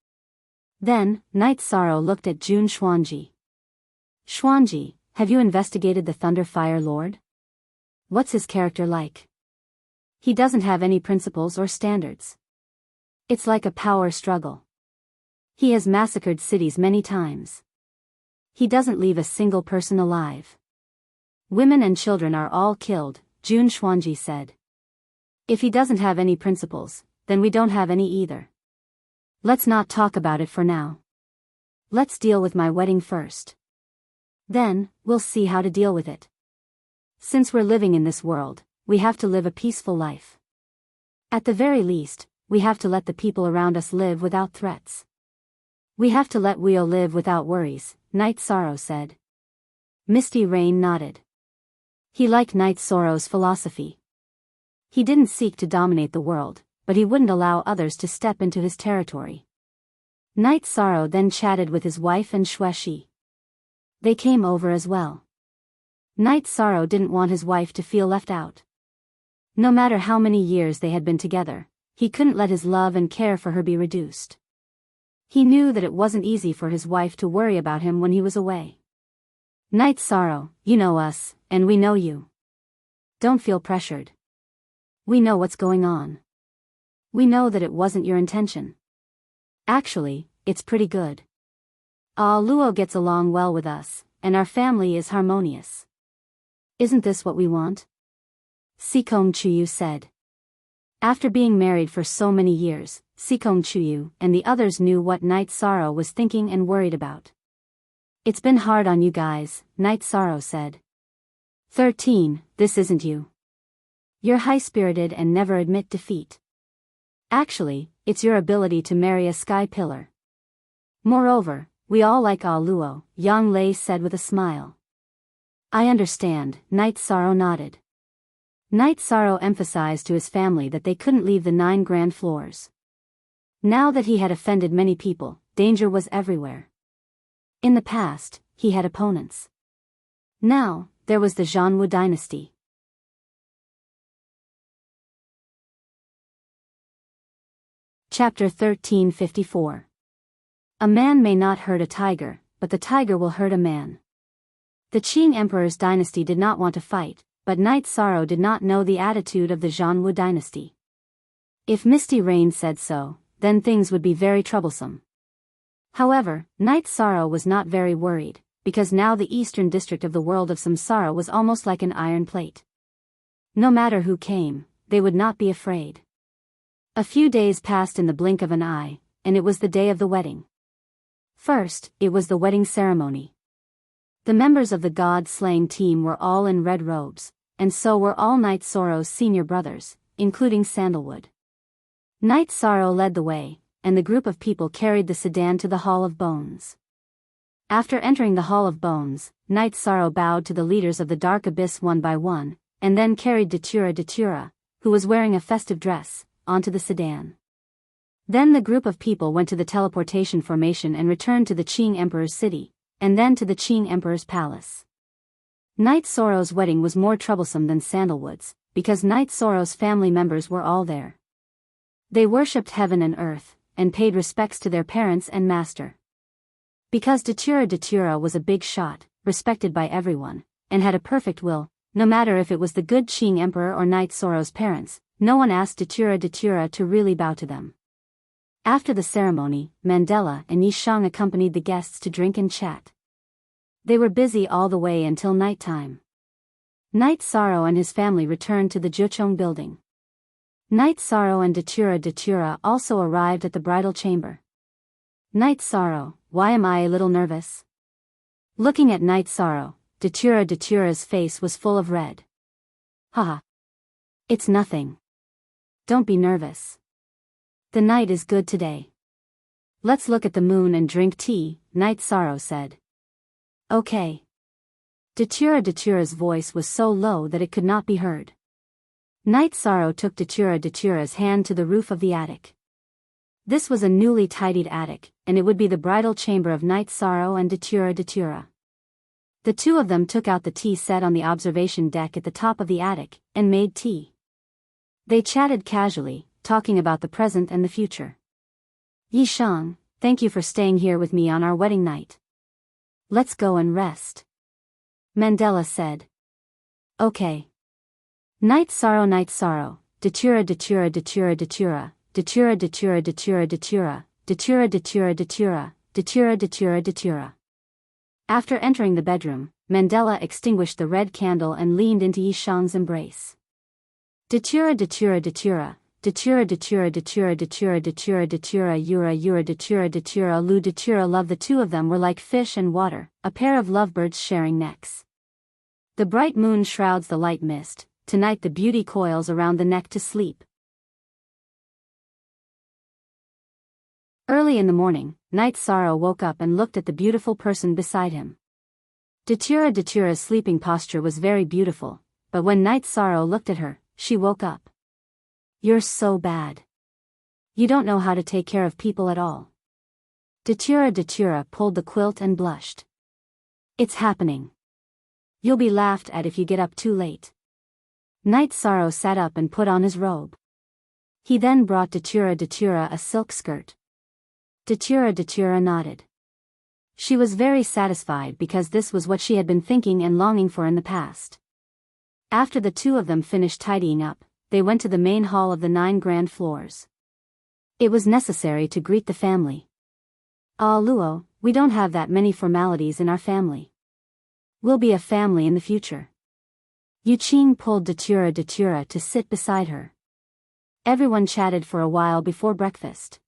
Then, Night Sorrow looked at Jun Xuanji. Xuanji, have you investigated the Thunder Fire Lord? What's his character like? He doesn't have any principles or standards. It's like a power struggle. He has massacred cities many times. He doesn't leave a single person alive. Women and children are all killed, Jun Xuanji said. If he doesn't have any principles, then we don't have any either. Let's not talk about it for now. Let's deal with my wedding first. Then, we'll see how to deal with it. Since we're living in this world, we have to live a peaceful life. At the very least, we have to let the people around us live without threats. We have to let Weo live without worries, Night Sorrow said. Misty Rain nodded. He liked Night Sorrow's philosophy. He didn't seek to dominate the world, but he wouldn't allow others to step into his territory. Night Sorrow then chatted with his wife and Xueshi. They came over as well. Night Sorrow didn't want his wife to feel left out. No matter how many years they had been together, he couldn't let his love and care for her be reduced. He knew that it wasn't easy for his wife to worry about him when he was away. Night Sorrow, you know us, and we know you. Don't feel pressured. We know what's going on. We know that it wasn't your intention. Actually, it's pretty good. Luo gets along well with us, and our family is harmonious. Isn't this what we want? Sikong Chuyu said. After being married for so many years, Sikong Chuyu and the others knew what Night Sorrow was thinking and worried about. It's been hard on you guys, Night Sorrow said. 13, this isn't you. You're high-spirited and never admit defeat. Actually, it's your ability to marry a sky pillar. Moreover, we all like Luo, Yang Lei said with a smile. I understand, Night Sorrow nodded. Night Sorrow emphasized to his family that they couldn't leave the 9 grand floors. Now that he had offended many people, danger was everywhere. In the past, he had opponents. Now, there was the Zhanwu dynasty. Chapter 1354. A man may not hurt a tiger, but the tiger will hurt a man. The Qing Emperor's dynasty did not want to fight, but Night Sorrow did not know the attitude of the Zhanwu dynasty. If Misty Rain said so, then things would be very troublesome. However, Night Sorrow was not very worried, because now the eastern district of the world of Samsara was almost like an iron plate. No matter who came, they would not be afraid. A few days passed in the blink of an eye, and it was the day of the wedding. First, it was the wedding ceremony. The members of the god-slaying team were all in red robes, and so were all Night Sorrow's senior brothers, including Sandalwood. Night Sorrow led the way, and the group of people carried the sedan to the Hall of Bones. After entering the Hall of Bones, Night Sorrow bowed to the leaders of the Dark Abyss one by one, and then carried Datura, who was wearing a festive dress, onto the sedan. Then the group of people went to the teleportation formation and returned to the Qing Emperor's city, and then to the Qing Emperor's palace. Night Sorrow's wedding was more troublesome than Sandalwood's, because Night Sorrow's family members were all there. They worshipped heaven and earth, and paid respects to their parents and master. Because Datura was a big shot, respected by everyone, and had a perfect will, no matter if it was the good Qing Emperor or Night Sorrow's parents, no one asked Datura to really bow to them. After the ceremony, Mandela and Yishang accompanied the guests to drink and chat. They were busy all the way until nighttime. Night Sorrow and his family returned to the Jiuchong building. Night Sorrow and Datura also arrived at the bridal chamber. Night Sorrow, why am I a little nervous? Looking at Night Sorrow, Datura's face was full of red. Haha. It's nothing. Don't be nervous. The night is good today. Let's look at the moon and drink tea, Night Sorrow said. Okay. Datura's voice was so low that it could not be heard. Night Sorrow took Datura's hand to the roof of the attic. This was a newly tidied attic, and it would be the bridal chamber of Night Sorrow and Datura. The two of them took out the tea set on the observation deck at the top of the attic, and made tea. They chatted casually, talking about the present and the future. Yishang, thank you for staying here with me on our wedding night. Let's go and rest. Mandela said. Okay. Night Sorrow, Datura. After entering the bedroom, Mandela extinguished the red candle and leaned into Yishang's embrace. Datura, love. The two of them were like fish and water, a pair of lovebirds sharing necks. The bright moon shrouds the light mist, tonight the beauty coils around the neck to sleep. Early in the morning, Night Sorrow woke up and looked at the beautiful person beside him. Datura's sleeping posture was very beautiful, but when Night Sorrow looked at her, she woke up. You're so bad. You don't know how to take care of people at all. Datura pulled the quilt and blushed. It's happening. You'll be laughed at if you get up too late. Night Sorrow sat up and put on his robe. He then brought Datura a silk skirt. Datura nodded. She was very satisfied because this was what she had been thinking and longing for in the past. After the two of them finished tidying up, they went to the main hall of the 9 grand floors. It was necessary to greet the family. Ah Luo, we don't have that many formalities in our family. We'll be a family in the future. Yuqing pulled Datura to sit beside her. Everyone chatted for a while before breakfast.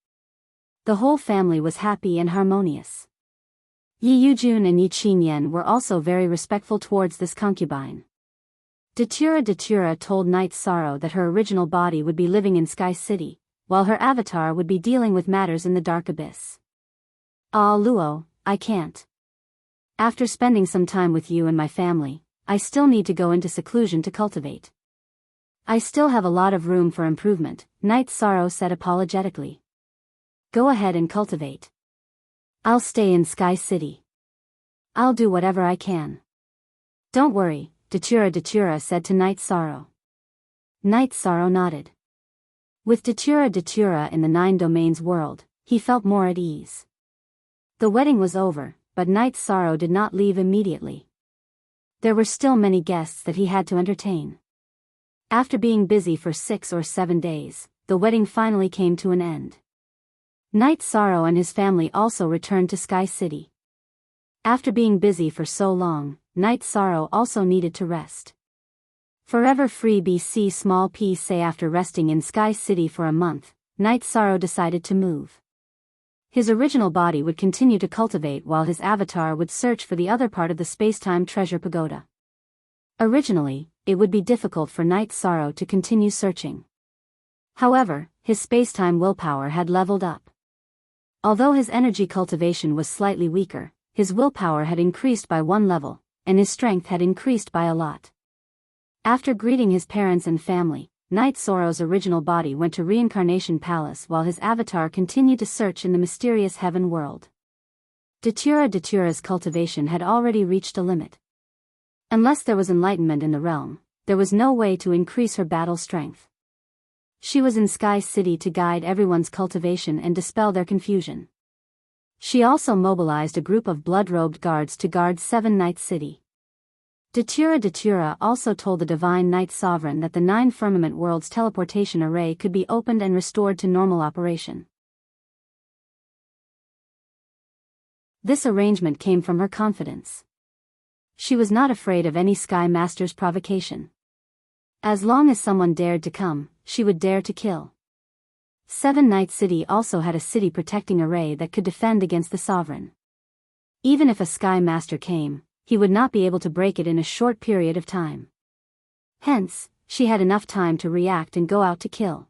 The whole family was happy and harmonious. Yi Yujun and Yi Qingyan were also very respectful towards this concubine. Datura told Night Sorrow that her original body would be living in Sky City, while her avatar would be dealing with matters in the Dark Abyss. Ah Luo, I can't. After spending some time with you and my family, I still need to go into seclusion to cultivate. I still have a lot of room for improvement, Night Sorrow said apologetically. Go ahead and cultivate. I'll stay in Sky City. I'll do whatever I can. Don't worry, Datura said to Night Sorrow. Night Sorrow nodded. With Datura in the 9 domains world, he felt more at ease. The wedding was over, but Night Sorrow did not leave immediately. There were still many guests that he had to entertain. After being busy for 6 or 7 days, the wedding finally came to an end. Night Sorrow and his family also returned to Sky City. After being busy for so long, Night Sorrow also needed to rest. Forever Free BC small p say after resting in Sky City for a month, Night Sorrow decided to move. His original body would continue to cultivate while his avatar would search for the other part of the spacetime treasure pagoda. Originally, it would be difficult for Night Sorrow to continue searching. However, his spacetime willpower had leveled up. Although his energy cultivation was slightly weaker, his willpower had increased by 1 level, and his strength had increased by a lot. After greeting his parents and family, Night Sorrow's original body went to Reincarnation Palace while his avatar continued to search in the mysterious heaven world. Datura's cultivation had already reached a limit. Unless there was enlightenment in the realm, there was no way to increase her battle strength. She was in Sky City to guide everyone's cultivation and dispel their confusion. She also mobilized a group of blood-robed guards to guard 7 Night City. Datura also told the Divine Night Sovereign that the 9 Firmament Worlds teleportation array could be opened and restored to normal operation. This arrangement came from her confidence. She was not afraid of any Sky Master's provocation. As long as someone dared to come, she would dare to kill. 7 Night City also had a city protecting array that could defend against the Sovereign. Even if a Sky Master came, he would not be able to break it in a short period of time. Hence, she had enough time to react and go out to kill.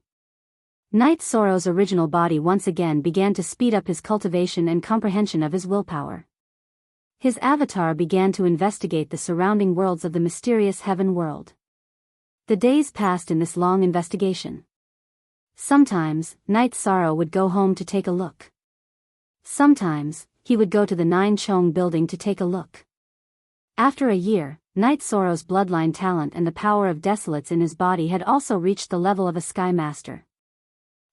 Night Sorrow's original body once again began to speed up his cultivation and comprehension of his willpower. His avatar began to investigate the surrounding worlds of the mysterious heaven world. The days passed in this long investigation. Sometimes, Night Sorrow would go home to take a look. Sometimes, he would go to the 9 Chong building to take a look. After a year, Night Sorrow's bloodline talent and the power of desolates in his body had also reached the level of a Sky Master.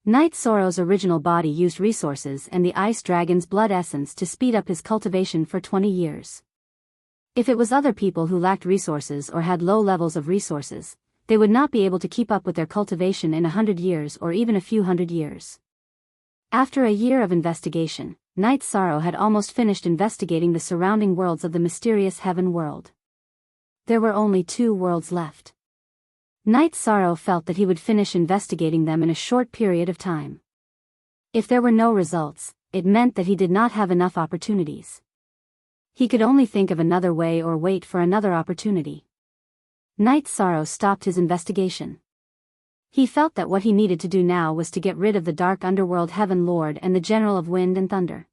Night Sorrow's original body used resources and the Ice Dragon's blood essence to speed up his cultivation for 20 years. If it was other people who lacked resources or had low levels of resources, they would not be able to keep up with their cultivation in 100 years or even a few hundred years. After a year of investigation, Night Sorrow had almost finished investigating the surrounding worlds of the mysterious heaven world. There were only 2 worlds left. Night Sorrow felt that he would finish investigating them in a short period of time. If there were no results, it meant that he did not have enough opportunities. He could only think of another way or wait for another opportunity. Night Sorrow stopped his investigation. He felt that what he needed to do now was to get rid of the Dark Underworld Heaven Lord and the General of Wind and Thunder.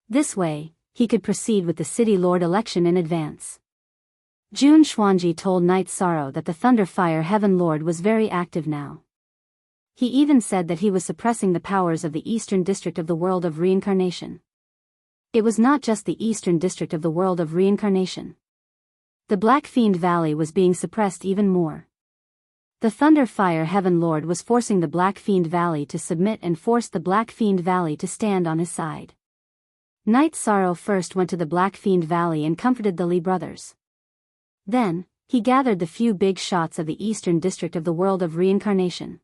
This way, he could proceed with the City Lord election in advance. Jun Xuanji told Night Sorrow that the Thunder Fire Heaven Lord was very active now. He even said that he was suppressing the powers of the Eastern District of the World of Reincarnation. It was not just the Eastern District of the World of Reincarnation. The Black Fiend Valley was being suppressed even more. The Thunder Fire Heaven Lord was forcing the Black Fiend Valley to submit and forced the Black Fiend Valley to stand on his side. Night Sorrow first went to the Black Fiend Valley and comforted the Li brothers. Then, he gathered the few big shots of the Eastern District of the World of Reincarnation.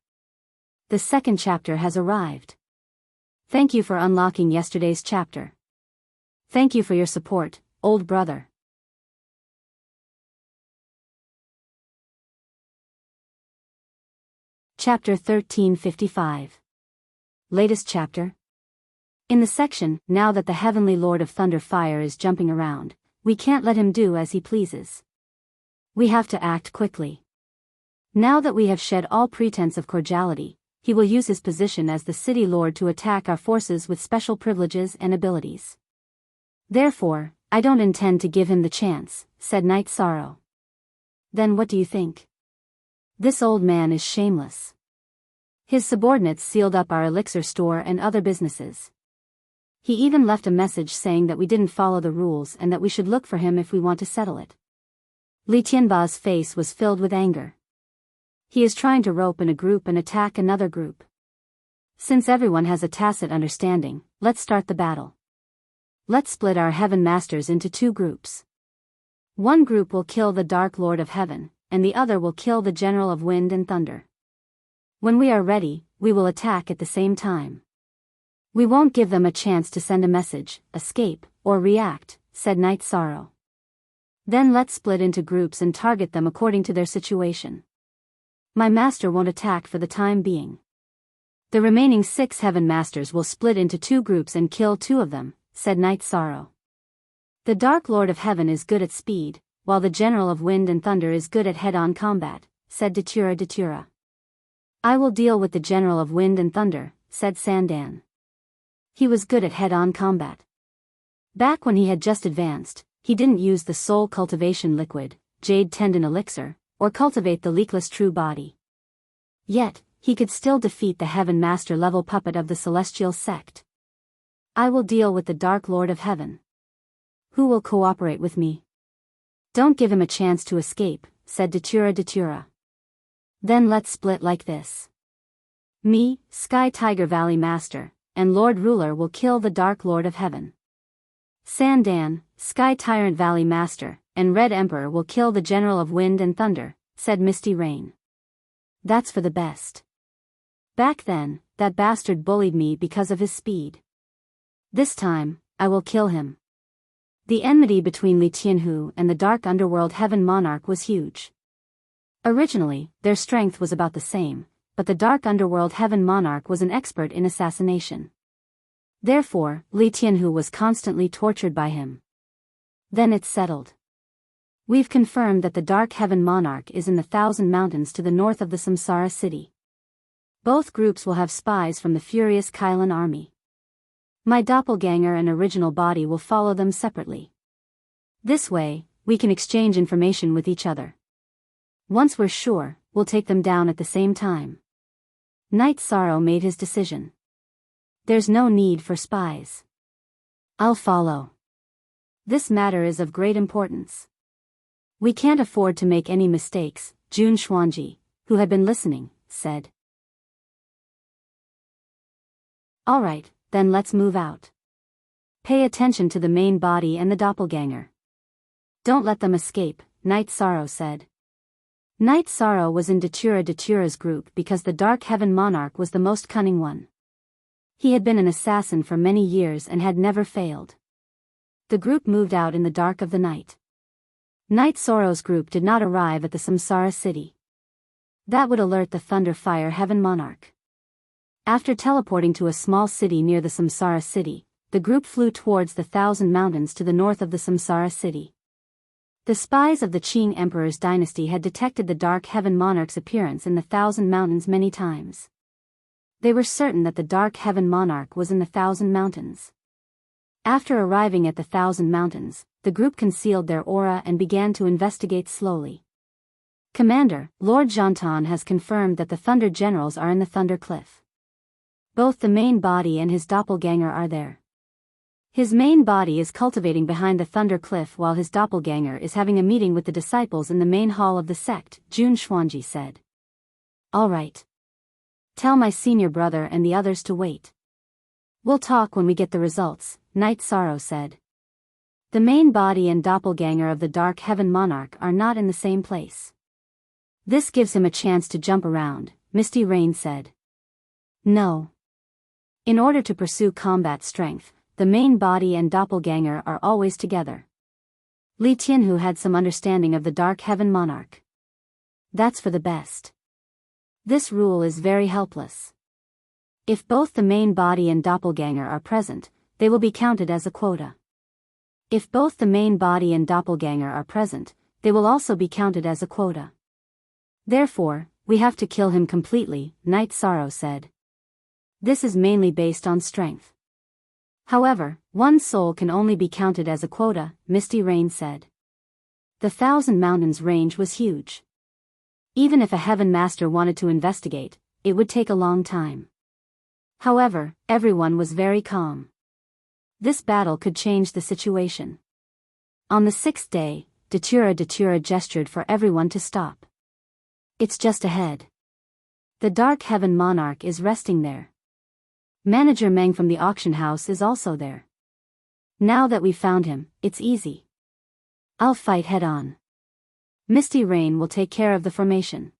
The second chapter has arrived. Thank you for unlocking yesterday's chapter. Thank you for your support, old brother. Chapter 1355. Latest chapter. In the section, now that the Heavenly Lord of Thunder Fire is jumping around, we can't let him do as he pleases. We have to act quickly. Now that we have shed all pretense of cordiality, he will use his position as the City Lord to attack our forces with special privileges and abilities. Therefore, I don't intend to give him the chance, said Night Sorrow. Then what do you think? This old man is shameless. His subordinates sealed up our elixir store and other businesses. He even left a message saying that we didn't follow the rules and that we should look for him if we want to settle it. Li Tianba's face was filled with anger. He is trying to rope in a group and attack another group. Since everyone has a tacit understanding, let's start the battle. Let's split our Heaven Masters into 2 groups. One group will kill the Dark Lord of Heaven, and the other will kill the General of Wind and Thunder. When we are ready, we will attack at the same time. We won't give them a chance to send a message, escape, or react, said Night Sorrow. Then let's split into groups and target them according to their situation. My master won't attack for the time being. The remaining 6 Heaven Masters will split into 2 groups and kill 2 of them, said Night Sorrow. The Dark Lord of Heaven is good at speed, while the General of Wind and Thunder is good at head-on combat, said Datura. I will deal with the General of Wind and Thunder, said Sandan. He was good at head-on combat. Back when he had just advanced, he didn't use the soul cultivation liquid, Jade Tendon Elixir, or cultivate the leakless true body. Yet, he could still defeat the Heaven Master level puppet of the Celestial Sect. I will deal with the Dark Lord of Heaven. Who will cooperate with me? Don't give him a chance to escape, said Datura. Then let's split like this. Me, Sky Tiger Valley Master, and Lord Ruler will kill the Dark Lord of Heaven. Sandan, Sky Tyrant Valley Master, and Red Emperor will kill the General of Wind and Thunder, said Misty Rain. That's for the best. Back then, that bastard bullied me because of his speed. This time, I will kill him. The enmity between Li Tianhu and the Dark Underworld Heaven Monarch was huge. Originally, their strength was about the same, but the Dark Underworld Heaven Monarch was an expert in assassination. Therefore, Li Tianhu was constantly tortured by him. Then it's settled. We've confirmed that the Dark Heaven Monarch is in the 1,000 Mountains to the north of the Samsara City. Both groups will have spies from the furious Kylan army. My doppelganger and original body will follow them separately. This way, we can exchange information with each other. Once we're sure, we'll take them down at the same time. Night Sorrow made his decision. There's no need for spies. I'll follow. This matter is of great importance. We can't afford to make any mistakes, Jun Xuanji, who had been listening, said. All right, then let's move out. Pay attention to the main body and the doppelganger. Don't let them escape, Night Sorrow said. Night Sorrow was in Datura's group because the Dark Heaven Monarch was the most cunning one. He had been an assassin for many years and had never failed. The group moved out in the dark of the night. Night Sorrow's group did not arrive at the Samsara City. That would alert the Thunder Fire Heaven Monarch. After teleporting to a small city near the Samsara City, the group flew towards the 1,000 Mountains to the north of the Samsara City. The spies of the Qing Emperor's dynasty had detected the Dark Heaven Monarch's appearance in the 1,000 Mountains many times. They were certain that the Dark Heaven Monarch was in the 1,000 Mountains. After arriving at the 1,000 Mountains, the group concealed their aura and began to investigate slowly. Commander, Lord Jantan has confirmed that the Thunder Generals are in the Thunder Cliff. Both the main body and his doppelganger are there. His main body is cultivating behind the Thunder Cliff while his doppelganger is having a meeting with the disciples in the main hall of the sect, Jun Xuanji said. All right. Tell my senior brother and the others to wait. We'll talk when we get the results, Night Sorrow said. The main body and doppelganger of the Dark Heaven Monarch are not in the same place. This gives him a chance to jump around, Misty Rain said. No. In order to pursue combat strength, the main body and doppelganger are always together. Li Tianhu had some understanding of the Dark Heaven Monarch. That's for the best. This rule is very helpless. If both the main body and doppelganger are present, they will be counted as a quota. If both the main body and doppelganger are present, they will also be counted as a quota. Therefore, we have to kill him completely, Night Sorrow said. This is mainly based on strength. However, one soul can only be counted as a quota, Misty Rain said. The 1,000 Mountains range was huge. Even if a Heaven Master wanted to investigate, it would take a long time. However, everyone was very calm. This battle could change the situation. On the 6th day, Datura gestured for everyone to stop. It's just ahead. The Dark Heaven Monarch is resting there. Manager Meng from the auction house is also there. Now that we've found him, it's easy. I'll fight head-on. Misty Rain will take care of the formation.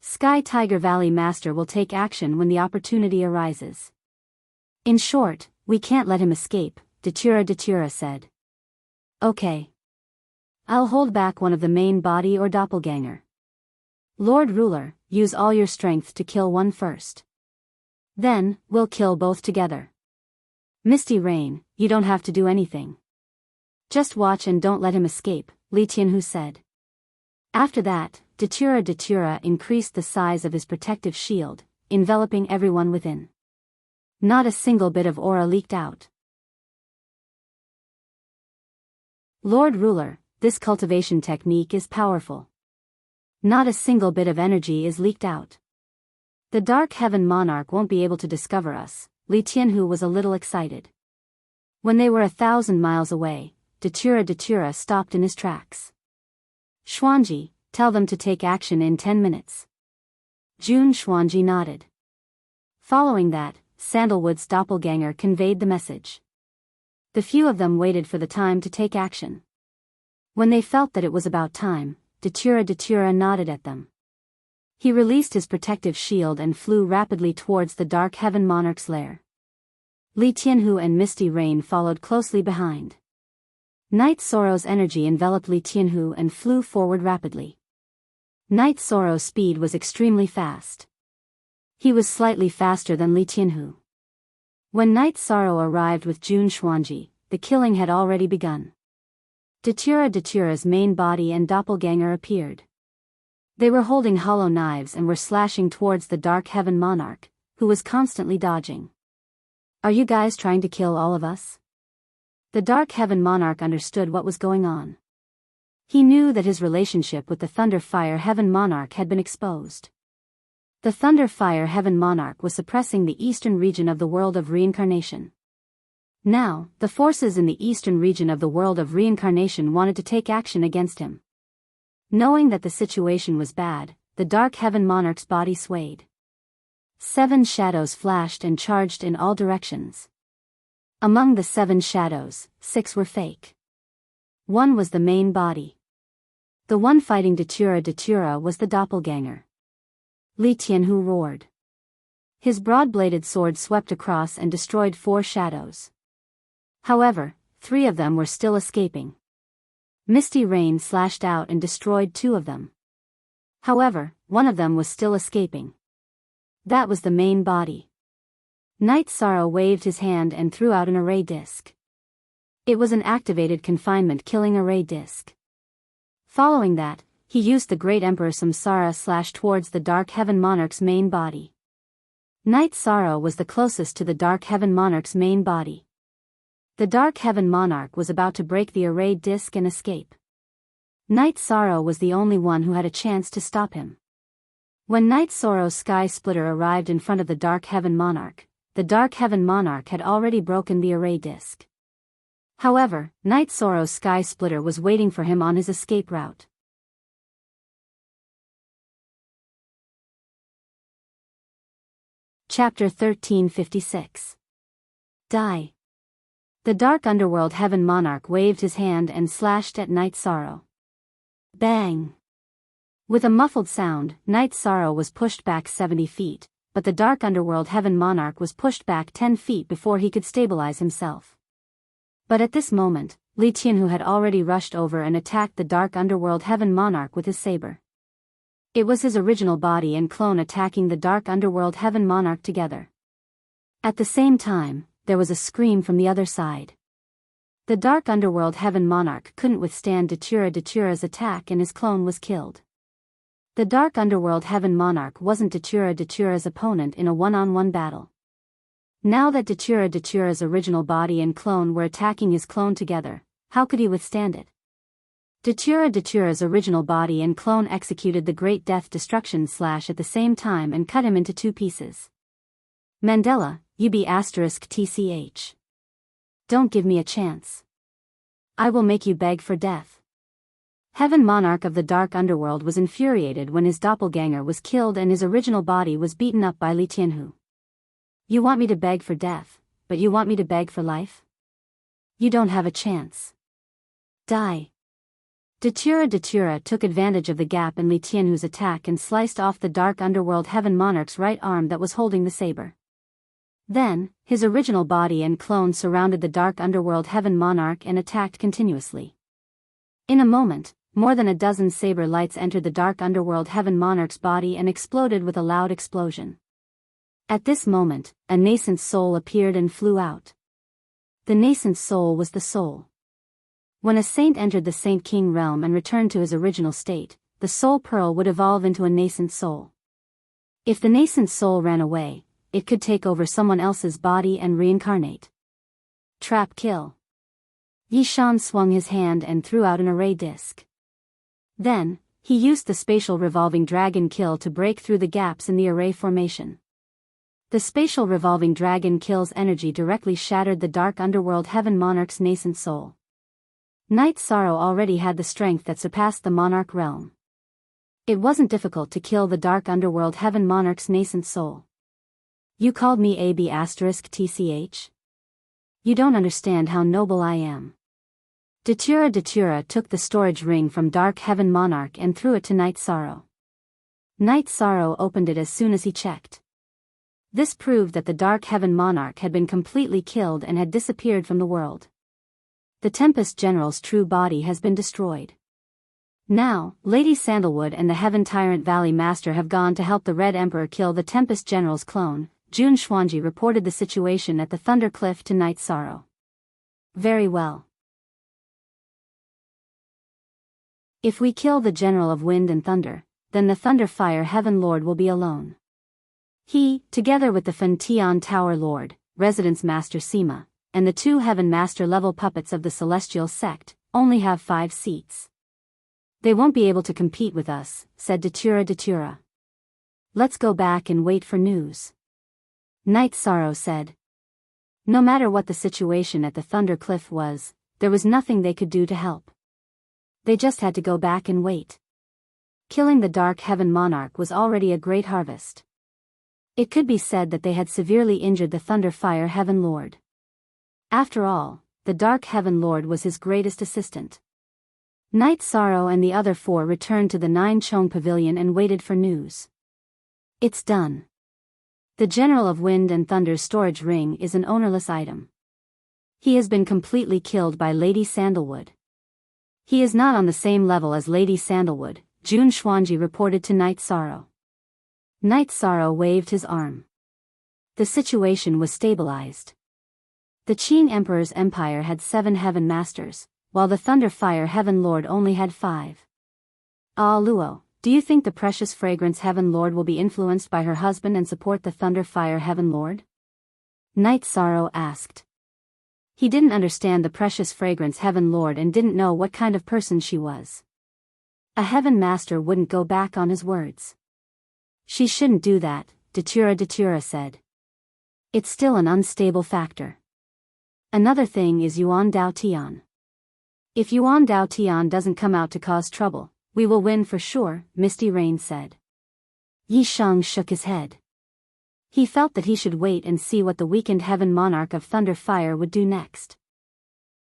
Sky Tiger Valley Master will take action when the opportunity arises. In short, we can't let him escape, Datura said. Okay. I'll hold back one of the main body or doppelganger. Lord Ruler, use all your strength to kill one first. Then, we'll kill both together. Misty Rain, you don't have to do anything. Just watch and don't let him escape, Li Tianhu said. After that, Datura increased the size of his protective shield, enveloping everyone within. Not a single bit of aura leaked out. Lord Ruler, this cultivation technique is powerful. Not a single bit of energy is leaked out. The Dark Heaven Monarch won't be able to discover us. Li Tianhu was a little excited. When they were 1,000 miles away, Datura stopped in his tracks. Xuanji, tell them to take action in 10 minutes. Jun Xuanji nodded. Following that, Sandalwood's doppelganger conveyed the message. The few of them waited for the time to take action. When they felt that it was about time, Datura nodded at them. He released his protective shield and flew rapidly towards the Dark Heaven Monarch's lair. Li Tianhu and Misty Rain followed closely behind. Night Sorrow's energy enveloped Li Tianhu and flew forward rapidly. Night Sorrow's speed was extremely fast. He was slightly faster than Li Tianhu. When Night Sorrow arrived with Jun Xuanji, the killing had already begun. Datura's main body and doppelganger appeared. They were holding hollow knives and were slashing towards the Dark Heaven Monarch, who was constantly dodging. Are you guys trying to kill all of us? The Dark Heaven Monarch understood what was going on. He knew that his relationship with the Thunder Fire Heaven Monarch had been exposed. The Thunder Fire Heaven Monarch was suppressing the eastern region of the world of reincarnation. Now, the forces in the eastern region of the world of reincarnation wanted to take action against him. Knowing that the situation was bad, the Dark Heaven Monarch's body swayed. 7 shadows flashed and charged in all directions. Among the 7 shadows, 6 were fake. 1 was the main body. The one fighting Datura was the doppelganger. Li Tianhu roared. His broad-bladed sword swept across and destroyed 4 shadows. However, 3 of them were still escaping. Misty Rain slashed out and destroyed 2 of them. However, 1 of them was still escaping. That was the main body. Night Sorrow waved his hand and threw out an array disc. It was an activated confinement killing array disc. Following that, he used the Great Emperor Samsara slash towards the Dark Heaven Monarch's main body. Night Sorrow was the closest to the Dark Heaven Monarch's main body. The Dark Heaven Monarch was about to break the array disc and escape. Night Sorrow was the only one who had a chance to stop him. When Night Sorrow's Sky Splitter arrived in front of the Dark Heaven Monarch, the Dark Heaven Monarch had already broken the array disc. However, Night Sorrow's Sky Splitter was waiting for him on his escape route. Chapter 1356. Die. The Dark Underworld Heaven Monarch waved his hand and slashed at Night Sorrow. Bang! With a muffled sound, Night Sorrow was pushed back 70 feet, but the Dark Underworld Heaven Monarch was pushed back 10 feet before he could stabilize himself. But at this moment, Li Tianhu had already rushed over and attacked the Dark Underworld Heaven Monarch with his saber. It was his original body and clone attacking the Dark Underworld Heaven Monarch together. At the same time, there was a scream from the other side. The Dark Underworld Heaven Monarch couldn't withstand Datura's attack and his clone was killed. The Dark Underworld Heaven Monarch wasn't Datura's opponent in a one-on-one battle. Now that Datura's original body and clone were attacking his clone together, how could he withstand it? Datura's original body and clone executed the Great Death Destruction Slash at the same time and cut him into 2 pieces. Mandela, UB*TCH. Don't give me a chance. I will make you beg for death. Heaven Monarch of the Dark Underworld was infuriated when his doppelganger was killed and his original body was beaten up by Li Tianhu. You want me to beg for death, but you want me to beg for life? You don't have a chance. Die. Datura took advantage of the gap in Li Tianhu's attack and sliced off the Dark Underworld Heaven Monarch's right arm that was holding the saber. Then, his original body and clone surrounded the Dark Underworld Heaven Monarch and attacked continuously. In a moment, more than a dozen saber lights entered the Dark Underworld Heaven Monarch's body and exploded with a loud explosion. At this moment, a nascent soul appeared and flew out. The nascent soul was the soul. When a saint entered the Saint King realm and returned to his original state, the soul pearl would evolve into a nascent soul. If the nascent soul ran away, it could take over someone else's body and reincarnate. Trap kill. Yishan swung his hand and threw out an array disc. Then, he used the spatial revolving dragon kill to break through the gaps in the array formation. The spatial revolving dragon kill's energy directly shattered the Dark Underworld Heaven Monarch's nascent soul. Night Sorrow already had the strength that surpassed the Monarch realm. It wasn't difficult to kill the Dark Underworld Heaven Monarch's nascent soul. You called me AB*TCH? You don't understand how noble I am. Datura took the storage ring from Dark Heaven Monarch and threw it to Night Sorrow. Night Sorrow opened it as soon as he checked. This proved that the Dark Heaven Monarch had been completely killed and had disappeared from the world. The Tempest General's true body has been destroyed. Now, Lady Sandalwood and the Heaven Tyrant Valley Master have gone to help the Red Emperor kill the Tempest General's clone. Jun Xuanji reported the situation at the Thunder Cliff to Night Sorrow. Very well. If we kill the General of Wind and Thunder, then the Thunder Fire Heaven Lord will be alone. He, together with the Fen Tian Tower Lord, Residence Master Sima, and the 2 Heaven Master level puppets of the Celestial Sect, only have 5 seats. They won't be able to compete with us, said Datura. Let's go back and wait for news. Night Sorrow said. No matter what the situation at the Thunder Cliff was, there was nothing they could do to help. They just had to go back and wait. Killing the Dark Heaven Monarch was already a great harvest. It could be said that they had severely injured the Thunder Fire Heaven Lord. After all, the Dark Heaven Lord was his greatest assistant. Night Sorrow and the other 4 returned to the Nine Chong Pavilion and waited for news. It's done. The General of Wind and Thunder's storage ring is an ownerless item. He has been completely killed by Lady Sandalwood. He is not on the same level as Lady Sandalwood, Jun Xuanji reported to Night Sorrow. Night Sorrow waved his arm. The situation was stabilized. The Qing Emperor's empire had 7 Heaven Masters, while the Thunder Fire Heaven Lord only had 5. Ah Luo, do you think the precious fragrance Heaven Lord will be influenced by her husband and support the Thunder Fire Heaven Lord? Night Sorrow asked. He didn't understand the precious fragrance Heaven Lord and didn't know what kind of person she was. A Heaven Master wouldn't go back on his words. She shouldn't do that, Datura said. It's still an unstable factor. Another thing is Yuan Dao Tian. If Yuan Dao Tian doesn't come out to cause trouble, we will win for sure, Misty Rain said. Yi Shang shook his head. He felt that he should wait and see what the weakened Heaven Monarch of Thunder Fire would do next.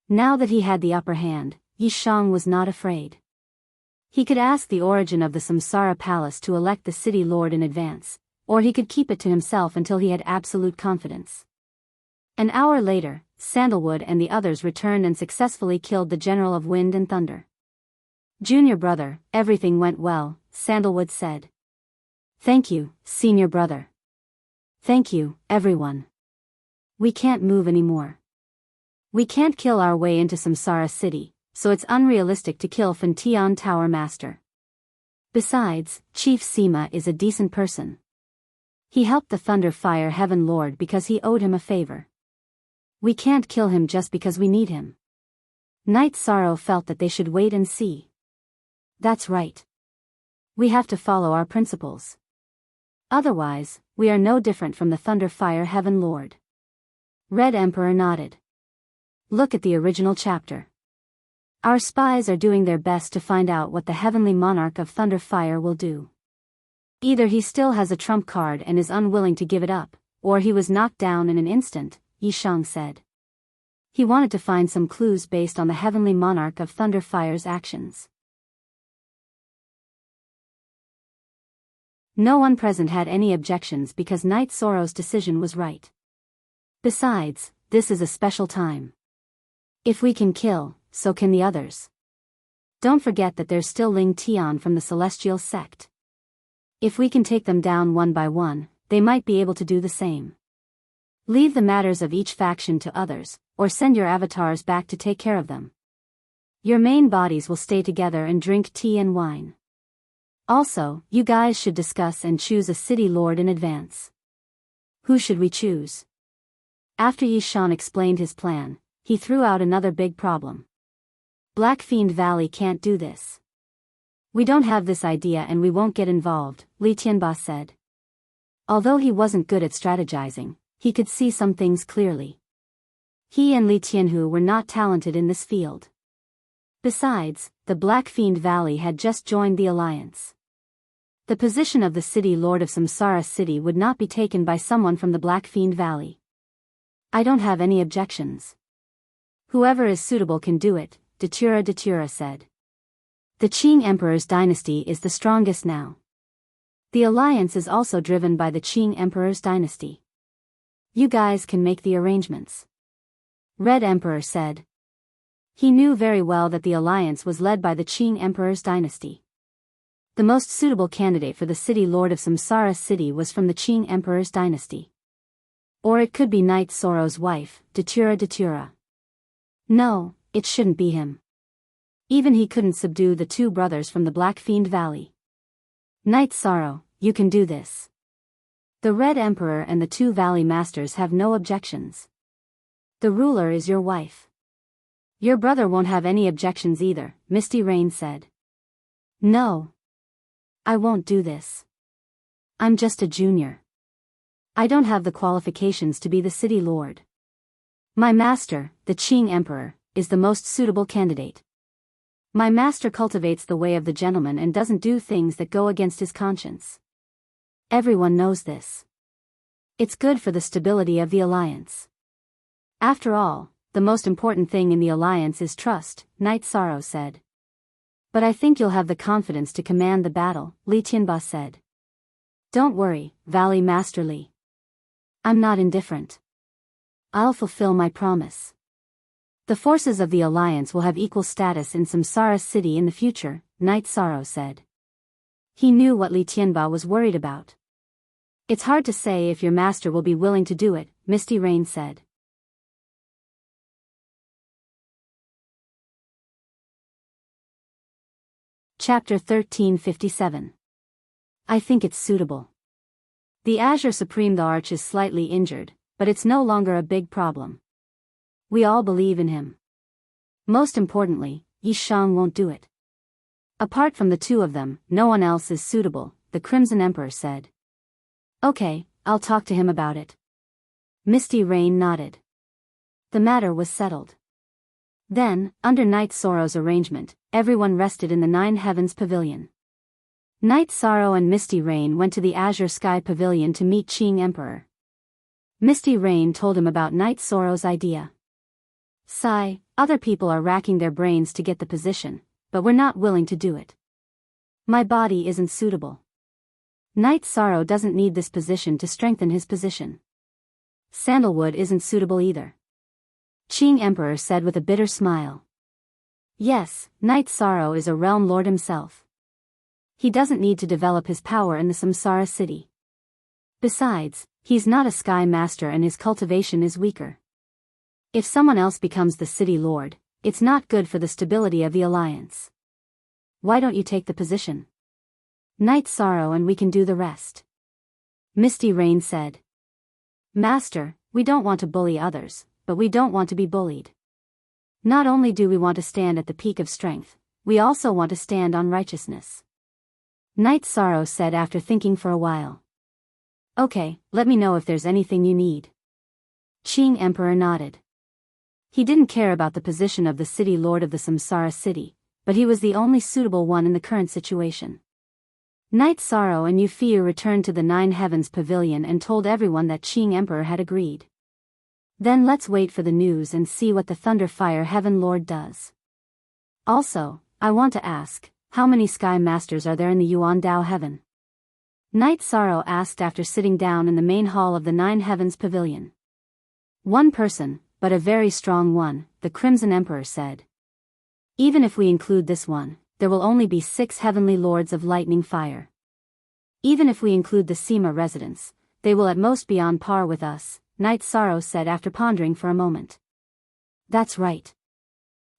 Now that he had the upper hand, Yi Shang was not afraid. He could ask the origin of the Samsara Palace to elect the city lord in advance, or he could keep it to himself until he had absolute confidence. An hour later, Sandalwood and the others returned and successfully killed the General of Wind and Thunder. Junior brother, everything went well, Sandalwood said. Thank you, senior brother. Thank you, everyone. We can't move anymore. We can't kill our way into Samsara City, so it's unrealistic to kill Fen Tian Tower Master. Besides, Chief Sima is a decent person. He helped the Thunder Fire Heaven Lord because he owed him a favor. We can't kill him just because we need him. Night Sorrow felt that they should wait and see. That's right. We have to follow our principles. Otherwise, we are no different from the Thunder Fire Heaven Lord. Red Emperor nodded. Look at the original chapter. Our spies are doing their best to find out what the Heavenly Monarch of Thunder Fire will do. Either he still has a trump card and is unwilling to give it up, or he was knocked down in an instant, Yi Shang said. He wanted to find some clues based on the Heavenly Monarch of Thunder Fire's actions. No one present had any objections because Knight Sorrow's decision was right. Besides, this is a special time. If we can kill, so can the others. Don't forget that there's still Ling Tian from the Celestial Sect. If we can take them down one by one, they might be able to do the same. Leave the matters of each faction to others, or send your avatars back to take care of them. Your main bodies will stay together and drink tea and wine. Also, you guys should discuss and choose a city lord in advance. Who should we choose? After Yishan explained his plan, he threw out another big problem. Black Fiend Valley can't do this. We don't have this idea and we won't get involved, Li Tianba said. Although he wasn't good at strategizing, he could see some things clearly. He and Li Tianhu were not talented in this field. Besides, the Black Fiend Valley had just joined the alliance. The position of the city lord of Samsara City would not be taken by someone from the Black Fiend Valley. I don't have any objections. Whoever is suitable can do it, Datura said. The Qing Emperor's dynasty is the strongest now. The alliance is also driven by the Qing Emperor's dynasty. You guys can make the arrangements. Red Emperor said. He knew very well that the alliance was led by the Qing Emperor's dynasty. The most suitable candidate for the city lord of Samsara City was from the Qing Emperor's dynasty. Or it could be Knight Sorrow's wife, Datura. No, it shouldn't be him. Even he couldn't subdue the two brothers from the Black Fiend Valley. Knight Sorrow, you can do this. The Red Emperor and the two Valley Masters have no objections. The ruler is your wife. Your brother won't have any objections either, Misty Rain said. No. I won't do this. I'm just a junior. I don't have the qualifications to be the city lord. My master, the Qing Emperor, is the most suitable candidate. My master cultivates the way of the gentleman and doesn't do things that go against his conscience. Everyone knows this. It's good for the stability of the alliance. After all, the most important thing in the alliance is trust, Knight Sorrow said. But I think you'll have the confidence to command the battle, Li Tianba said. Don't worry, Valley Master Li. I'm not indifferent. I'll fulfill my promise. The forces of the alliance will have equal status in Samsara City in the future, Knight Sorrow said. He knew what Li Tianba was worried about. It's hard to say if your master will be willing to do it, Misty Rain said. Chapter 1357. I think it's suitable. The Azure Supreme the Arch is slightly injured, but it's no longer a big problem. We all believe in him. Most importantly, Yishang won't do it. Apart from the two of them, no one else is suitable, the Crimson Emperor said. Okay, I'll talk to him about it. Misty Rain nodded. The matter was settled. Then, under Knight Sorrow's arrangement, everyone rested in the Nine Heavens Pavilion. Knight Sorrow and Misty Rain went to the Azure Sky Pavilion to meet Qing Emperor. Misty Rain told him about Knight Sorrow's idea. Sigh, other people are racking their brains to get the position, but we're not willing to do it. My body isn't suitable. Knight Sorrow doesn't need this position to strengthen his position. Sandalwood isn't suitable either. Qing Emperor said with a bitter smile. Yes, Knight Sorrow is a realm lord himself. He doesn't need to develop his power in the Samsara City. Besides, he's not a sky master and his cultivation is weaker. If someone else becomes the city lord, it's not good for the stability of the alliance. Why don't you take the position? Knight Sorrow and we can do the rest. Misty Rain said. Master, we don't want to bully others, but we don't want to be bullied. Not only do we want to stand at the peak of strength, we also want to stand on righteousness. Knight Sorrow said after thinking for a while. Okay, let me know if there's anything you need. Qing Emperor nodded. He didn't care about the position of the city lord of the Samsara City, but he was the only suitable one in the current situation. Knight Sorrow and Yufiu returned to the Nine Heavens Pavilion and told everyone that Qing Emperor had agreed. Then let's wait for the news and see what the Thunderfire Heaven Lord does. Also, I want to ask, how many Sky Masters are there in the Yuan Dao Heaven? Night Sorrow asked after sitting down in the main hall of the Nine Heavens Pavilion. One person, but a very strong one, the Crimson Emperor said. Even if we include this one, there will only be 6 heavenly lords of lightning fire. Even if we include the Sima residents, they will at most be on par with us, Night Sorrow said after pondering for a moment. That's right.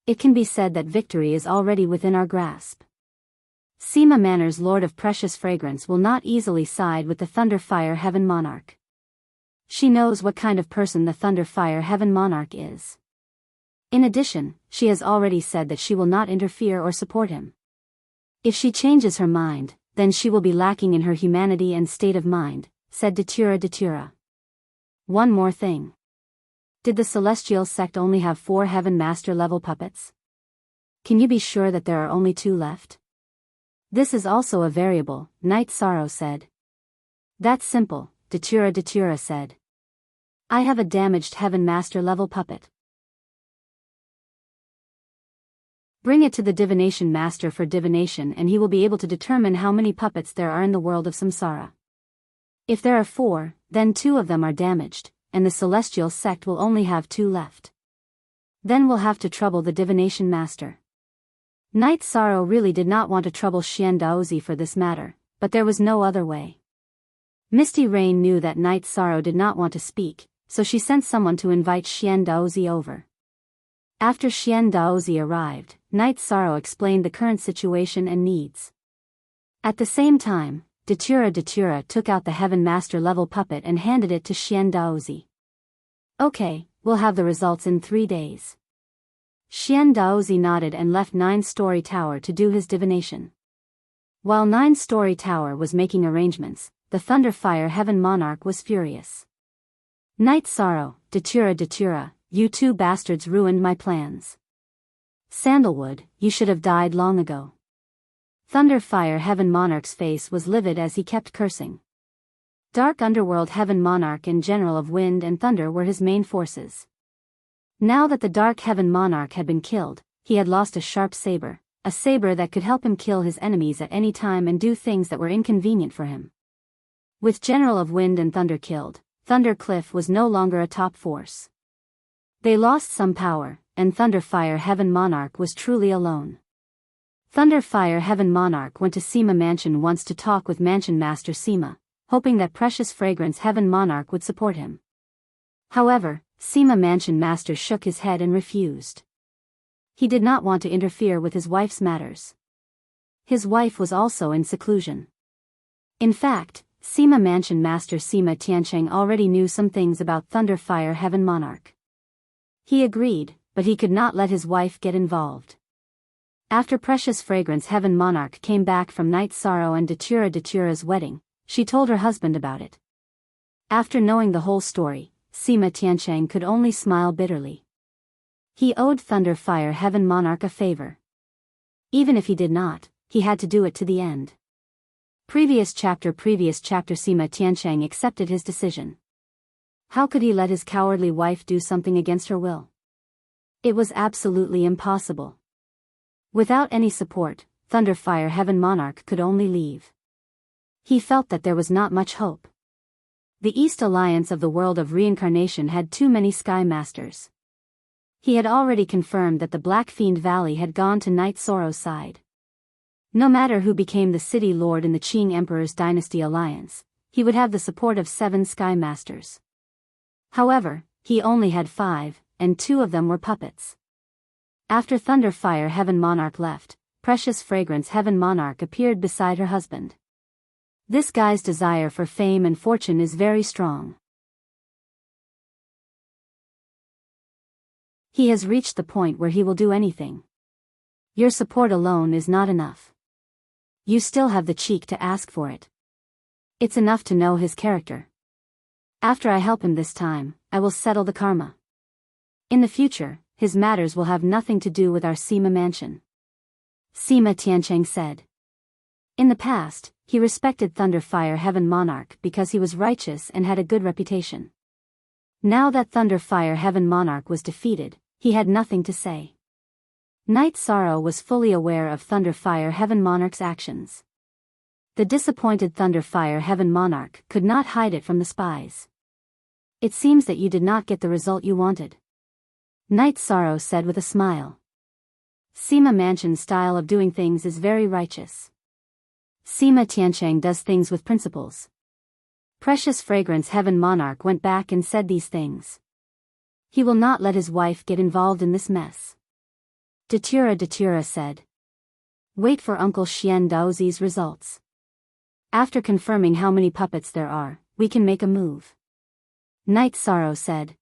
It can be said that victory is already within our grasp. Sima Manor's Lord of Precious Fragrance will not easily side with the Thunderfire Heaven Monarch. She knows what kind of person the Thunderfire Heaven Monarch is. In addition, she has already said that she will not interfere or support him. If she changes her mind, then she will be lacking in her humanity and state of mind, said Datura. One more thing. Did the Celestial Sect only have 4 Heaven Master level puppets? Can you be sure that there are only 2 left? This is also a variable, Night Sorrow said. That's simple, Datura said. I have a damaged Heaven Master level puppet. Bring it to the Divination Master for divination and he will be able to determine how many puppets there are in the world of samsara. If there are 4, then 2 of them are damaged, and the Celestial Sect will only have 2 left. Then we'll have to trouble the Divination Master. Night Sorrow really did not want to trouble Xian Daozi for this matter, but there was no other way. Misty Rain knew that Night Sorrow did not want to speak, so she sent someone to invite Xian Daozi over. After Xian Daozi arrived, Night Sorrow explained the current situation and needs. At the same time, Datura took out the Heaven Master level puppet and handed it to Xian Daozi. Okay, we'll have the results in 3 days. Xian Daozi nodded and left 9-story tower to do his divination. While 9-story tower was making arrangements, the Thunderfire Heaven Monarch was furious. Night Sorrow, Datura, you 2 bastards ruined my plans. Sandalwood, you should have died long ago. Thunderfire Heaven Monarch's face was livid as he kept cursing. Dark Underworld Heaven Monarch and General of Wind and Thunder were his main forces. Now that the Dark Heaven Monarch had been killed, he had lost a sharp saber, a saber that could help him kill his enemies at any time and do things that were inconvenient for him. With General of Wind and Thunder killed, Thunder Cliff was no longer a top force. They lost some power, and Thunderfire Heaven Monarch was truly alone. Thunderfire Heaven Monarch went to Sima Mansion once to talk with Mansion Master Sima, hoping that Precious Fragrance Heaven Monarch would support him. However, Sima Mansion Master shook his head and refused. He did not want to interfere with his wife's matters. His wife was also in seclusion. In fact, Sima Mansion Master Sima Tiancheng already knew some things about Thunderfire Heaven Monarch. He agreed, but he could not let his wife get involved. After Precious Fragrance Heaven Monarch came back from Night Sorrow and Datura's wedding, she told her husband about it. After knowing the whole story, Sima Tiancheng could only smile bitterly. He owed Thunderfire Heaven Monarch a favor. Even if he did not, he had to do it to the end. Previous chapter Sima Tiancheng accepted his decision. How could he let his cowardly wife do something against her will? It was absolutely impossible. Without any support, Thunderfire Heaven Monarch could only leave. He felt that there was not much hope. The East Alliance of the world of reincarnation had too many Sky Masters. He had already confirmed that the Black Fiend Valley had gone to Night Sorrow's side. No matter who became the city lord in the Qing Emperor's Dynasty Alliance, he would have the support of 7 Sky Masters. However, he only had 5, and 2 of them were puppets. After Thunderfire Heaven Monarch left, Precious Fragrance Heaven Monarch appeared beside her husband. This guy's desire for fame and fortune is very strong. He has reached the point where he will do anything. Your support alone is not enough. You still have the cheek to ask for it. It's enough to know his character. After I help him this time, I will settle the karma. In the future, his matters will have nothing to do with our Sima mansion. Sima Tiancheng said. In the past, he respected Thunderfire Heaven Monarch because he was righteous and had a good reputation. Now that Thunderfire Heaven Monarch was defeated, he had nothing to say. Night Sorrow was fully aware of Thunderfire Heaven Monarch's actions. The disappointed Thunderfire Heaven Monarch could not hide it from the spies. It seems that you did not get the result you wanted. Night Sorrow said with a smile. Sima Mansion's style of doing things is very righteous. Sima Tiancheng does things with principles. Precious Fragrance Heaven Monarch went back and said these things. He will not let his wife get involved in this mess. Datura said. Wait for Uncle Xian Daozi's results. After confirming how many puppets there are, we can make a move. Night Sorrow said.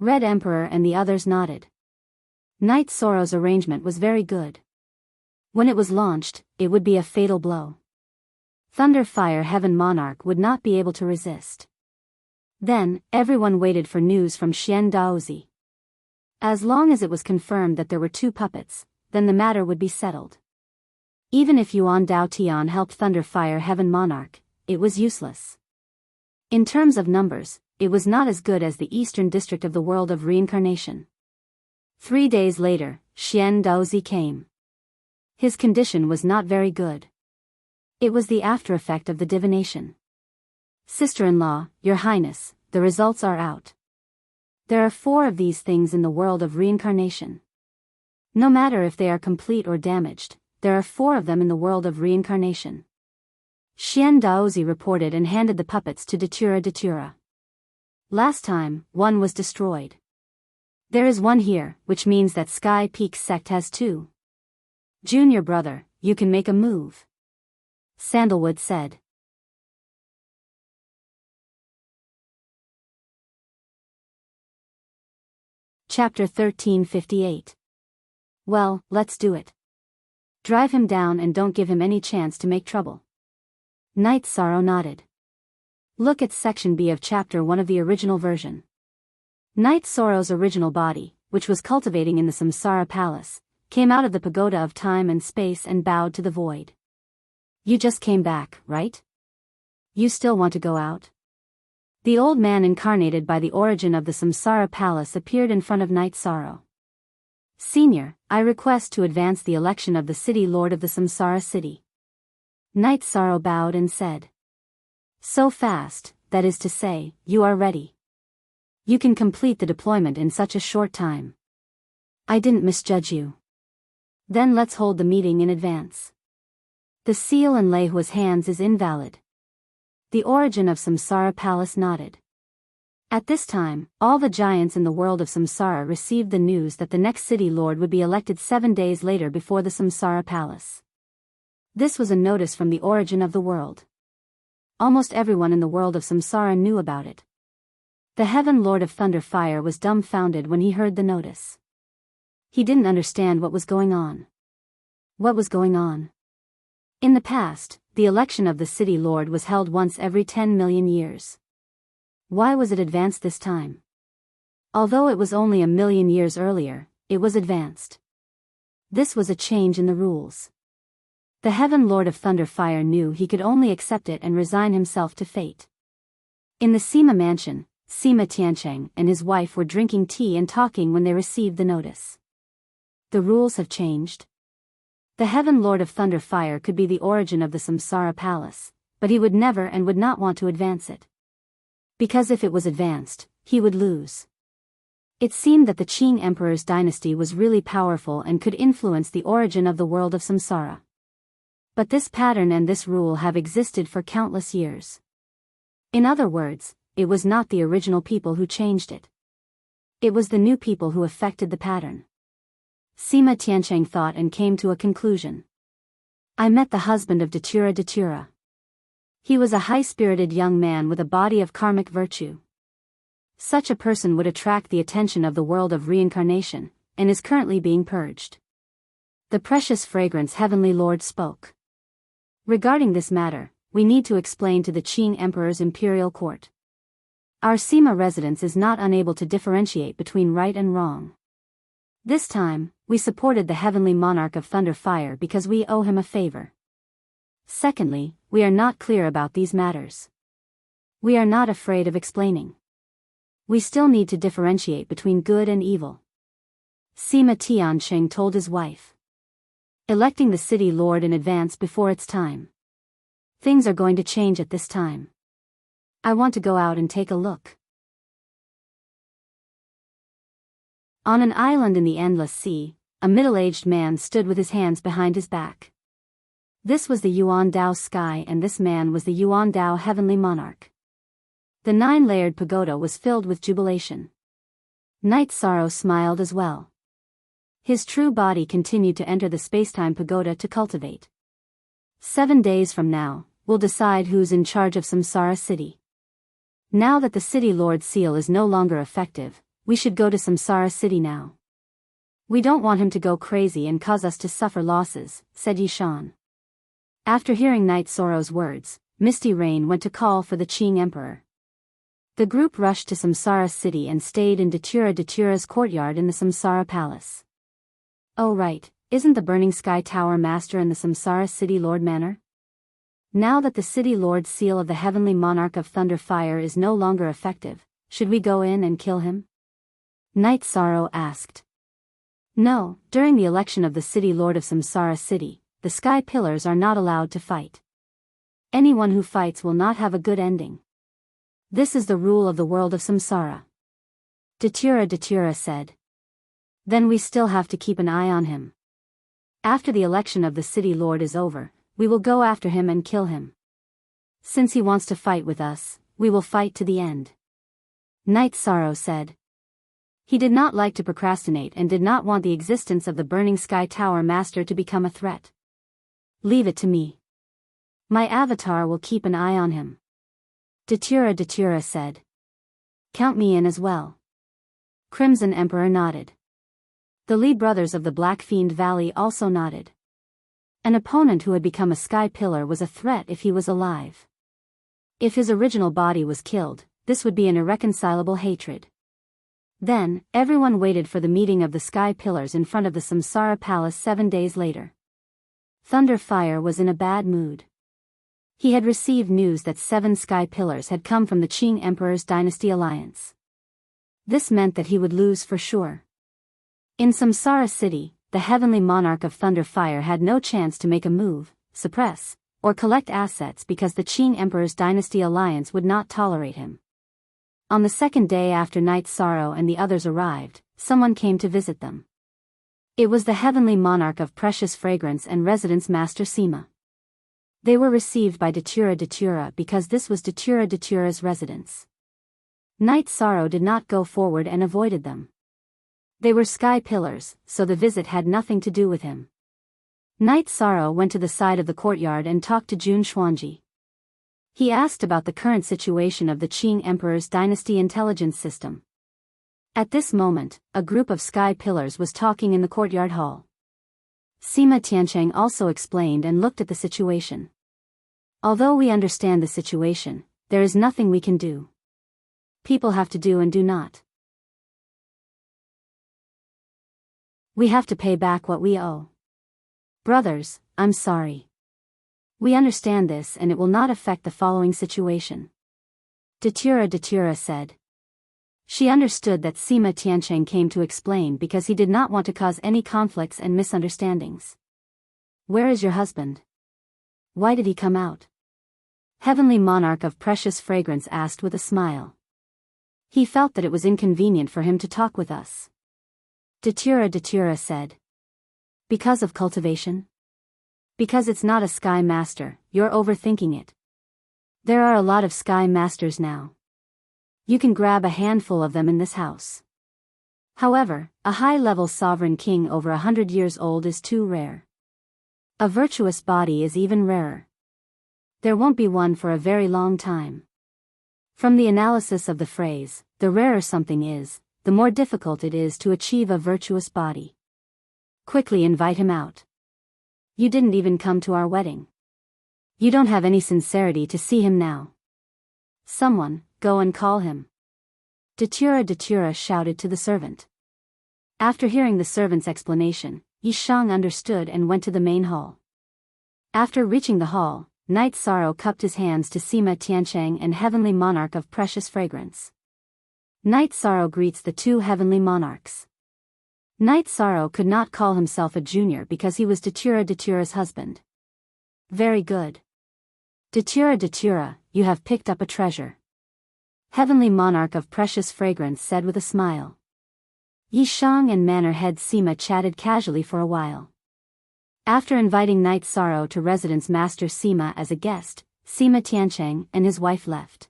Red Emperor and the others nodded. Night Sorrow's arrangement was very good. When it was launched, it would be a fatal blow. Thunderfire Heaven Monarch would not be able to resist. Then, everyone waited for news from Xian Daozi. As long as it was confirmed that there were 2 puppets, then the matter would be settled. Even if Yuan Dao Tian helped Thunderfire Heaven Monarch, it was useless. In terms of numbers, it was not as good as the eastern district of the world of reincarnation. 3 days later, Xian Daozi came. His condition was not very good. It was the after effect of the divination. Sister-in-law, Your Highness, the results are out. There are 4 of these things in the world of reincarnation. No matter if they are complete or damaged, there are 4 of them in the world of reincarnation. Xian Daozi reported and handed the puppets to Datura. Last time, 1 was destroyed. There is 1 here, which means that Sky Peak sect has 2. Junior brother, you can make a move. Sandalwood said. Chapter 1358. Well, let's do it. Drive him down and don't give him any chance to make trouble. Night Sorrow nodded. Look at Section B of Chapter 1 of the original version. Night Sorrow's original body, which was cultivating in the Samsara Palace, came out of the pagoda of time and space and bowed to the void. You just came back, right? You still want to go out? The old man incarnated by the origin of the Samsara Palace appeared in front of Night Sorrow. Senior, I request to advance the election of the city lord of the Samsara city. Night Sorrow bowed and said. So fast, that is to say, you are ready. You can complete the deployment in such a short time. I didn't misjudge you. Then let's hold the meeting in advance. The seal in Lei Hua's hands is invalid. The origin of Samsara Palace nodded. At this time, all the giants in the world of Samsara received the news that the next city lord would be elected 7 days later before the Samsara Palace. This was a notice from the origin of the world. Almost everyone in the world of Samsara knew about it. The Heaven Lord of Thunderfire was dumbfounded when he heard the notice. He didn't understand what was going on. What was going on? In the past, the election of the city lord was held once every 10 million years. Why was it advanced this time? Although it was only 1 million years earlier, it was advanced. This was a change in the rules. The Heaven Lord of Thunderfire knew he could only accept it and resign himself to fate. In the Sima mansion, Sima Tiancheng and his wife were drinking tea and talking when they received the notice. The rules have changed. The Heaven Lord of Thunderfire could be the origin of the Samsara Palace, but he would never and would not want to advance it. Because if it was advanced, he would lose. It seemed that the Qing Emperor's dynasty was really powerful and could influence the origin of the world of Samsara. But this pattern and this rule have existed for countless years. In other words, it was not the original people who changed it. It was the new people who affected the pattern. Sima Tiancheng thought and came to a conclusion. I met the husband of Datura. He was a high-spirited young man with a body of karmic virtue. Such a person would attract the attention of the world of reincarnation, and is currently being purged. The Precious Fragrance Heavenly Lord spoke. Regarding this matter, we need to explain to the Qing Emperor's imperial court. Our Sima residence is not unable to differentiate between right and wrong. This time, we supported the Heavenly Monarch of Thunderfire because we owe him a favor. Secondly, we are not clear about these matters. We are not afraid of explaining. We still need to differentiate between good and evil. Sima Tiancheng told his wife. Electing the city lord in advance before its time. Things are going to change at this time. I want to go out and take a look. On an island in the endless sea, a middle-aged man stood with his hands behind his back. This was the Yuan Dao sky, and this man was the Yuan Dao heavenly monarch. The 9-layered pagoda was filled with jubilation. Night Sorrow smiled as well. His true body continued to enter the spacetime pagoda to cultivate. 7 days from now, we'll decide who's in charge of Samsara City. Now that the City Lord seal is no longer effective, we should go to Samsara City now. We don't want him to go crazy and cause us to suffer losses, said Yishan. After hearing Night Sorrow's words, Misty Rain went to call for the Qing Emperor. The group rushed to Samsara City and stayed in Datura's courtyard in the Samsara Palace. Oh right, isn't the Burning Sky Tower Master in the Samsara City Lord Manor? Now that the City Lord seal of the Heavenly Monarch of Thunder Fire is no longer effective, should we go in and kill him? Night Sorrow asked. No, during the election of the City Lord of Samsara City, the Sky Pillars are not allowed to fight. Anyone who fights will not have a good ending. This is the rule of the world of Samsara. Datura said. Then we still have to keep an eye on him. After the election of the City Lord is over, we will go after him and kill him. Since he wants to fight with us, we will fight to the end. Night Sorrow said. He did not like to procrastinate and did not want the existence of the Burning Sky Tower Master to become a threat. Leave it to me. My avatar will keep an eye on him. Datura said. Count me in as well. Crimson Emperor nodded. The Li brothers of the Black Fiend Valley also nodded. An opponent who had become a sky pillar was a threat if he was alive. If his original body was killed, this would be an irreconcilable hatred. Then, everyone waited for the meeting of the sky pillars in front of the Samsara Palace 7 days later. Thunder Fire was in a bad mood. He had received news that 7 sky pillars had come from the Qing Emperor's dynasty alliance. This meant that he would lose for sure. In Samsara City, the heavenly monarch of Thunder Fire had no chance to make a move, suppress, or collect assets because the Qing Emperor's dynasty alliance would not tolerate him. On the 2nd day after Night Sorrow and the others arrived, someone came to visit them. It was the heavenly monarch of Precious Fragrance and Residence Master Sima. They were received by Datura because this was Datura's residence. Night Sorrow did not go forward and avoided them. They were sky pillars, so the visit had nothing to do with him. Night Sorrow went to the side of the courtyard and talked to Jun Xuanji. He asked about the current situation of the Qing Emperor's dynasty intelligence system. At this moment, a group of sky pillars was talking in the courtyard hall. Sima Tiancheng also explained and looked at the situation. Although we understand the situation, there is nothing we can do. People have to do and do not. We have to pay back what we owe. Brothers, I'm sorry. We understand this and it will not affect the following situation. Datura said. She understood that Sima Tiancheng came to explain because he did not want to cause any conflicts and misunderstandings. Where is your husband? Why did he come out? Heavenly Monarch of Precious Fragrance asked with a smile. He felt that it was inconvenient for him to talk with us. Datura said. Because of cultivation? Because it's not a Sky Master, you're overthinking it. There are a lot of Sky Masters now. You can grab a handful of them in this house. However, a high-level sovereign king over 100 years old is too rare. A virtuous body is even rarer. There won't be one for a very long time. From the analysis of the phrase, the rarer something is, the more difficult it is to achieve a virtuous body. Quickly invite him out. You didn't even come to our wedding. You don't have any sincerity to see him now. Someone, go and call him. Datura shouted to the servant. After hearing the servant's explanation, Yishang understood and went to the main hall. After reaching the hall, Night Sorrow cupped his hands to Sima Tiancheng and Heavenly Monarch of Precious Fragrance. Night Sorrow greets the two Heavenly Monarchs. Night Sorrow could not call himself a junior because he was Datura's husband. Very good. Datura, you have picked up a treasure. Heavenly monarch of precious fragrance said with a smile. Yishang and manor head Sima chatted casually for a while. After inviting Night Sorrow to residence Master Sima as a guest, Sima Tiancheng and his wife left.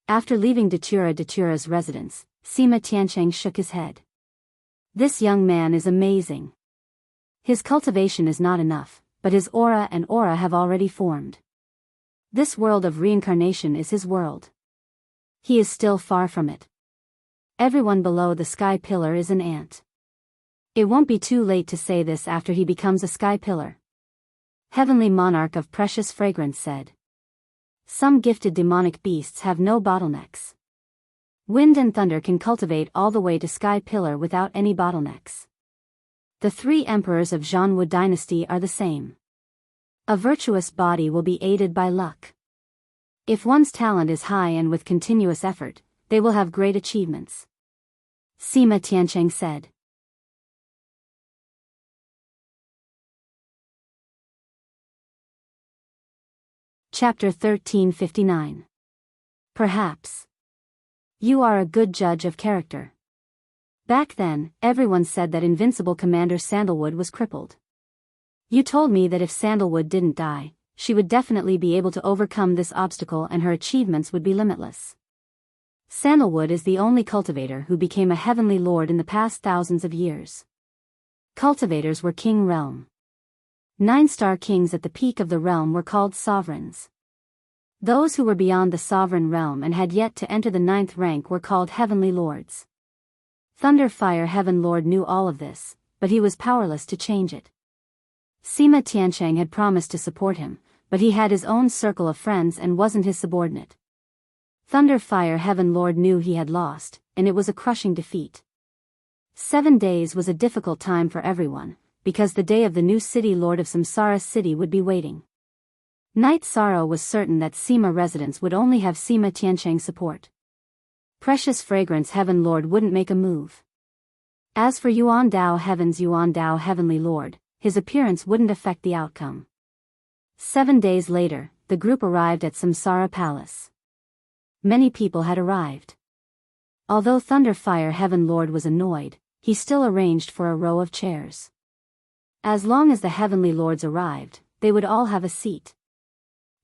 After leaving Datura's residence, Sima Tiancheng shook his head. This young man is amazing. His cultivation is not enough, but his aura have already formed. This world of reincarnation is his world. He is still far from it. Everyone below the sky pillar is an ant. It won't be too late to say this after he becomes a sky pillar. Heavenly monarch of precious fragrance said. Some gifted demonic beasts have no bottlenecks. Wind and thunder can cultivate all the way to sky pillar without any bottlenecks. The 3 emperors of Zhanwu dynasty are the same. A virtuous body will be aided by luck. If one's talent is high and with continuous effort, they will have great achievements. Sima Tiancheng said. Chapter 1359. Perhaps. You are a good judge of character. Back then, everyone said that Invincible Commander Sandalwood was crippled. You told me that if Sandalwood didn't die, she would definitely be able to overcome this obstacle and her achievements would be limitless. Sandalwood is the only cultivator who became a heavenly lord in the past thousands of years. Cultivators were king realm. 9-star kings at the peak of the realm were called sovereigns. Those who were beyond the sovereign realm and had yet to enter the 9th rank were called heavenly lords. Thunderfire Heaven Lord knew all of this, but he was powerless to change it. Sima Tiancheng had promised to support him, but he had his own circle of friends and wasn't his subordinate. Thunderfire Heaven Lord knew he had lost, and it was a crushing defeat. 7 days was a difficult time for everyone, because the day of the new city lord of Samsara city would be waiting. Night Sorrow was certain that Sima residents would only have Sima Tiancheng's support. Precious Fragrance Heaven Lord wouldn't make a move. As for Yuan Dao Heavenly Lord, his appearance wouldn't affect the outcome. 7 days later, the group arrived at Samsara Palace. Many people had arrived. Although Thunderfire Heaven Lord was annoyed, he still arranged for a row of chairs. As long as the heavenly lords arrived, they would all have a seat.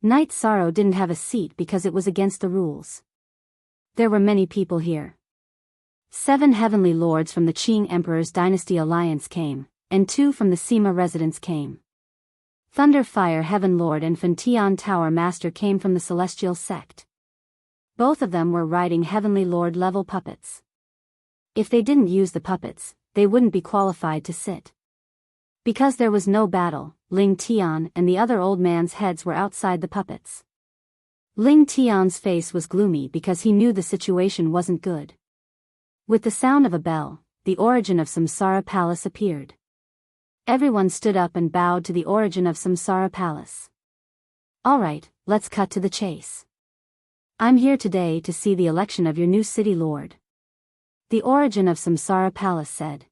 Night Sorrow didn't have a seat because it was against the rules. There were many people here. 7 heavenly lords from the Qing Emperor's Dynasty Alliance came, and 2 from the Sima residence came. Thunderfire Heaven Lord and Fantian Tower Master came from the Celestial Sect. Both of them were riding Heavenly Lord level puppets. If they didn't use the puppets, they wouldn't be qualified to sit. Because there was no battle, Ling Tian and the other old man's heads were outside the puppets. Ling Tian's face was gloomy because he knew the situation wasn't good. With the sound of a bell, the origin of Samsara Palace appeared. Everyone stood up and bowed to the origin of Samsara Palace. Alright, let's cut to the chase. I'm here today to see the election of your new city lord. The origin of Samsara Palace said.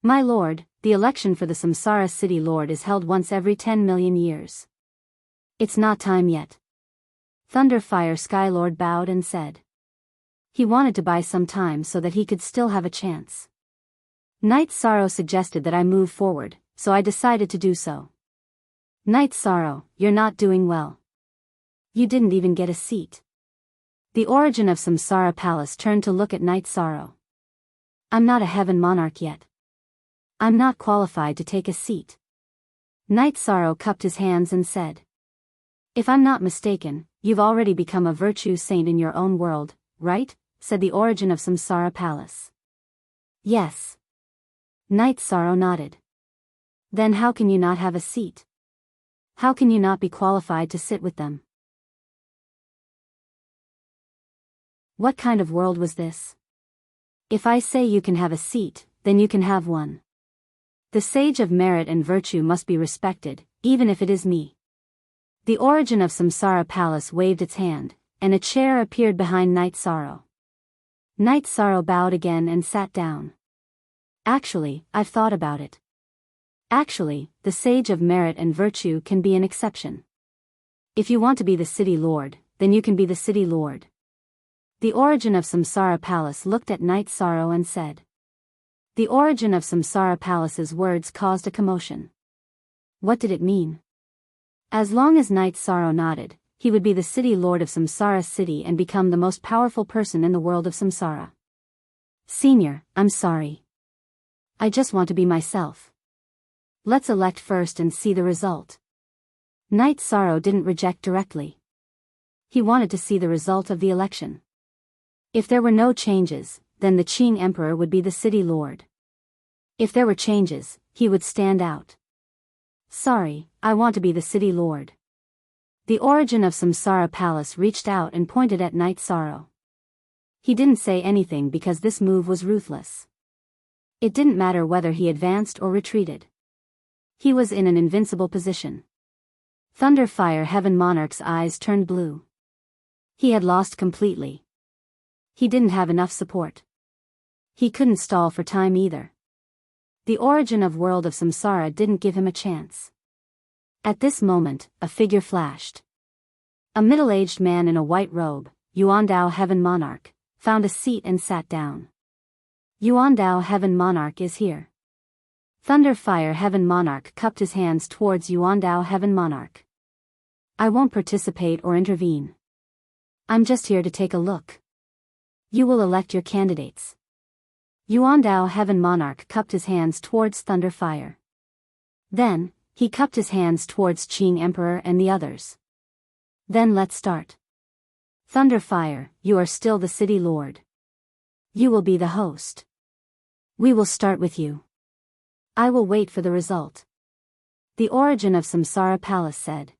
My lord, the election for the Samsara city lord is held once every 10 million years. It's not time yet. Thunderfire Skylord bowed and said. He wanted to buy some time so that he could still have a chance. Night Sorrow suggested that I move forward, so I decided to do so. Night Sorrow, you're not doing well. You didn't even get a seat. The origin of Samsara Palace turned to look at Night Sorrow. I'm not a heaven monarch yet. I'm not qualified to take a seat. Night Sorrow cupped his hands and said. If I'm not mistaken, you've already become a virtue saint in your own world, right? Said the origin of Samsara Palace. Yes. Night Sorrow nodded. Then how can you not have a seat? How can you not be qualified to sit with them? What kind of world was this? If I say you can have a seat, then you can have one. The sage of merit and virtue must be respected, even if it is me. The origin of Samsara Palace waved its hand, and a chair appeared behind Night Sorrow. Night Sorrow bowed again and sat down. Actually, I've thought about it. Actually, the sage of merit and virtue can be an exception. If you want to be the city lord, then you can be the city lord. The origin of Samsara Palace looked at Night Sorrow and said. The origin of Samsara Palace's words caused a commotion. What did it mean? As long as Night Sorrow nodded, he would be the city lord of Samsara City and become the most powerful person in the world of Samsara. Senior, I'm sorry. I just want to be myself. Let's elect first and see the result. Night Sorrow didn't reject directly. He wanted to see the result of the election. If there were no changes, then the Qing Emperor would be the city lord. If there were changes, he would stand out. Sorry, I want to be the city lord. The origin of Samsara Palace reached out and pointed at Night Sorrow. He didn't say anything because this move was ruthless. It didn't matter whether he advanced or retreated. He was in an invincible position. Thunderfire Heaven Monarch's eyes turned blue. He had lost completely. He didn't have enough support. He couldn't stall for time either. The origin of world of Samsara didn't give him a chance. At this moment, a figure flashed. A middle-aged man in a white robe, Yuandao Heaven Monarch, found a seat and sat down. Yuandao Heaven Monarch is here. Thunderfire Heaven Monarch cupped his hands towards Yuandao Heaven Monarch. I won't participate or intervene. I'm just here to take a look. You will elect your candidates. Yuandao Heaven Monarch cupped his hands towards Thunderfire. Then, he cupped his hands towards Qing Emperor and the others. Then let's start. Thunderfire, you are still the city lord. You will be the host. We will start with you. I will wait for the result. The origin of Samsara Palace said.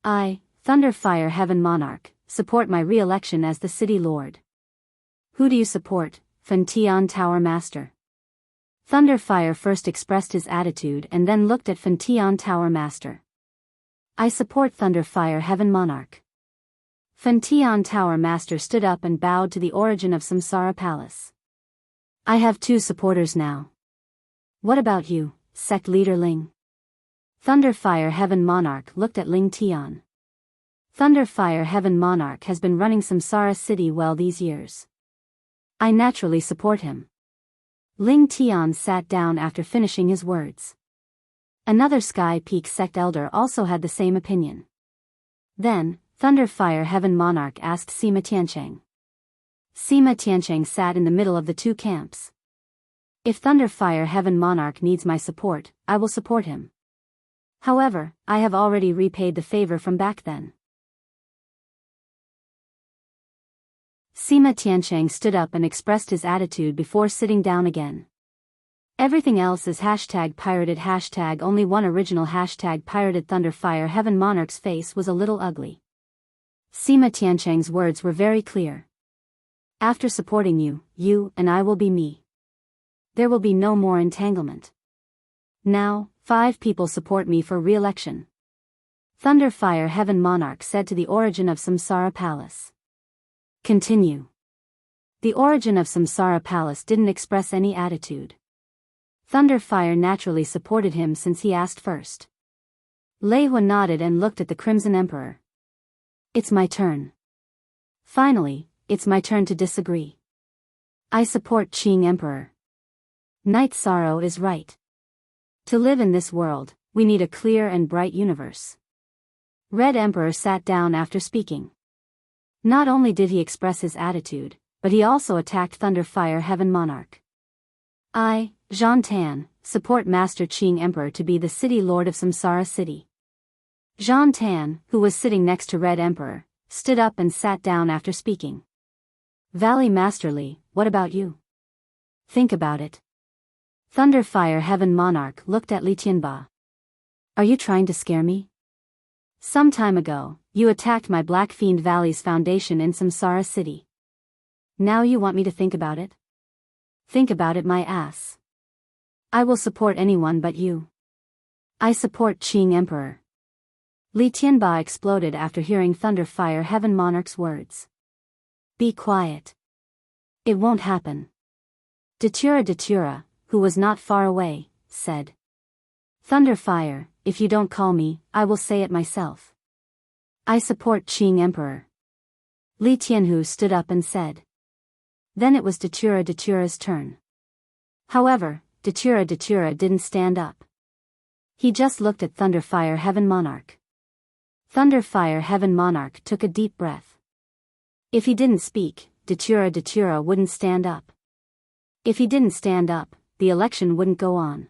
I, Thunderfire Heaven Monarch, support my re-election as the city lord. Who do you support, Fantian Tower Master? Thunderfire first expressed his attitude and then looked at Fantian Tower Master. I support Thunderfire Heaven Monarch. Fantian Tower Master stood up and bowed to the origin of Samsara Palace. I have 2 supporters now. What about you, sect leader Ling? Thunderfire Heaven Monarch looked at Ling Tian. Thunderfire Heaven Monarch has been running Samsara City well these years. I naturally support him. Ling Tian sat down after finishing his words. Another Sky Peak sect elder also had the same opinion. Then, Thunderfire Heaven Monarch asked Sima Tiancheng. Sima Tiancheng sat in the middle of the 2 camps. If Thunderfire Heaven Monarch needs my support, I will support him. However, I have already repaid the favor from back then. Sima Tiancheng stood up and expressed his attitude before sitting down again. Everything else is #pirated only one original #pirated Thunderfire Heaven Monarch's face was a little ugly. Sima Tiancheng's words were very clear. After supporting you, you and I will be me. There will be no more entanglement. Now, 5 people support me for re-election. Thunderfire Heaven Monarch said to the origin of Samsara Palace. Continue. The origin of Samsara Palace didn't express any attitude. Thunderfire naturally supported him since he asked first. Lei Hua nodded and looked at the Crimson Emperor. It's my turn. Finally, it's my turn to disagree. I support Qing Emperor. Night Sorrow is right. To live in this world, we need a clear and bright universe. Red Emperor sat down after speaking. Not only did he express his attitude, but he also attacked Thunderfire Heaven Monarch. I, Zhan Tan, support Master Qing Emperor to be the city lord of Samsara City. Zhan Tan, who was sitting next to Red Emperor, stood up and sat down after speaking. Valley Master Li, what about you? Think about it. Thunderfire Heaven Monarch looked at Li Tianba. Are you trying to scare me? Some time ago, you attacked my Black Fiend Valley's foundation in Samsara City. Now you want me to think about it? Think about it, my ass. I will support anyone but you. I support Qing Emperor. Li Tianba exploded after hearing Thunderfire Heaven Monarch's words. Be quiet. It won't happen. Datura, who was not far away, said. Thunderfire, if you don't call me, I will say it myself. I support Qing Emperor. Li Tianhu stood up and said. Then it was Datura's turn. However, Datura didn't stand up. He just looked at Thunderfire Heaven Monarch. Thunderfire Heaven Monarch took a deep breath. If he didn't speak, Datura wouldn't stand up. If he didn't stand up, the election wouldn't go on.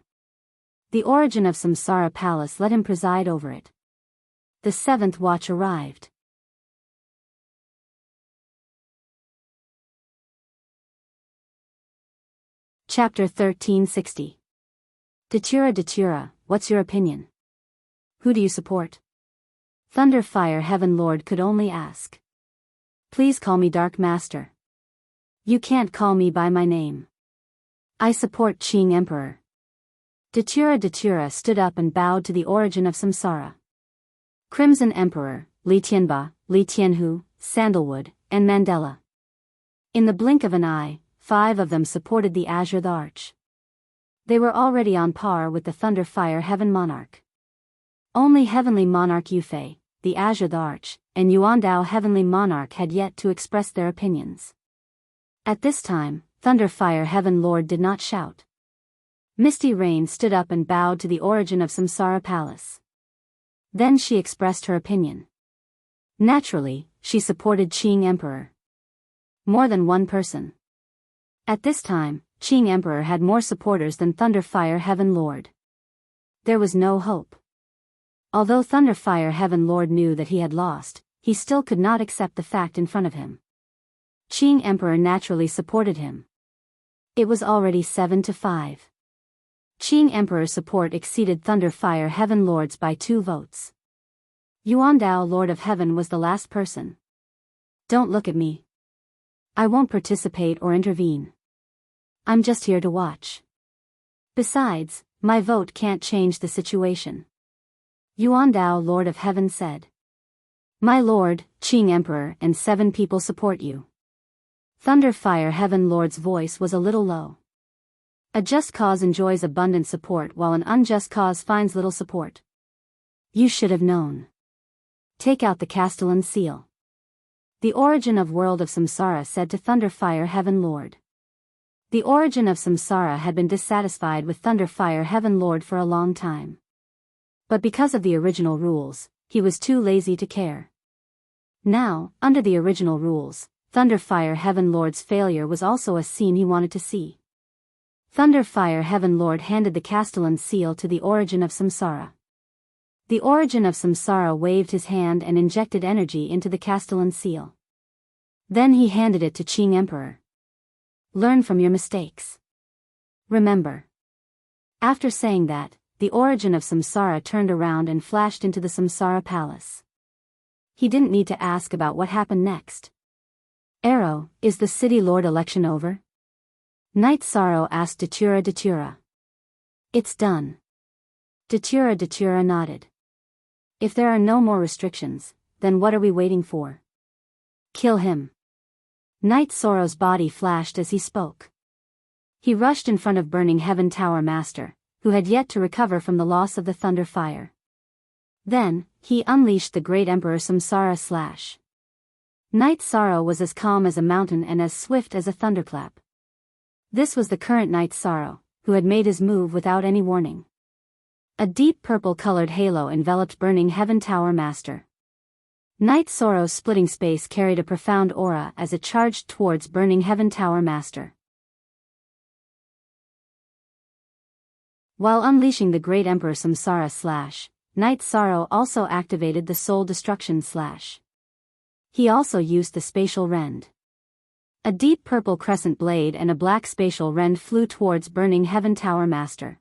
The origin of Samsara Palace let him preside over it. The seventh watch arrived. Chapter 1360. Datura, what's your opinion? Who do you support? Thunderfire Heaven Lord could only ask. Please call me Dark Master. You can't call me by my name. I support Qing Emperor. Datura stood up and bowed to the origin of Samsara. Crimson Emperor, Li Tianba, Li Tianhu, Sandalwood, and Mandela. In the blink of an eye, 5 of them supported the Azure the Arch. They were already on par with the Thunderfire Heaven Monarch. Only Heavenly Monarch Yufei, the Azure the Arch, and Yuandao Heavenly Monarch had yet to express their opinions. At this time, Thunderfire Heaven Lord did not shout. Misty Rain stood up and bowed to the origin of Samsara Palace. Then she expressed her opinion. Naturally, she supported Qing Emperor. More than one person. At this time, Qing Emperor had more supporters than Thunderfire Heaven Lord. There was no hope. Although Thunderfire Heaven Lord knew that he had lost, he still could not accept the fact in front of him. Qing Emperor naturally supported him. It was already 7-5. Qing Emperor's support exceeded Thunderfire Heaven Lord's by 2 votes. Yuandao Lord of Heaven was the last person. Don't look at me. I won't participate or intervene. I'm just here to watch. Besides, my vote can't change the situation. Yuandao Lord of Heaven said. My lord, Qing Emperor and 7 people support you. Thunderfire Heaven Lord's voice was a little low. A just cause enjoys abundant support while an unjust cause finds little support. You should have known. Take out the Castellan seal. The origin of world of Samsara said to Thunderfire Heaven Lord. The origin of Samsara had been dissatisfied with Thunderfire Heaven Lord for a long time. But because of the original rules, he was too lazy to care. Now, under the original rules, Thunderfire Heaven Lord's failure was also a scene he wanted to see. Thunderfire Heaven Lord handed the Castellan seal to the origin of Samsara. The origin of Samsara waved his hand and injected energy into the Castellan seal. Then he handed it to Qing Emperor. Learn from your mistakes. Remember. After saying that, the origin of Samsara turned around and flashed into the Samsara Palace. He didn't need to ask about what happened next. Arrow, is the city lord election over? Knight Sorrow asked Datura. It's done. Datura nodded. If there are no more restrictions, then what are we waiting for? Kill him. Knight Sorrow's body flashed as he spoke. He rushed in front of Burning Heaven Tower Master, who had yet to recover from the loss of the Thunder Fire. Then, he unleashed the Great Emperor Samsara Slash. Knight Sorrow was as calm as a mountain and as swift as a thunderclap. This was the current Knight Sorrow, who had made his move without any warning. A deep purple-colored halo enveloped Burning Heaven Tower Master. Knight Sorrow's splitting space carried a profound aura as it charged towards Burning Heaven Tower Master. While unleashing the Great Emperor Samsara Slash, Knight Sorrow also activated the Soul Destruction Slash. He also used the Spatial Rend. A deep purple crescent blade and a black Spatial Rend flew towards Burning Heaven Tower Master.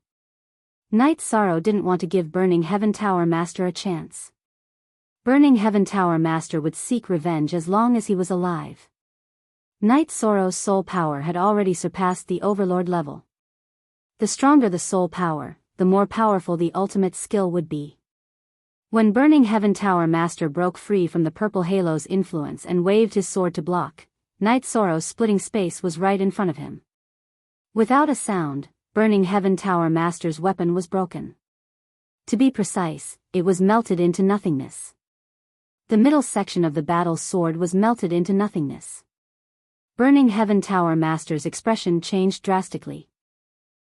Knight Sorrow didn't want to give Burning Heaven Tower Master a chance. Burning Heaven Tower Master would seek revenge as long as he was alive. Knight Sorrow's soul power had already surpassed the Overlord level. The stronger the soul power, the more powerful the ultimate skill would be. When Burning Heaven Tower Master broke free from the purple halo's influence and waved his sword to block, Knight Sorrow's splitting space was right in front of him. Without a sound, Burning Heaven Tower Master's weapon was broken. To be precise, it was melted into nothingness. The middle section of the battle's sword was melted into nothingness. Burning Heaven Tower Master's expression changed drastically.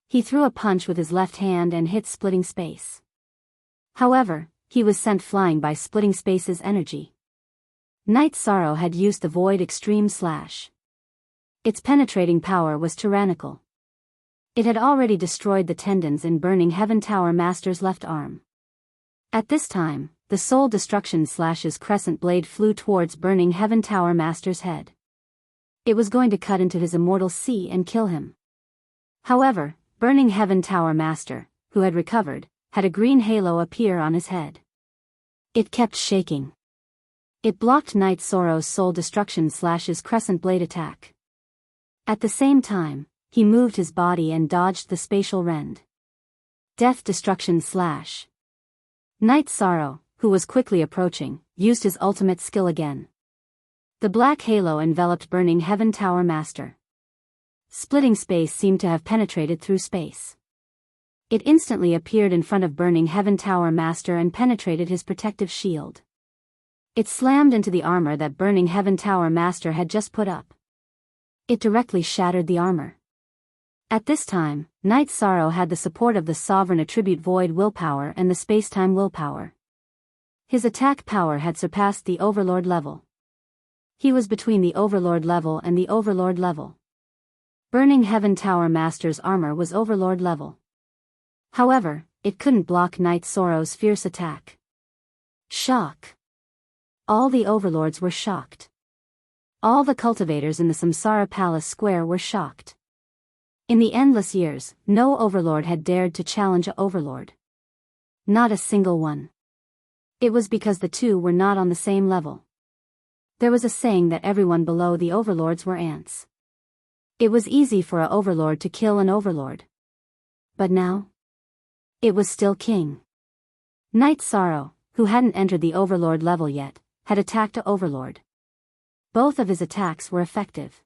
He threw a punch with his left hand and hit Splitting Space. However, he was sent flying by Splitting Space's energy. Night Sorrow had used the Void Extreme Slash. Its penetrating power was tyrannical. It had already destroyed the tendons in Burning Heaven Tower Master's left arm. At this time, the Soul Destruction Slash's crescent blade flew towards Burning Heaven Tower Master's head. It was going to cut into his immortal sea and kill him. However, Burning Heaven Tower Master, who had recovered, had a green halo appear on his head. It kept shaking. It blocked Night Sorrow's Soul Destruction Slash's crescent blade attack. At the same time, he moved his body and dodged the spatial rend. Death Destruction Slash. Night Sorrow, who was quickly approaching, used his ultimate skill again. The black halo enveloped Burning Heaven Tower Master. Splitting Space seemed to have penetrated through space. It instantly appeared in front of Burning Heaven Tower Master and penetrated his protective shield. It slammed into the armor that Burning Heaven Tower Master had just put up. It directly shattered the armor. At this time, Night Sorrow had the support of the Sovereign Attribute Void Willpower and the Spacetime Willpower. His attack power had surpassed the Overlord level. He was between the Overlord level and the Overlord level. Burning Heaven Tower Master's armor was Overlord level. However, it couldn't block Night Sorrow's fierce attack. Shock. All the Overlords were shocked. All the cultivators in the Samsara Palace Square were shocked. In the endless years, no Overlord had dared to challenge a Overlord. Not a single one. It was because the two were not on the same level. There was a saying that everyone below the Overlords were ants. It was easy for a Overlord to kill an Overlord. But now? It was still King. Night Sorrow, who hadn't entered the Overlord level yet, had attacked a Overlord. Both of his attacks were effective.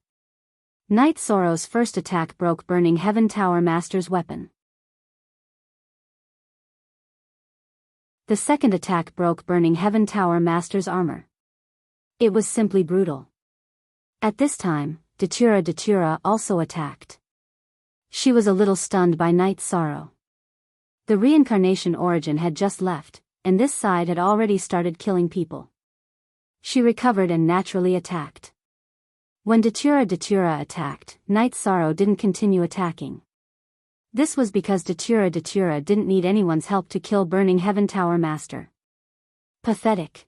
Night Sorrow's first attack broke Burning Heaven Tower Master's weapon. The second attack broke Burning Heaven Tower Master's armor. It was simply brutal. At this time, Datura also attacked. She was a little stunned by Night Sorrow. The reincarnation origin had just left, and this side had already started killing people. She recovered and naturally attacked. When Datura attacked, Night Sorrow didn't continue attacking. This was because Datura didn't need anyone's help to kill Burning Heaven Tower Master. Pathetic.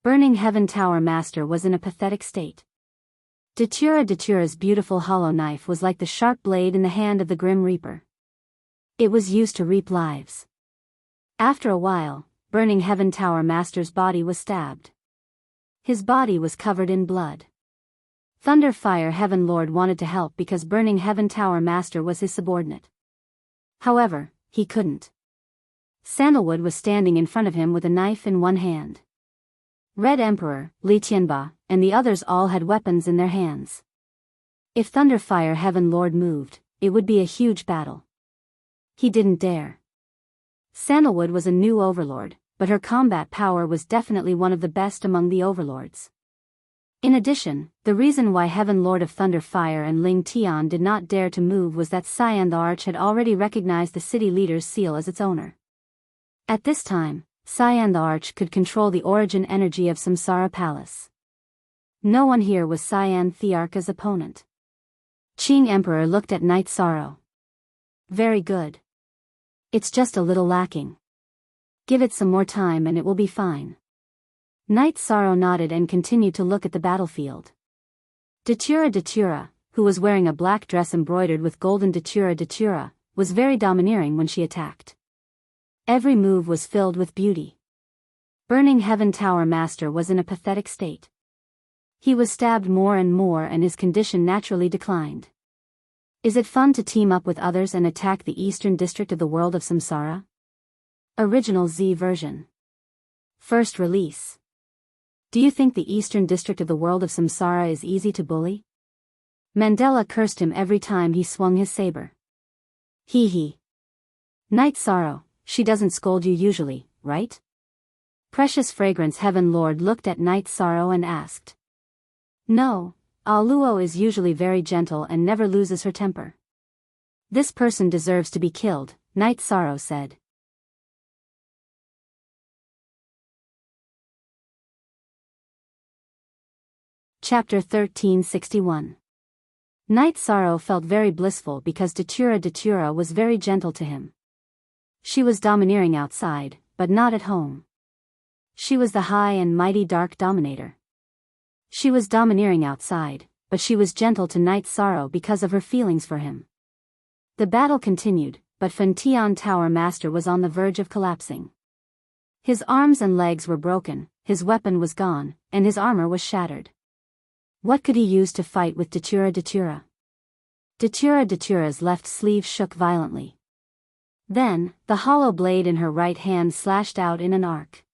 Burning Heaven Tower Master was in a pathetic state. Datura's beautiful hollow knife was like the sharp blade in the hand of the Grim Reaper. It was used to reap lives. After a while, Burning Heaven Tower Master's body was stabbed. His body was covered in blood. Thunderfire Heaven Lord wanted to help because Burning Heaven Tower Master was his subordinate. However, he couldn't. Sandalwood was standing in front of him with a knife in one hand. Red Emperor, Li Tianba, and the others all had weapons in their hands. If Thunderfire Heaven Lord moved, it would be a huge battle. He didn't dare. Sandalwood was a new overlord, but her combat power was definitely one of the best among the overlords. In addition, the reason why Heaven Lord of Thunderfire and Ling Tian did not dare to move was that Cyan the Arch had already recognized the city leader's seal as its owner. At this time, Cyan the Arch could control the origin energy of Samsara Palace. No one here was Cyan Thearcha's opponent. Qing Emperor looked at Night Sorrow. Very good. It's just a little lacking. Give it some more time and it will be fine. Night Sorrow nodded and continued to look at the battlefield. Datura, who was wearing a black dress embroidered with golden Datura, was very domineering when she attacked. Every move was filled with beauty. Burning Heaven Tower Master was in a pathetic state. He was stabbed more and more and his condition naturally declined. Is it fun to team up with others and attack the eastern district of the world of Samsara? Original Z version. First release. Do you think the eastern district of the world of Samsara is easy to bully? Mandela cursed him every time he swung his saber. Hee hee. Night Sorrow, she doesn't scold you usually, right? Precious fragrance Heaven Lord looked at Night Sorrow and asked. No, Aluo is usually very gentle and never loses her temper. This person deserves to be killed, Night Sorrow said. Chapter 1361. Night Sorrow felt very blissful because Datura was very gentle to him. She was domineering outside, but not at home. She was the high and mighty dark dominator. She was domineering outside, but she was gentle to Night Sorrow because of her feelings for him. The battle continued, but Fantian Tower Master was on the verge of collapsing. His arms and legs were broken, his weapon was gone, and his armor was shattered. What could he use to fight with Datura? Datura's left sleeve shook violently. Then, the hollow blade in her right hand slashed out in an arc.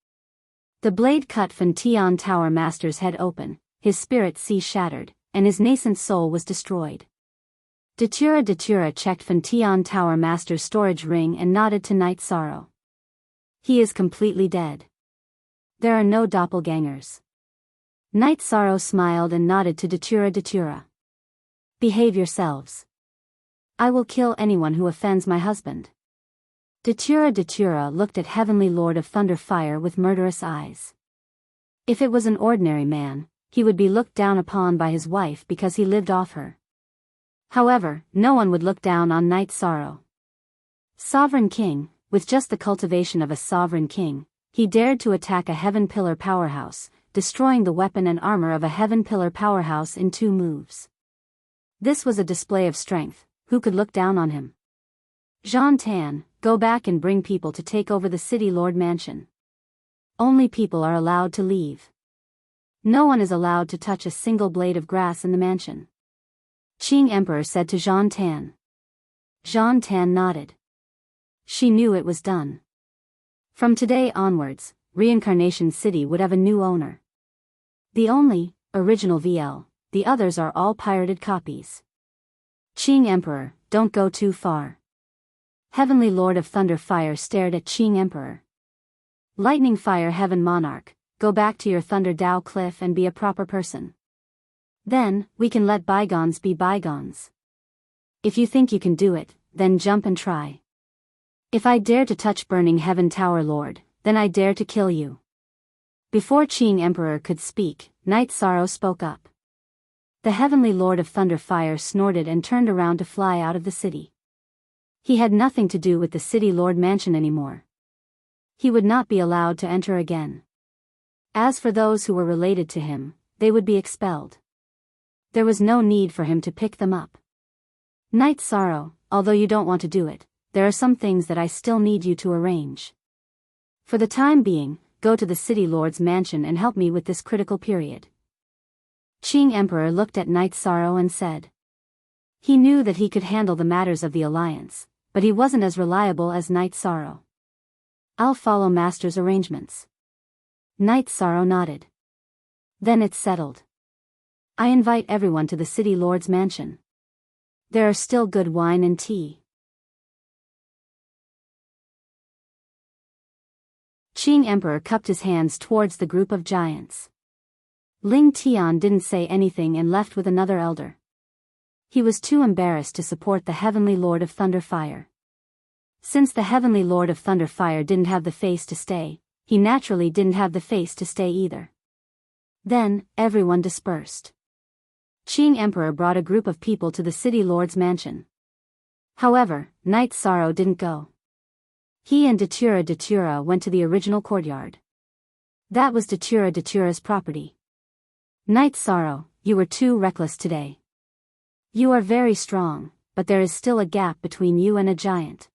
The blade cut Fantian Tower Master's head open, his spirit sea shattered, and his nascent soul was destroyed. Datura checked Fantian Tower Master's storage ring and nodded to Night Sorrow. He is completely dead. There are no doppelgangers. Night Sorrow smiled and nodded to Datura. Behave yourselves. I will kill anyone who offends my husband. Datura looked at Heavenly Lord of Thunder Fire with murderous eyes. If it was an ordinary man, he would be looked down upon by his wife because he lived off her. However, no one would look down on Night Sorrow. Sovereign King, with just the cultivation of a sovereign king, he dared to attack a Heaven Pillar powerhouse, destroying the weapon and armor of a Heaven Pillar powerhouse in 2 moves. This was a display of strength. Who could look down on him? Jean Tan, go back and bring people to take over the City Lord Mansion. Only people are allowed to leave. No one is allowed to touch a single blade of grass in the mansion. Qing Emperor said to Jean Tan. Jean Tan nodded. She knew it was done. From today onwards, Reincarnation City would have a new owner. The only original VL, the others are all pirated copies. Qing Emperor, don't go too far. Heavenly Lord of Thunder Fire stared at Qing Emperor. Lightning Fire Heaven Monarch, go back to your Thunder Dao Cliff and be a proper person. Then, we can let bygones be bygones. If you think you can do it, then jump and try. If I dare to touch Burning Heaven Tower Lord, then I dare to kill you. Before Qing Emperor could speak, Night Sorrow spoke up. The Heavenly Lord of Thunder Fire snorted and turned around to fly out of the city. He had nothing to do with the City Lord Mansion anymore. He would not be allowed to enter again. As for those who were related to him, they would be expelled. There was no need for him to pick them up. Night Sorrow, although you don't want to do it, there are some things that I still need you to arrange. For the time being, go to the City Lord's mansion and help me with this critical period. Qing Emperor looked at Night Sorrow and said. He knew that he could handle the matters of the alliance, but he wasn't as reliable as Night Sorrow. I'll follow Master's arrangements. Night Sorrow nodded. Then it's settled. I invite everyone to the City Lord's mansion. There are still good wine and tea. Qing Emperor cupped his hands towards the group of giants. Ling Tian didn't say anything and left with another elder. He was too embarrassed to support the Heavenly Lord of Thunder Fire. Since the Heavenly Lord of Thunder Fire didn't have the face to stay, he naturally didn't have the face to stay either. Then, everyone dispersed. Qing Emperor brought a group of people to the City Lord's mansion. However, Night Sorrow didn't go. He and Datura went to the original courtyard. That was Datura's property. Night Sorrow, you were too reckless today. You are very strong, but there is still a gap between you and a giant.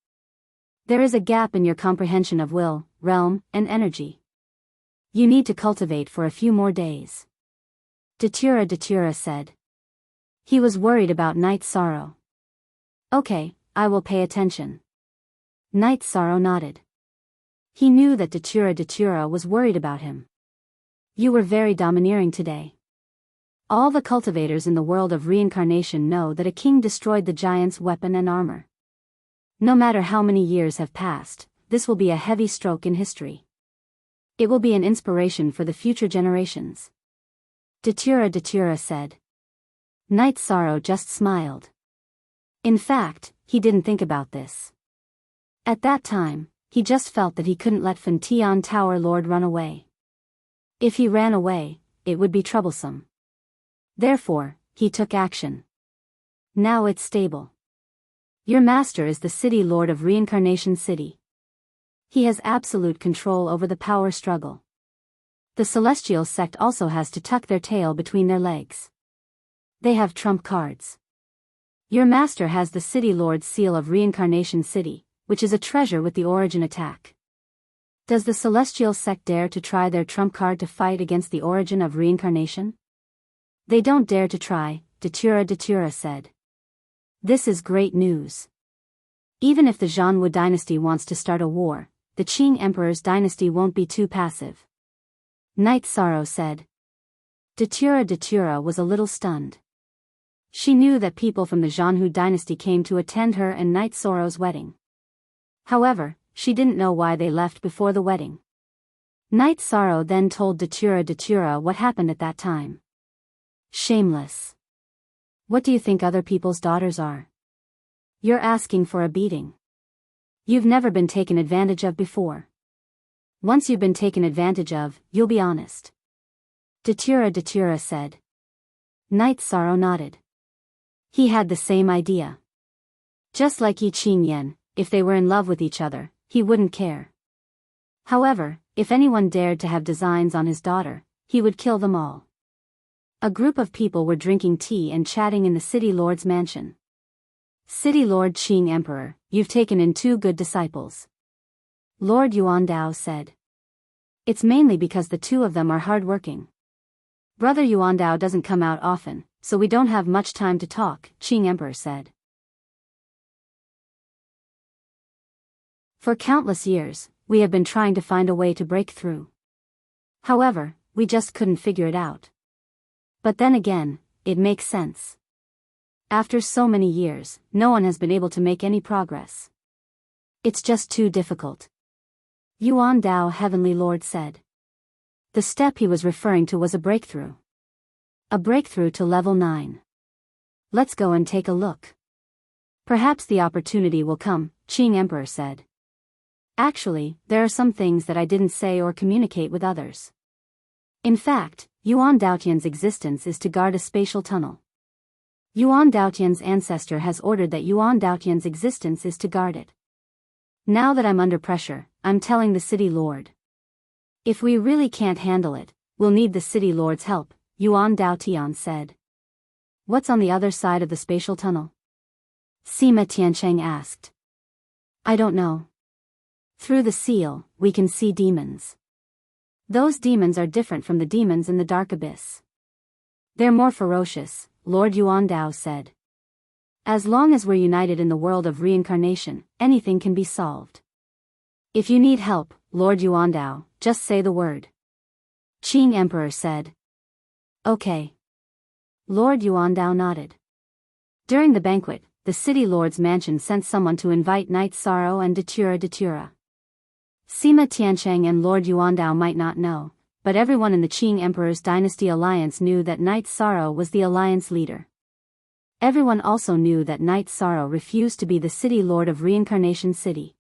There is a gap in your comprehension of will, realm, and energy. You need to cultivate for a few more days. Datura said. He was worried about Night Sorrow. Okay, I will pay attention. Night Sorrow nodded. He knew that Datura was worried about him. You were very domineering today. All the cultivators in the world of reincarnation know that a king destroyed the giant's weapon and armor. No matter how many years have passed, this will be a heavy stroke in history. It will be an inspiration for the future generations. Datura said. Knight Sorrow just smiled. In fact, he didn't think about this. At that time, he just felt that he couldn't let Fantion Tower Lord run away. If he ran away, it would be troublesome. Therefore, he took action. Now it's stable. Your master is the City Lord of Reincarnation City. He has absolute control over the power struggle. The Celestial Sect also has to tuck their tail between their legs. They have trump cards. Your master has the City Lord's seal of Reincarnation City, which is a treasure with the origin attack. Does the Celestial Sect dare to try their trump card to fight against the origin of reincarnation? They don't dare to try, Datura said. This is great news. Even if the Zhanwu dynasty wants to start a war, the Qing Emperor's dynasty won't be too passive. Knight Sorrow said. Datura was a little stunned. She knew that people from the Zhanwu dynasty came to attend her and Knight Sorrow's wedding. However, she didn't know why they left before the wedding. Knight Sorrow then told Datura what happened at that time. Shameless. What do you think other people's daughters are? You're asking for a beating. You've never been taken advantage of before. Once you've been taken advantage of, you'll be honest. Datura said. Knight Sorrow nodded. He had the same idea. Just like Yi Qingyan, if they were in love with each other, he wouldn't care. However, if anyone dared to have designs on his daughter, he would kill them all. A group of people were drinking tea and chatting in the City Lord's mansion. City Lord Qing Emperor, you've taken in 2 good disciples. Lord Yuandao said. It's mainly because the 2 of them are hardworking. Brother Yuandao doesn't come out often, so we don't have much time to talk, Qing Emperor said. For countless years, we have been trying to find a way to break through. However, we just couldn't figure it out. But then again, it makes sense. After so many years, no one has been able to make any progress. It's just too difficult. Yuan Dao Heavenly Lord said. The step he was referring to was a breakthrough. A breakthrough to level 9. Let's go and take a look. Perhaps the opportunity will come, Qing Emperor said. Actually, there are some things that I didn't say or communicate with others. In fact, Yuan Daotian's existence is to guard a spatial tunnel. Yuan Daotian's ancestor has ordered that Yuan Daotian's existence is to guard it. Now that I'm under pressure, I'm telling the City Lord. If we really can't handle it, we'll need the City Lord's help, Yuan Daotian said. What's on the other side of the spatial tunnel? Sima Tiancheng asked. I don't know. Through the seal, we can see demons. Those demons are different from the demons in the dark abyss. They're more ferocious, Lord Yuandao said. As long as we're united in the world of reincarnation, anything can be solved. If you need help, Lord Yuandao, just say the word. Qing Emperor said. Okay. Lord Yuandao nodded. During the banquet, the City Lord's mansion sent someone to invite Knight Sorrow and Datura. Sima Tiancheng and Lord Yuandao might not know, but everyone in the Qing Emperor's dynasty alliance knew that Knight Sorrow was the alliance leader. Everyone also knew that Knight Sorrow refused to be the City Lord of Reincarnation City.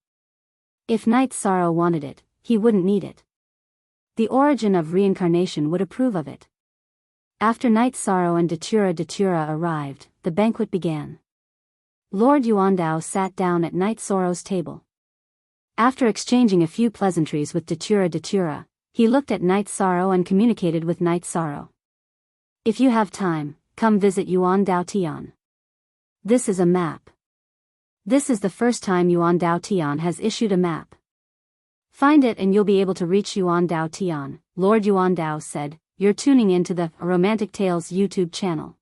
If Knight Sorrow wanted it, he wouldn't need it. The origin of reincarnation would approve of it. After Knight Sorrow and Datura arrived, the banquet began. Lord Yuandao sat down at Knight Sorrow's table. After exchanging a few pleasantries with Datura, he looked at Knight Sorrow and communicated with Knight Sorrow. If you have time, come visit Yuan Daotian. This is a map. This is the first time Yuan Daotian has issued a map. Find it and you'll be able to reach Yuan Daotian, Lord Yuan Dao said. You're tuning in to the Romantic Tales YouTube channel.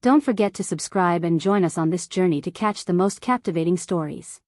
Don't forget to subscribe and join us on this journey to catch the most captivating stories.